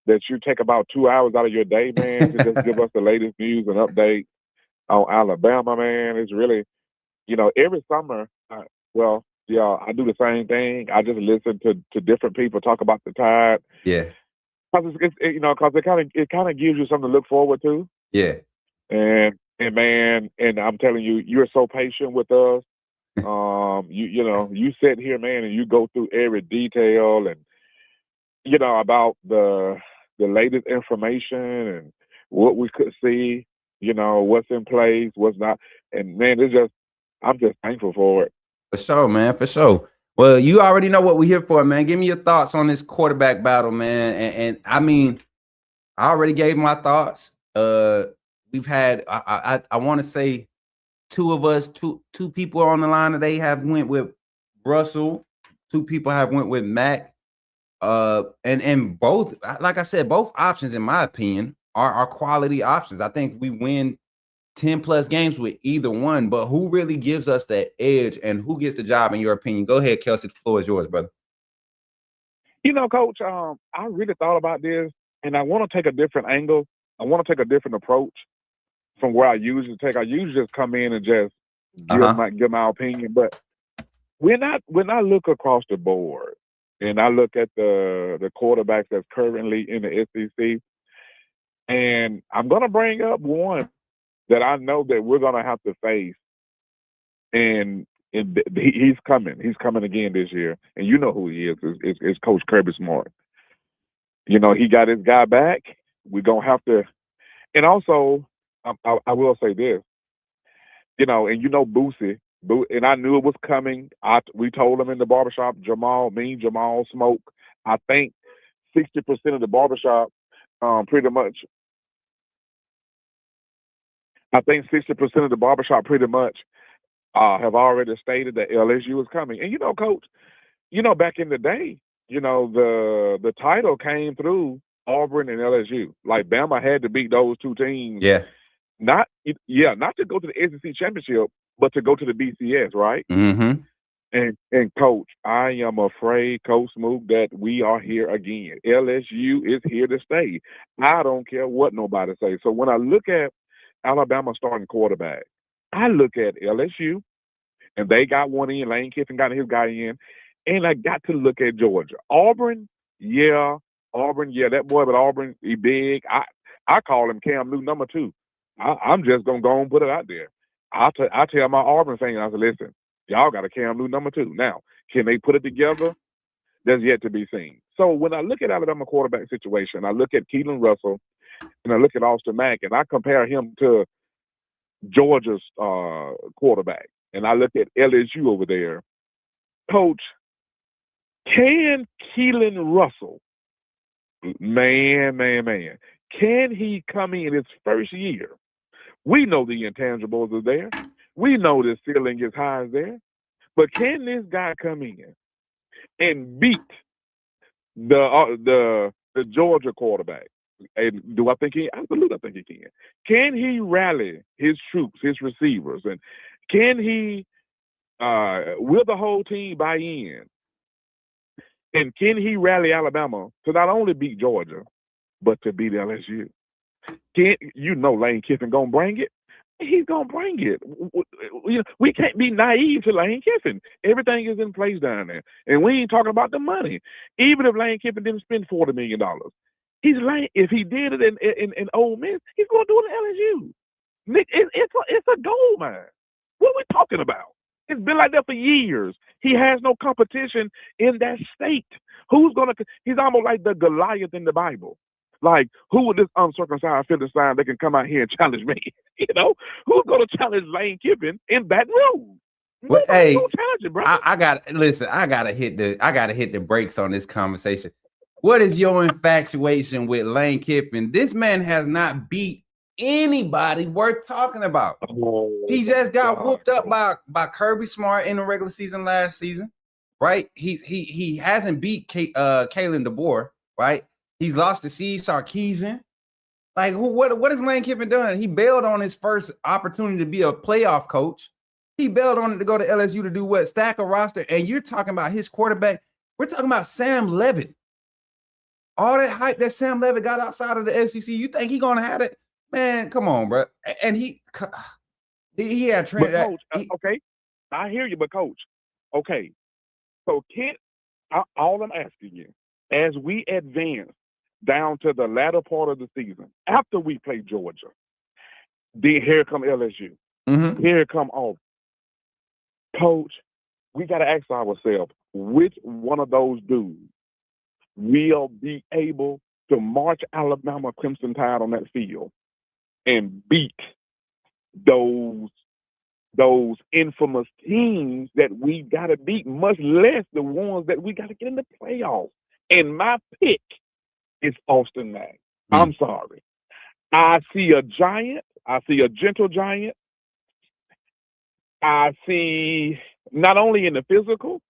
that you take about 2 hours out of your day, man, to just give us the latest news and updates on Alabama, man. It's really, you know, every summer, yeah, I do the same thing. I just listen to different people talk about the Tide.
Yeah.
Because it kind of gives you something to look forward to.
Yeah.
And man, and I'm telling you, you're so patient with us. You sit here, man, and you go through every detail and about the latest information and what we could see, what's in place, what's not. And man, I'm just thankful for it.
For sure, man. For sure. Well, you already know what we're here for, man. Give me your thoughts on this quarterback battle, man. And I mean, I already gave my thoughts. We've had I want to say two people on the line today have went with Russell. Two people have went with Mack. And both, like I said, both options, in my opinion, are quality options. I think we win 10 plus games with either one, but who really gives us that edge and who gets the job, in your opinion? Go ahead, Kelsey. The floor is yours, brother.
Coach, I really thought about this, and I want to take a different angle. I want to take a different approach from where I usually take. I usually just come in and just give my opinion, but when I look across the board and I look at the quarterbacks that's currently in the SEC, and I'm going to bring up one that I know that we're going to have to face, and he's coming. He's coming again this year, and you know who he is. It's Coach Kirby Smart. He got his guy back. We're going to have to, and also I will say this, and Boosie, and I knew it was coming. We told him in the barbershop, Jamal Smoke. I think 60% of the barbershop pretty much have already stated that LSU is coming. And Coach, back in the day, the title came through Auburn and LSU. Like Bama had to beat those two teams.
Yeah.
Not to go to the SEC championship, but to go to the BCS, right?
Mm-hmm.
And Coach, I am afraid, Coach Smook, that we are here again. LSU is here to stay. I don't care what nobody says. So when I look at Alabama starting quarterback, I look at LSU, and they got one in. Lane Kiffin got his guy in. And I got to look at Georgia. Auburn, that boy, but Auburn, he big. I call him Cam Newton number 2. I'm just going to go and put it out there. I tell my Auburn fans, I said, listen, y'all got a Cam Newton number 2. Now, can they put it together? That's yet to be seen. So when I look at Alabama quarterback situation, I look at Keelon Russell, and I look at Austin Mack, and I compare him to Georgia's quarterback, and I look at LSU over there. Coach, can Keelon Russell, man, can he come in his first year? We know the intangibles are there. We know the ceiling is high there. But can this guy come in and beat the Georgia quarterback? And do I think he? Absolutely, I think he can. Can he rally his troops, his receivers, and can he? Will the whole team buy in? And can he rally Alabama to not only beat Georgia, but to beat LSU? Lane Kiffin gonna bring it? He's gonna bring it. We can't be naive to Lane Kiffin. Everything is in place down there, and we ain't talking about the money. Even if Lane Kiffin didn't spend $40 million, if he did it in Ole Miss, he's gonna do it at LSU. Nick, it's a gold mine. What are we talking about? It's been like that for years. He has no competition in that state. He's almost like the Goliath in the Bible. Like, who with this uncircumcised Philistine that can come out here and challenge me? Who's going to challenge Lane Kiffin in Baton Rouge?
Well, hey,
challenge it, bro.
I gotta hit the brakes on this conversation. What is your infatuation with Lane Kiffin? This man has not beat anybody worth talking about. He just got whooped up by Kirby Smart in the regular season last season, right? He hasn't beat Kalen DeBoer, right? He's lost to Steve Sarkisian. Like, what has Lane Kiffin done? He bailed on his first opportunity to be a playoff coach. He bailed on it to go to LSU to do what? Stack a roster. And you're talking about his quarterback. We're talking about Sam Levitt. All that hype that Sam Levitt got outside of the SEC, you think he's gonna have it? Man, come on, bro. And he had trained that.
Okay, I hear you, but Coach, okay. So all I'm asking you, as we advance down to the latter part of the season, after we play Georgia, then here come LSU.
Mm-hmm.
Here come Auburn. Coach, we got to ask ourselves, which one of those dudes will be able to march Alabama Crimson Tide on that field and beat those infamous teams that we got to beat, much less the ones that we got to get in the playoffs. And my pick is Austin Mack. I'm sorry. I see a giant. I see a gentle giant. I see not only in the physical,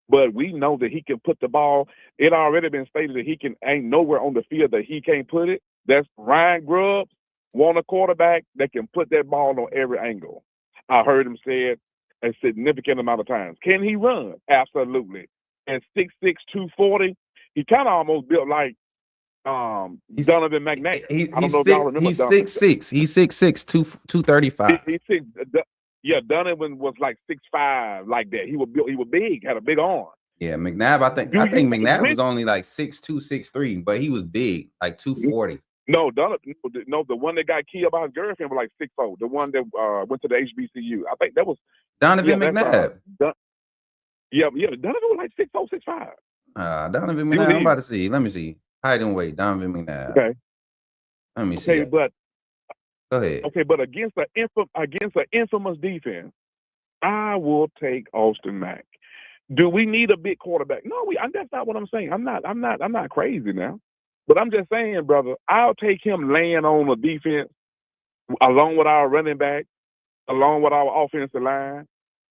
but we know that he can put the ball. It already been stated that he ain't nowhere on the field that he can't put it. That's Ryan Grubbs, want a quarterback that can put that ball on every angle. I heard him say it a significant amount of times. Can he run? Absolutely. And 6'6", 240, he kind of almost built like Donovan McNabb. I don't know if y'all remember.
He's 6'6". He's 6'6", 235.
He's 6. Yeah, Donovan was like 6'5", like that. He was big, had a big arm.
Yeah, McNabb. I think McNabb was only like 6'2", 6'3", but he was big, like 240.
No, Donovan. No, the one that got killed by his girlfriend was like 6'4". The one that went to the HBCU. I think that was
Donovan McNabb.
Donovan was like 6'4", 6'5".
Donovan McNabb. I'm about to see. Let me see. Height and weight. Donovan McNabb.
Okay.
Let me see.
Okay, but
go ahead.
Okay, but against an infamous defense, I will take Austin Mack. Do we need a big quarterback? No, that's not what I'm saying. I'm not crazy now. But I'm just saying, brother, I'll take him laying on a defense along with our running back, along with our offensive line.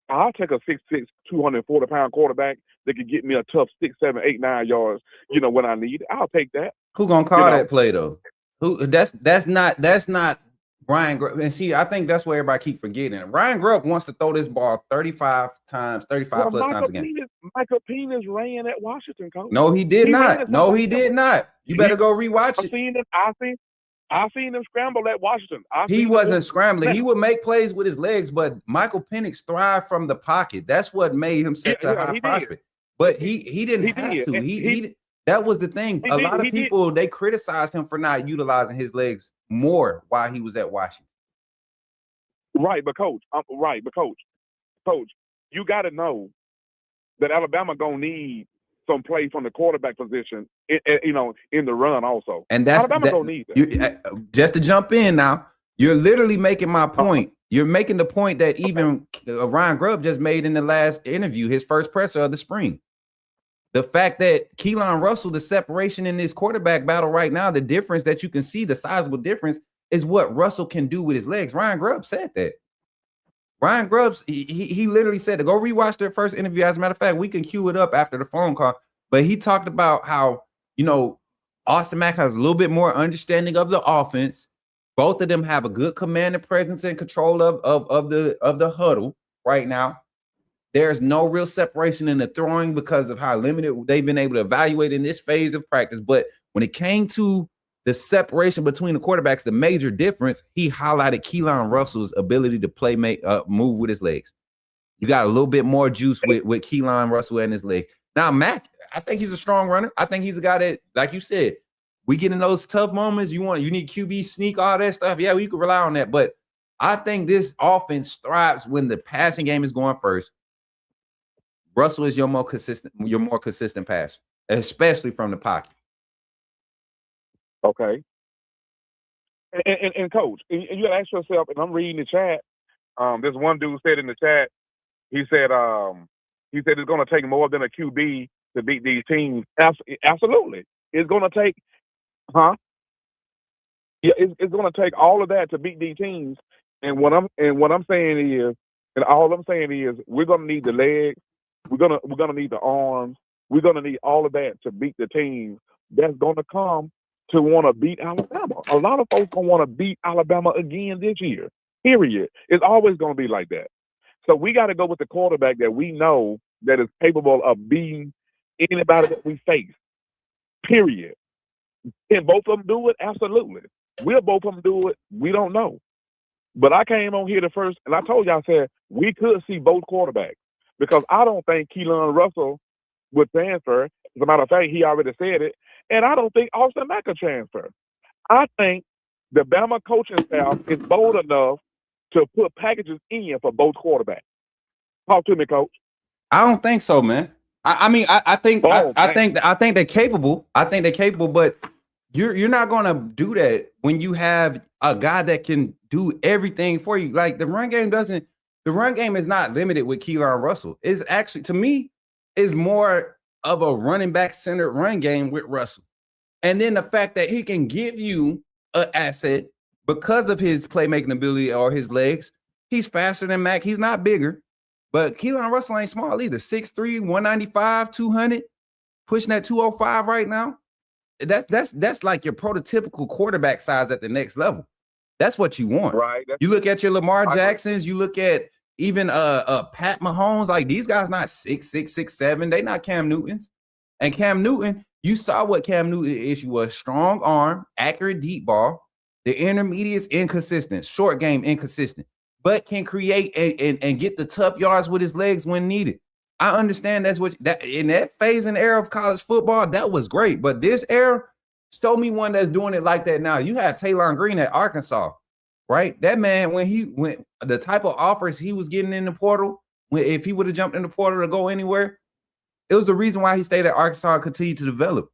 I'll take a 6'6", 240-pound quarterback that can get me a tough 6, 7, 8, 9 yards, when I need it. I'll take that.
Who gonna call that play though? Who that's not Ryan Grubb. And see, I think that's where everybody keep forgetting. Ryan Grubb wants to throw this ball 35 times, 35 plus times again.
Michael Penis ran at Washington, Coach.
No, he did not. No, he did not. You better go rewatch it.
I seen him scramble at Washington.
He wasn't scrambling. He would make plays with his legs, but Michael Penix thrived from the pocket. That's what made him such a high prospect. But he didn't have to. He that was the thing. A lot of people they criticized him for not utilizing his legs more while he was at Washington.
Right, but coach, you got to know that Alabama gonna need some play from the quarterback position, in the run also. And that's Alabama gonna need that.
Just to jump in now, you're literally making my point. You're making the point that even Ryan Grubb just made in the last interview, his first presser of the spring. The fact that Keelon Russell, the separation in this quarterback battle right now, the difference that you can see, the sizable difference, is what Russell can do with his legs. Ryan Grubb said that. Ryan Grubbs, he literally said to go rewatch their first interview. As a matter of fact, we can cue it up after the phone call. But he talked about how, Austin Mack has a little bit more understanding of the offense. Both of them have a good command and presence and control of the huddle right now. There's no real separation in the throwing because of how limited they've been able to evaluate in this phase of practice. But when it came to the separation between the quarterbacks, the major difference, he highlighted Keelon Russell's ability to move with his legs. You got a little bit more juice with Keelon Russell and his legs. Now, Mack, I think he's a strong runner. I think he's a guy that, like you said, we get in those tough moments. You need QB sneak, all that stuff. Yeah, we can rely on that. But I think this offense thrives when the passing game is going first. Russell is your more consistent passer, especially from the pocket.
Okay. And coach, and you gotta ask yourself, and I'm reading the chat. This one dude said in the chat, he said it's gonna take more than a QB to beat these teams. Absolutely. It's gonna take it's gonna take all of that to beat these teams. And what I'm saying is, and all I'm saying is we're gonna need the legs, we're gonna need the arms, we're gonna need all of that to beat the team that's gonna come to want to beat Alabama. A lot of folks gonna want to beat Alabama again this year. Period. It's always gonna be like that. So we got to go with the quarterback that we know that is capable of beating anybody that we face. Period. Can both of them do it? Absolutely. Will both of them do it? We don't know. But I came on here the first, and I told you, I said we could see both quarterbacks because I don't think Keelon Russell would transfer. As a matter of fact, he already said it. And I don't think Austin Mack will transfer. I think the Bama coaching staff is bold enough to put packages in for both quarterbacks. Talk to me, Coach.
I don't think so, man. I think they're capable. I think they're capable, but you're not gonna do that when you have a guy that can do everything for you. Like the run game is not limited with Keelon Russell. It's actually, to me, is more of a running back centered run game with Russell. And then the fact that he can give you an asset because of his playmaking ability or his legs. He's faster than Mack. He's not bigger, but Keelon Russell ain't small either. 6'3", 195, 200, pushing that 205 right now. That's like your prototypical quarterback size at the next level. That's what you want.
Right.
You look at your Lamar Jacksons, you look at even Pat Mahomes, like these guys not 6'6", 6'7". They not Cam Newtons. And Cam Newton, you saw what Cam Newton's issue was: strong arm, accurate deep ball. The intermediate's inconsistent, short game inconsistent, but can create and get the tough yards with his legs when needed. I understand that's what that in that phase and era of college football, that was great. But this era, show me one that's doing it like that now. You had Taylor Green at Arkansas, right? That man, when the type of offers he was getting in the portal, if he would have jumped in the portal to go anywhere, it was the reason why he stayed at Arkansas and continued to develop.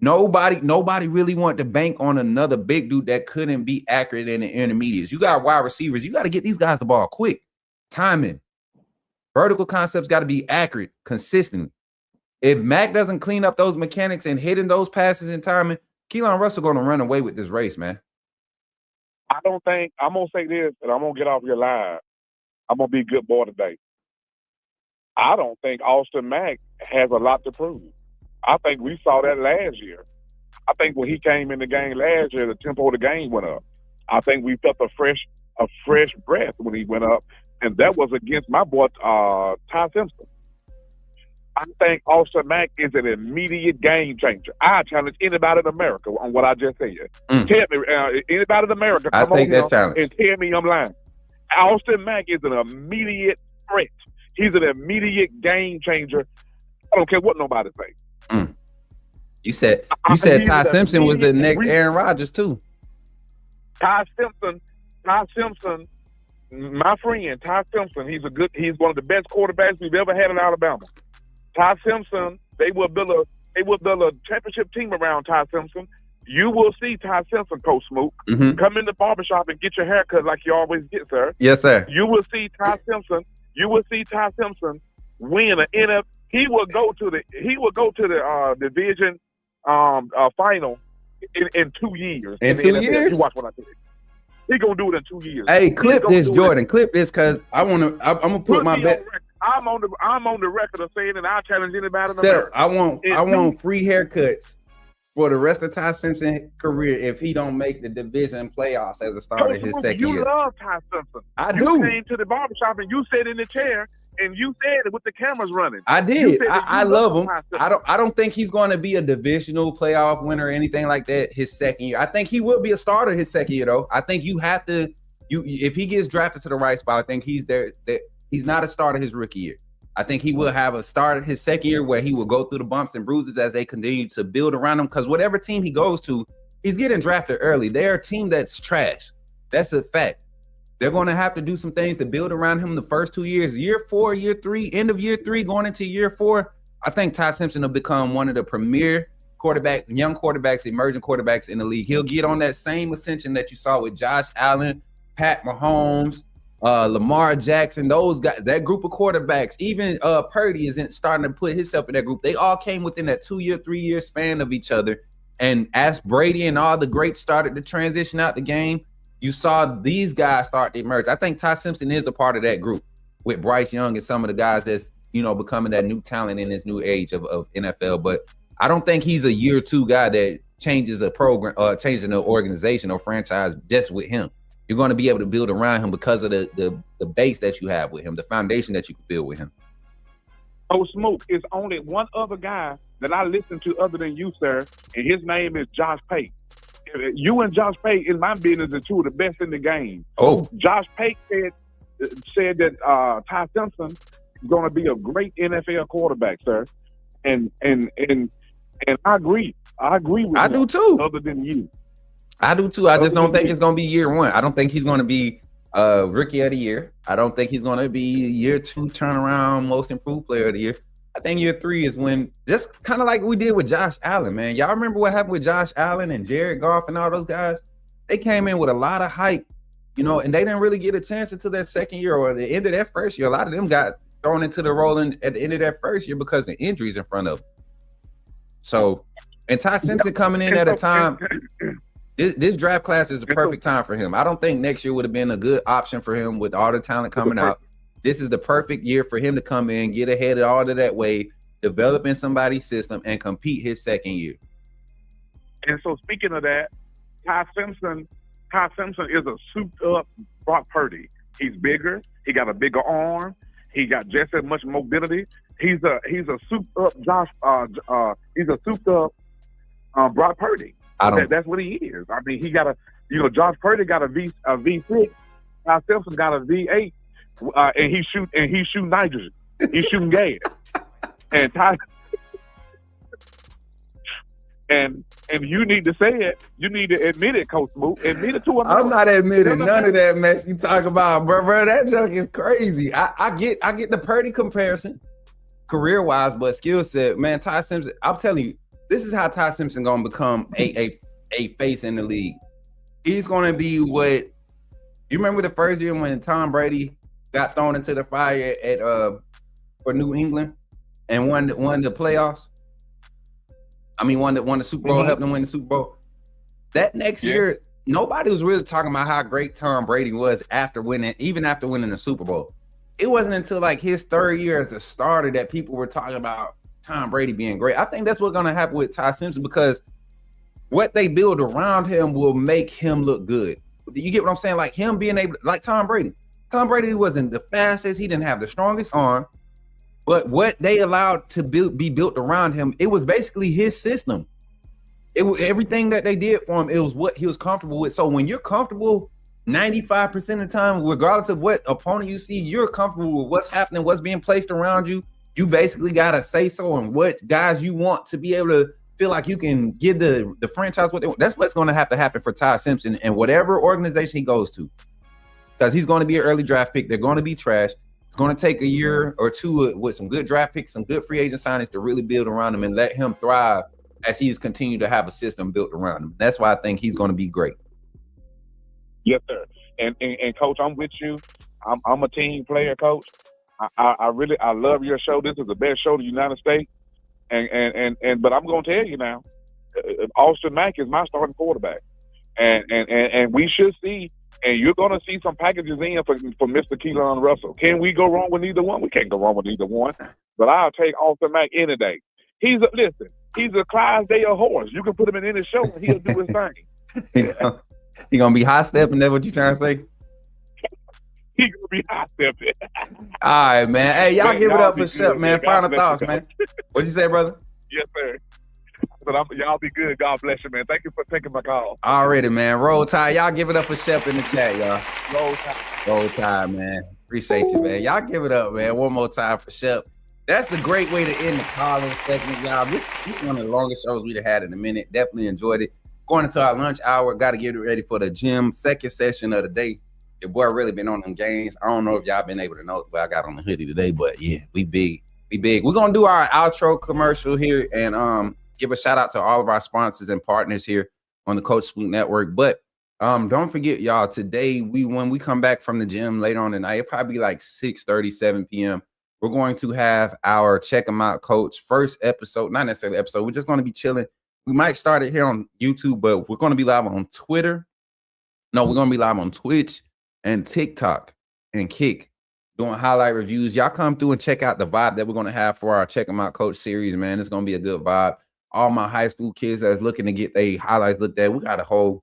Nobody really wanted to bank on another big dude that couldn't be accurate in the intermediates. You got wide receivers. You got to get these guys the ball quick. Timing. Vertical concepts got to be accurate consistently. If Mack doesn't clean up those mechanics and hitting those passes in timing, Keelon Russell going to run away with this race, man.
I don't think, I'm going to say this, and I'm going to get off your line. I'm going to be a good boy today. I don't think Austin Mack has a lot to prove. I think we saw that last year. I think when he came in the game last year, the tempo of the game went up. I think we felt a fresh breath when he went up, and that was against my boy Ty Simpson. I think Austin Mack is an immediate game changer. I challenge anybody in America on what I just said. Tell me, anybody in America, come on here and tell me I'm lying. Austin Mack is an immediate threat. He's an immediate game changer. I don't care what nobody say.
You said Ty Simpson was the next Aaron Rodgers too.
Ty Simpson, my friend Ty Simpson, he's one of the best quarterbacks we've ever had in Alabama. Ty Simpson, they will build a championship team around Ty Simpson. You will see Ty Simpson, Coach Smook, come in the barbershop and get your hair cut like you always get, sir.
Yes, sir.
You will see Ty Simpson. Win an NFL. He will go to the division final in 2 years.
In 2 years?
You watch what I said. He gonna do it in 2 years.
Hey, clip this, Jordan. Clip this, because I'm gonna put my bet.
I'm on the record of saying that I challenge anybody in America.
I want free haircuts for the rest of Ty Simpson's career if he don't make the division playoffs as a starter his second year.
You love Ty Simpson.
I do.
You came to the barbershop and you sat in the chair and you said it with the cameras running.
I did. I love him. I don't think he's going to be a divisional playoff winner or anything like that his second year. I think he will be a starter his second year, though. I think you have to if he gets drafted to the right spot, I think he's there. He's not a starter his rookie year. I think he will have a start his second year where he will go through the bumps and bruises as they continue to build around him. Because whatever team he goes to, he's getting drafted early. They're a team that's trash. That's a fact. They're going to have to do some things to build around him the first 2 years. Year 4, year 3, end of year 3, going into year 4. I think Ty Simpson will become one of the premier young quarterbacks, emerging quarterbacks in the league. He'll get on that same ascension that you saw with Josh Allen, Pat Mahomes, Lamar Jackson, those guys, that group of quarterbacks, even Purdy isn't starting to put himself in that group. They all came within that 2 year, 3 year span of each other. And as Brady and all the greats started to transition out the game, you saw these guys start to emerge. I think Ty Simpson is a part of that group with Bryce Young and some of the guys that's, becoming that new talent in this new age of NFL. But I don't think he's a year 2 guy that changes a program, changing an organization or franchise just with him. You're going to be able to build around him because of the base that you have with him, the foundation that you can build with him.
Oh, Smoke, is only one other guy that I listen to other than you, sir, and his name is Josh Pate. You and Josh Pate, in my business, are two of the best in the game.
Oh,
Josh Pate said that Ty Simpson is going to be a great NFL quarterback, sir, and I agree. I agree with.
I do too.
Other than you.
I do too. I just don't think it's going to be year 1. I don't think he's going to be Rookie of the year. I don't think he's going to be year 2 turnaround most improved player of the year. I think year 3 is when, just kind of like we did with Josh Allen, man. Y'all remember what happened with Josh Allen and Jared Goff and all those guys? They came in with a lot of hype, you know, and they didn't really get a chance until their second year or the end of their first year. A lot of them got thrown into the role at the end of their first year because of injuries in front of them. So, and Ty Simpson coming in at a time, this draft class is a perfect time for him. I don't think next year would have been a good option for him with all the talent coming out. This is the perfect year for him to come in, get ahead of all of that wave, develop in somebody's system, and compete his second year.
And so, speaking of that, Ty Simpson is a souped-up Brock Purdy. He's bigger. He got a bigger arm. He got just as much mobility. He's a souped-up he's a souped-up Brock Purdy. That's what he is. I mean, he got Josh Purdy got a V6. Ty Simpson got a V8. And he's shooting nitrogen. He's shooting gas. And Ty, and you need to say it. You need to admit it, Coach Smook. Admit it to him.
I'm not admitting none of that mess you talk about, bro. That junk is crazy. I get the Purdy comparison, career wise, but skill set, man. Ty Simpson. I'm telling you, this is how Ty Simpson gonna become a face in the league. He's gonna be what you remember the first year when Tom Brady got thrown into the fire at for New England and won the playoffs. I mean, won the Super Bowl, helped them win the Super Bowl. That next year, nobody was really talking about how great Tom Brady was even after winning the Super Bowl. It wasn't until like his third year as a starter that people were talking about Tom Brady being great. I think that's what's going to happen with Ty Simpson because what they build around him will make him look good. You get what I'm saying? Like him being able, like Tom Brady. Tom Brady wasn't the fastest. He didn't have the strongest arm. But what they allowed to be built around him, it was basically his system. It was everything that they did for him. It was what he was comfortable with. So when you're comfortable 95% of the time, regardless of what opponent you see, you're comfortable with what's happening, what's being placed around you. You basically got to say so on what guys you want to be able to feel like you can give the franchise what they want. That's what's going to have to happen for Ty Simpson and whatever organization he goes to. Because he's going to be an early draft pick. They're going to be trash. It's going to take a year or two with some good draft picks, some good free agent signings to really build around him and let him thrive as he's continued to have a system built around him. That's why I think he's going to be great.
Yes, sir. And Coach, I'm with you. I'm a team player, Coach. I love your show. This is the best show in the United States. But I'm going to tell you now, Austin Mack is my starting quarterback, and we should see. And you're going to see some packages in for Mr. Keelon Russell. Can we go wrong with either one? We can't go wrong with either one. But I'll take Austin Mack any day. He's a Clydesdale horse. You can put him in any show and he'll do his thing.
He going to be high stepping? That's what you trying to say?
He going to be high stepping.
All right, man. Hey, y'all give it up for Shep, man. Final thoughts, man. What'd you say, brother?
Yes, sir. But y'all be good. God bless you, man. Thank you for taking my call.
Already, man. Roll Tide. Y'all give it up for Shep in the chat, y'all.
Roll Tide.
Roll Tide, man. Appreciate you, man. Y'all give it up, man. One more time for Shep. That's a great way to end the calling segment, y'all. This is one of the longest shows we've had in a minute. Definitely enjoyed it. Going into our lunch hour. Got to get ready for the gym. Second session of the day. Your boy really been on them games. I don't know if y'all been able to know, but I got on the hoodie today. But yeah, we big. We big. We're going to do our outro commercial here and give a shout out to all of our sponsors and partners here on the Coach Smook Network. But don't forget, y'all, today when we come back from the gym later on tonight, it'll probably be like 6:30, 7 p.m. We're going to have our Check 'em Out Coach first episode, not necessarily episode. We're just going to be chilling. We might start it here on YouTube, but we're going to be live on Twitter. No, we're going to be live on Twitch and TikTok and Kick doing highlight reviews. Y'all come through and check out the vibe that we're going to have for our Check 'em Out Coach series, man. It's going to be a good vibe. All my high school kids that's looking to get their highlights looked at. We got a whole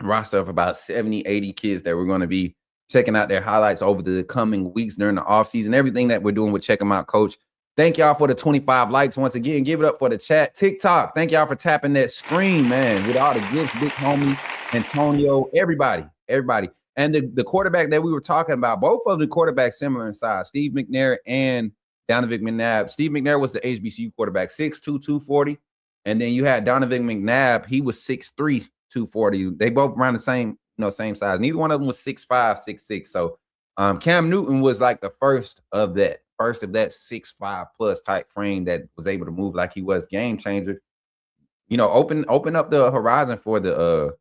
roster of about 70, 80 kids that we're going to be checking out their highlights over the coming weeks during the offseason. Everything that we're doing with Check 'em Out Coach. Thank y'all for the 25 likes once again. Give it up for the chat. TikTok, thank y'all for tapping that screen, man, with all the gifts, Big Homie, Antonio, everybody. And the quarterback that we were talking about, both of the quarterbacks similar in size, Steve McNair and Donovan McNabb. Steve McNair was the HBCU quarterback, 6'2", 240. And then you had Donovan McNabb. He was 6'3", 240. They both around the same same size. Neither one of them was 6'5", 6'6". So Cam Newton was like the first of that 6'5" plus type frame that was able to move like he was. Game changer. Open up the horizon for the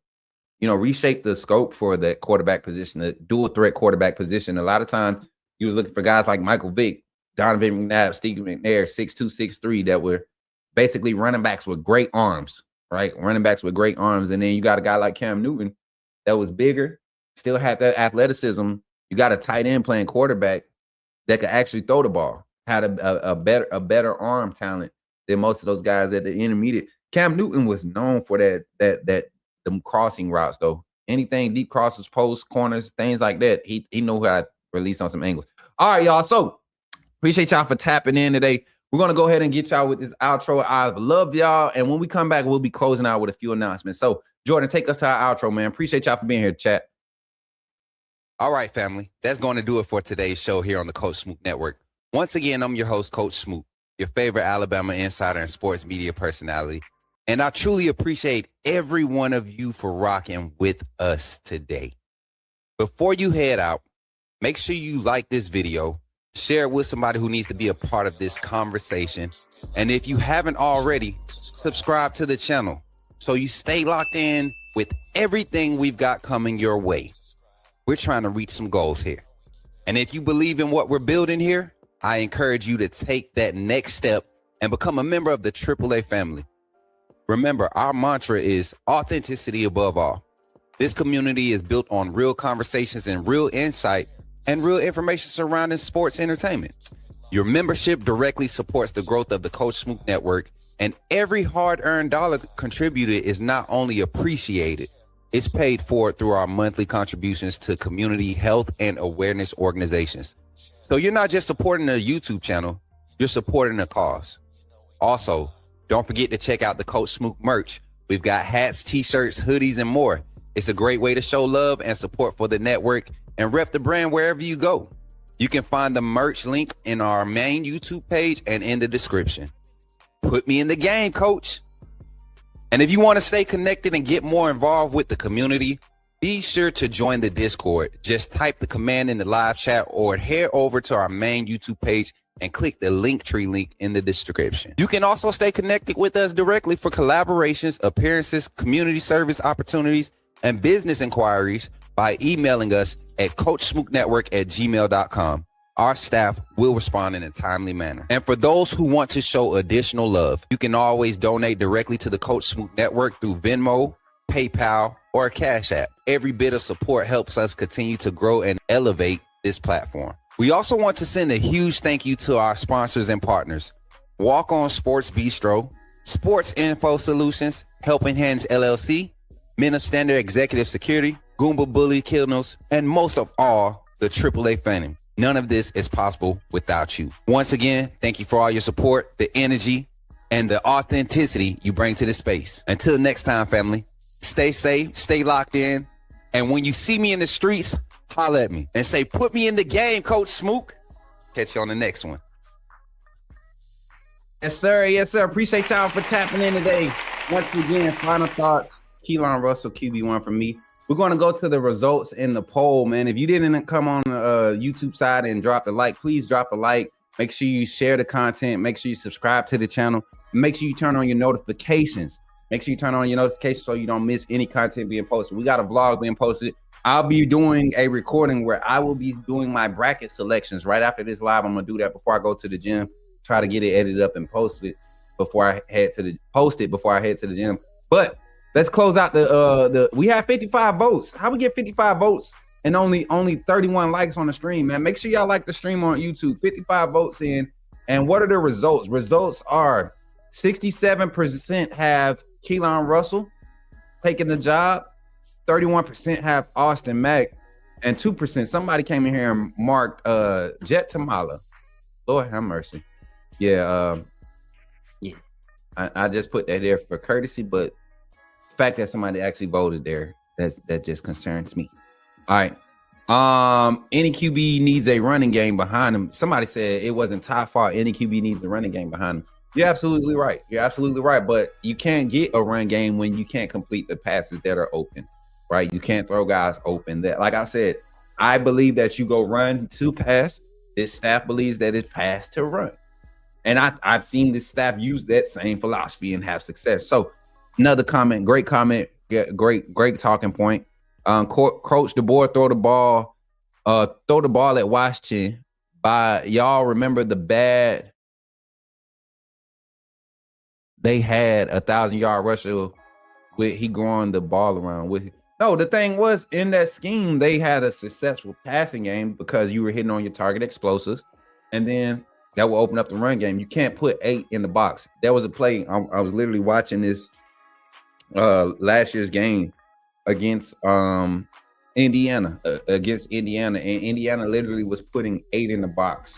reshape the scope for the quarterback position, the dual threat quarterback position. A lot of times you was looking for guys like Michael Vick, Donovan McNabb, Steve McNair, 6'2", 6'3", that were basically running backs with great arms, right? Running backs with great arms. And then you got a guy like Cam Newton that was bigger, still had that athleticism. You got a tight end playing quarterback that could actually throw the ball, had a better arm talent than most of those guys at the intermediate. Cam Newton was known for them crossing routes, though. Anything deep crosses, posts, corners, things like that, he knew how to release on some angles. All right, y'all. So appreciate y'all for tapping in today. We're going to go ahead and get y'all with this outro. I love y'all. And when we come back, we'll be closing out with a few announcements. So, Jordan, take us to our outro, man. Appreciate y'all for being here, chat.
All right, family. That's going to do it for today's show here on the Coach Smook Network. Once again, I'm your host, Coach Smook, your favorite Alabama insider and sports media personality. And I truly appreciate every one of you for rocking with us today. Before you head out, make sure you like this video, share it with somebody who needs to be a part of this conversation. And if you haven't already, subscribe to the channel so you stay locked in with everything we've got coming your way. We're trying to reach some goals here. And if you believe in what we're building here, I encourage you to take that next step and become a member of the AAA family. Remember, our mantra is authenticity above all. This community is built on real conversations and real insight and real information surrounding sports entertainment. Your membership directly supports the growth of the Coach Smook Network, and every hard-earned dollar contributed is not only appreciated, it's paid for through our monthly contributions to community health and awareness organizations. So you're not just supporting a YouTube channel, you're supporting a cause. Also, don't forget to check out the Coach Smook merch. We've got hats, t-shirts, hoodies, and more. It's a great way to show love and support for the network and rep the brand wherever you go. You can find the merch link in our main YouTube page and in the description. Put me in the game, coach. And if you want to stay connected and get more involved with the community, be sure to join the Discord. Just type the command in the live chat or head over to our main YouTube page and click the Linktree link in the description. You can also stay connected with us directly for collaborations, appearances, community service opportunities, and business inquiries by emailing us at coachsmooknetwork@gmail.com. Our staff will respond in a timely manner. And for those who want to show additional love, you can always donate directly to the Coach Smook Network through Venmo, PayPal, or Cash App. Every bit of support helps us continue to grow and elevate this platform. We also want to send a huge thank you to our sponsors and partners: Walk On Sports Bistro, Sports Info Solutions, Helping Hands LLC, Men of Standard Executive Security, Goomba Bully Kilnos, and most of all, the AAA Phantom. None of this is possible without you. Once again, thank you for all your support, the energy, and the authenticity you bring to this space. Until next time, family, stay safe, stay locked in, and when you see me in the streets, holla at me and say, put me in the game, Coach Smook. Catch you on the next one.
Yes, sir. Yes, sir. Appreciate y'all for tapping in today. Once again, final thoughts. Keelon Russell, QB1 from me. We're going to go to the results in the poll, man. If you didn't come on the YouTube side and drop a like, please drop a like. Make sure you share the content. Make sure you subscribe to the channel. Make sure you turn on your notifications. Make sure you turn on your notifications so you don't miss any content being posted. We got a vlog being posted. I'll be doing a recording where I will be doing my bracket selections right after this live. I'm going to do that before I go to the gym. Try to get it edited up and post it before I head to the gym. But let's close out we have 55 votes. How we get 55 votes and only 31 likes on the stream, man? Make sure y'all like the stream on YouTube. 55 votes in. And what are the results? Results are 67% have Keelon Russell taking the job. 31% have Austin Mack, and 2%, somebody came in here and marked Jet Tamala. Lord have mercy. Yeah. I just put that there for courtesy, but the fact that somebody actually voted there, that just concerns me. All right. Any QB needs a running game behind him. Somebody said it wasn't Ty's fault. Any QB needs a running game behind him. You're absolutely right. But you can't get a run game when you can't complete the passes that are open. right? You can't throw guys open. That, like I said, I believe that you go run to pass. This staff believes that it's pass to run. And I've seen this staff use that same philosophy and have success. So another comment, great great talking point. Coach DeBoer throw the ball at Washington. By y'all remember the bad they had 1,000-yard rusher with he going the ball around with. No, the thing was in that scheme, they had a successful passing game because you were hitting on your target explosives, and then that will open up the run game. You can't put 8 in the box. There was a play. I was literally watching this last year's game against Indiana, and Indiana literally was putting 8 in the box,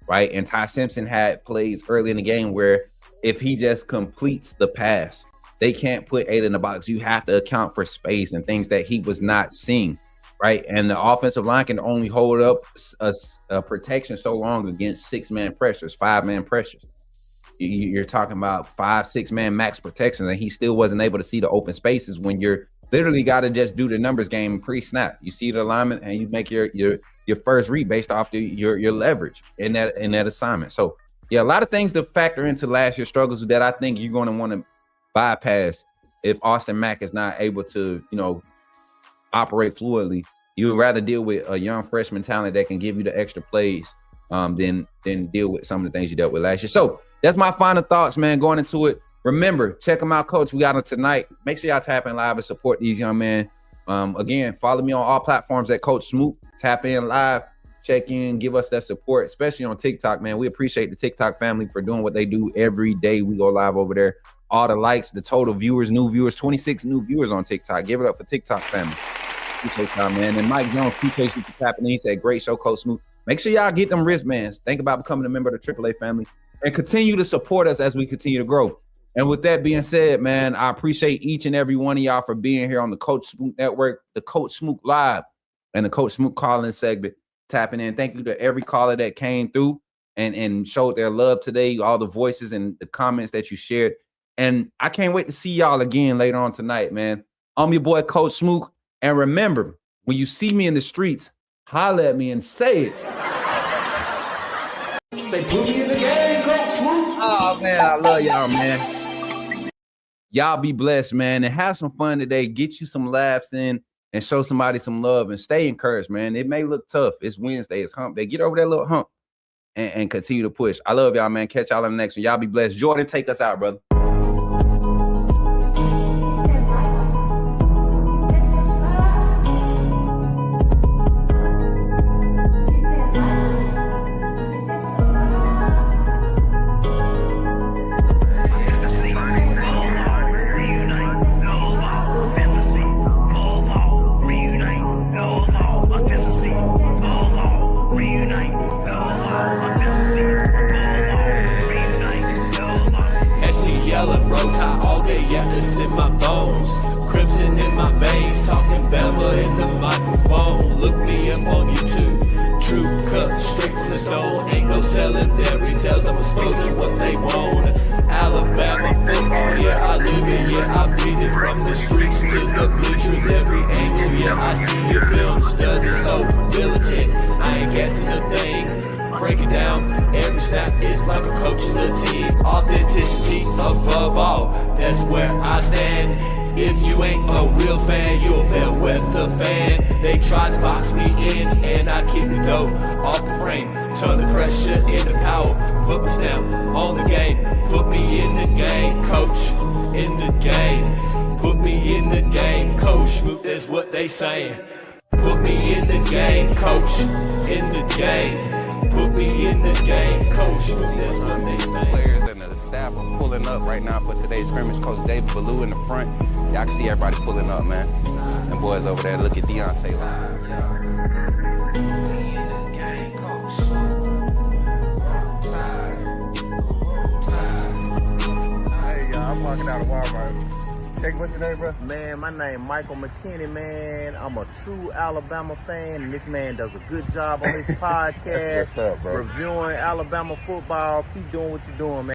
right? And Ty Simpson had plays early in the game where if he just completes the pass, they can't put 8 in the box. You have to account for space and things that he was not seeing, right? And the offensive line can only hold up a protection so long against 6-man pressures, 5-man pressures. You're talking about 5-6-man max protection, and he still wasn't able to see the open spaces when you're literally got to just do the numbers game pre-snap. You see the alignment and you make your first read based off your leverage in that assignment. So yeah, a lot of things to factor into last year's struggles that I think you're going to want to bypass if Austin Mack is not able to, operate fluidly. You would rather deal with a young freshman talent that can give you the extra plays than deal with some of the things you dealt with last year. So that's my final thoughts, man, going into it. Remember, check them out, Coach. We got them tonight. Make sure y'all tap in live and support these young men. Again, follow me on all platforms at Coach Smook. Tap in live, check in, give us that support, especially on TikTok, man. We appreciate the TikTok family for doing what they do every day. We go live over there. All the likes, the total viewers, new viewers, 26 new viewers on TikTok. Give it up for TikTok family. Appreciate y'all, man. And Mike Jones, appreciate you for tapping in. He said, great show, Coach Smook. Make sure y'all get them wristbands. Think about becoming a member of the AAA family and continue to support us as we continue to grow. And with that being said, man, I appreciate each and every one of y'all for being here on the Coach Smook Network, the Coach Smook Live, and the Coach Smook calling segment, tapping in. Thank you to every caller that came through and showed their love today, all the voices and the comments that you shared. And I can't wait to see y'all again later on tonight, man. I'm your boy, Coach Smook. And remember, when you see me in the streets, holler at me and say it.
Say, put me in the game, Coach Smook.
Oh, man, I love y'all, man. Y'all be blessed, man, and have some fun today. Get you some laughs in and show somebody some love and stay encouraged, man. It may look tough. It's Wednesday. It's hump day. Get over that little hump and continue to push. I love y'all, man. Catch y'all in the next one. Y'all be blessed. Jordan, take us out, brother.
Authenticity above all, that's where I stand. If you ain't a real fan, you'll fail with the fan. They tried to box me in and I kicked the dough off the frame. Turn the pressure into power, put my stamp on the game. Put me in the game, coach, in the game. Put me in the game, coach, that's what they saying. Put me in the game, coach, in the game. Put me in the game, coach, that's what they saying.
Players and the staff are pulling up right now for today's scrimmage. Coach David Ballou in the front. Y'all can see everybody pulling up, man. And boys over there, look at Deontay.
Hey, y'all, I'm walking out of Walmart. Check, what's your name, bro? Man, my name Michael McKinney, man. I'm a true Alabama fan, and this man does a good job on his podcast.
What's up, bro?
Reviewing Alabama football. Keep doing what you're doing, man.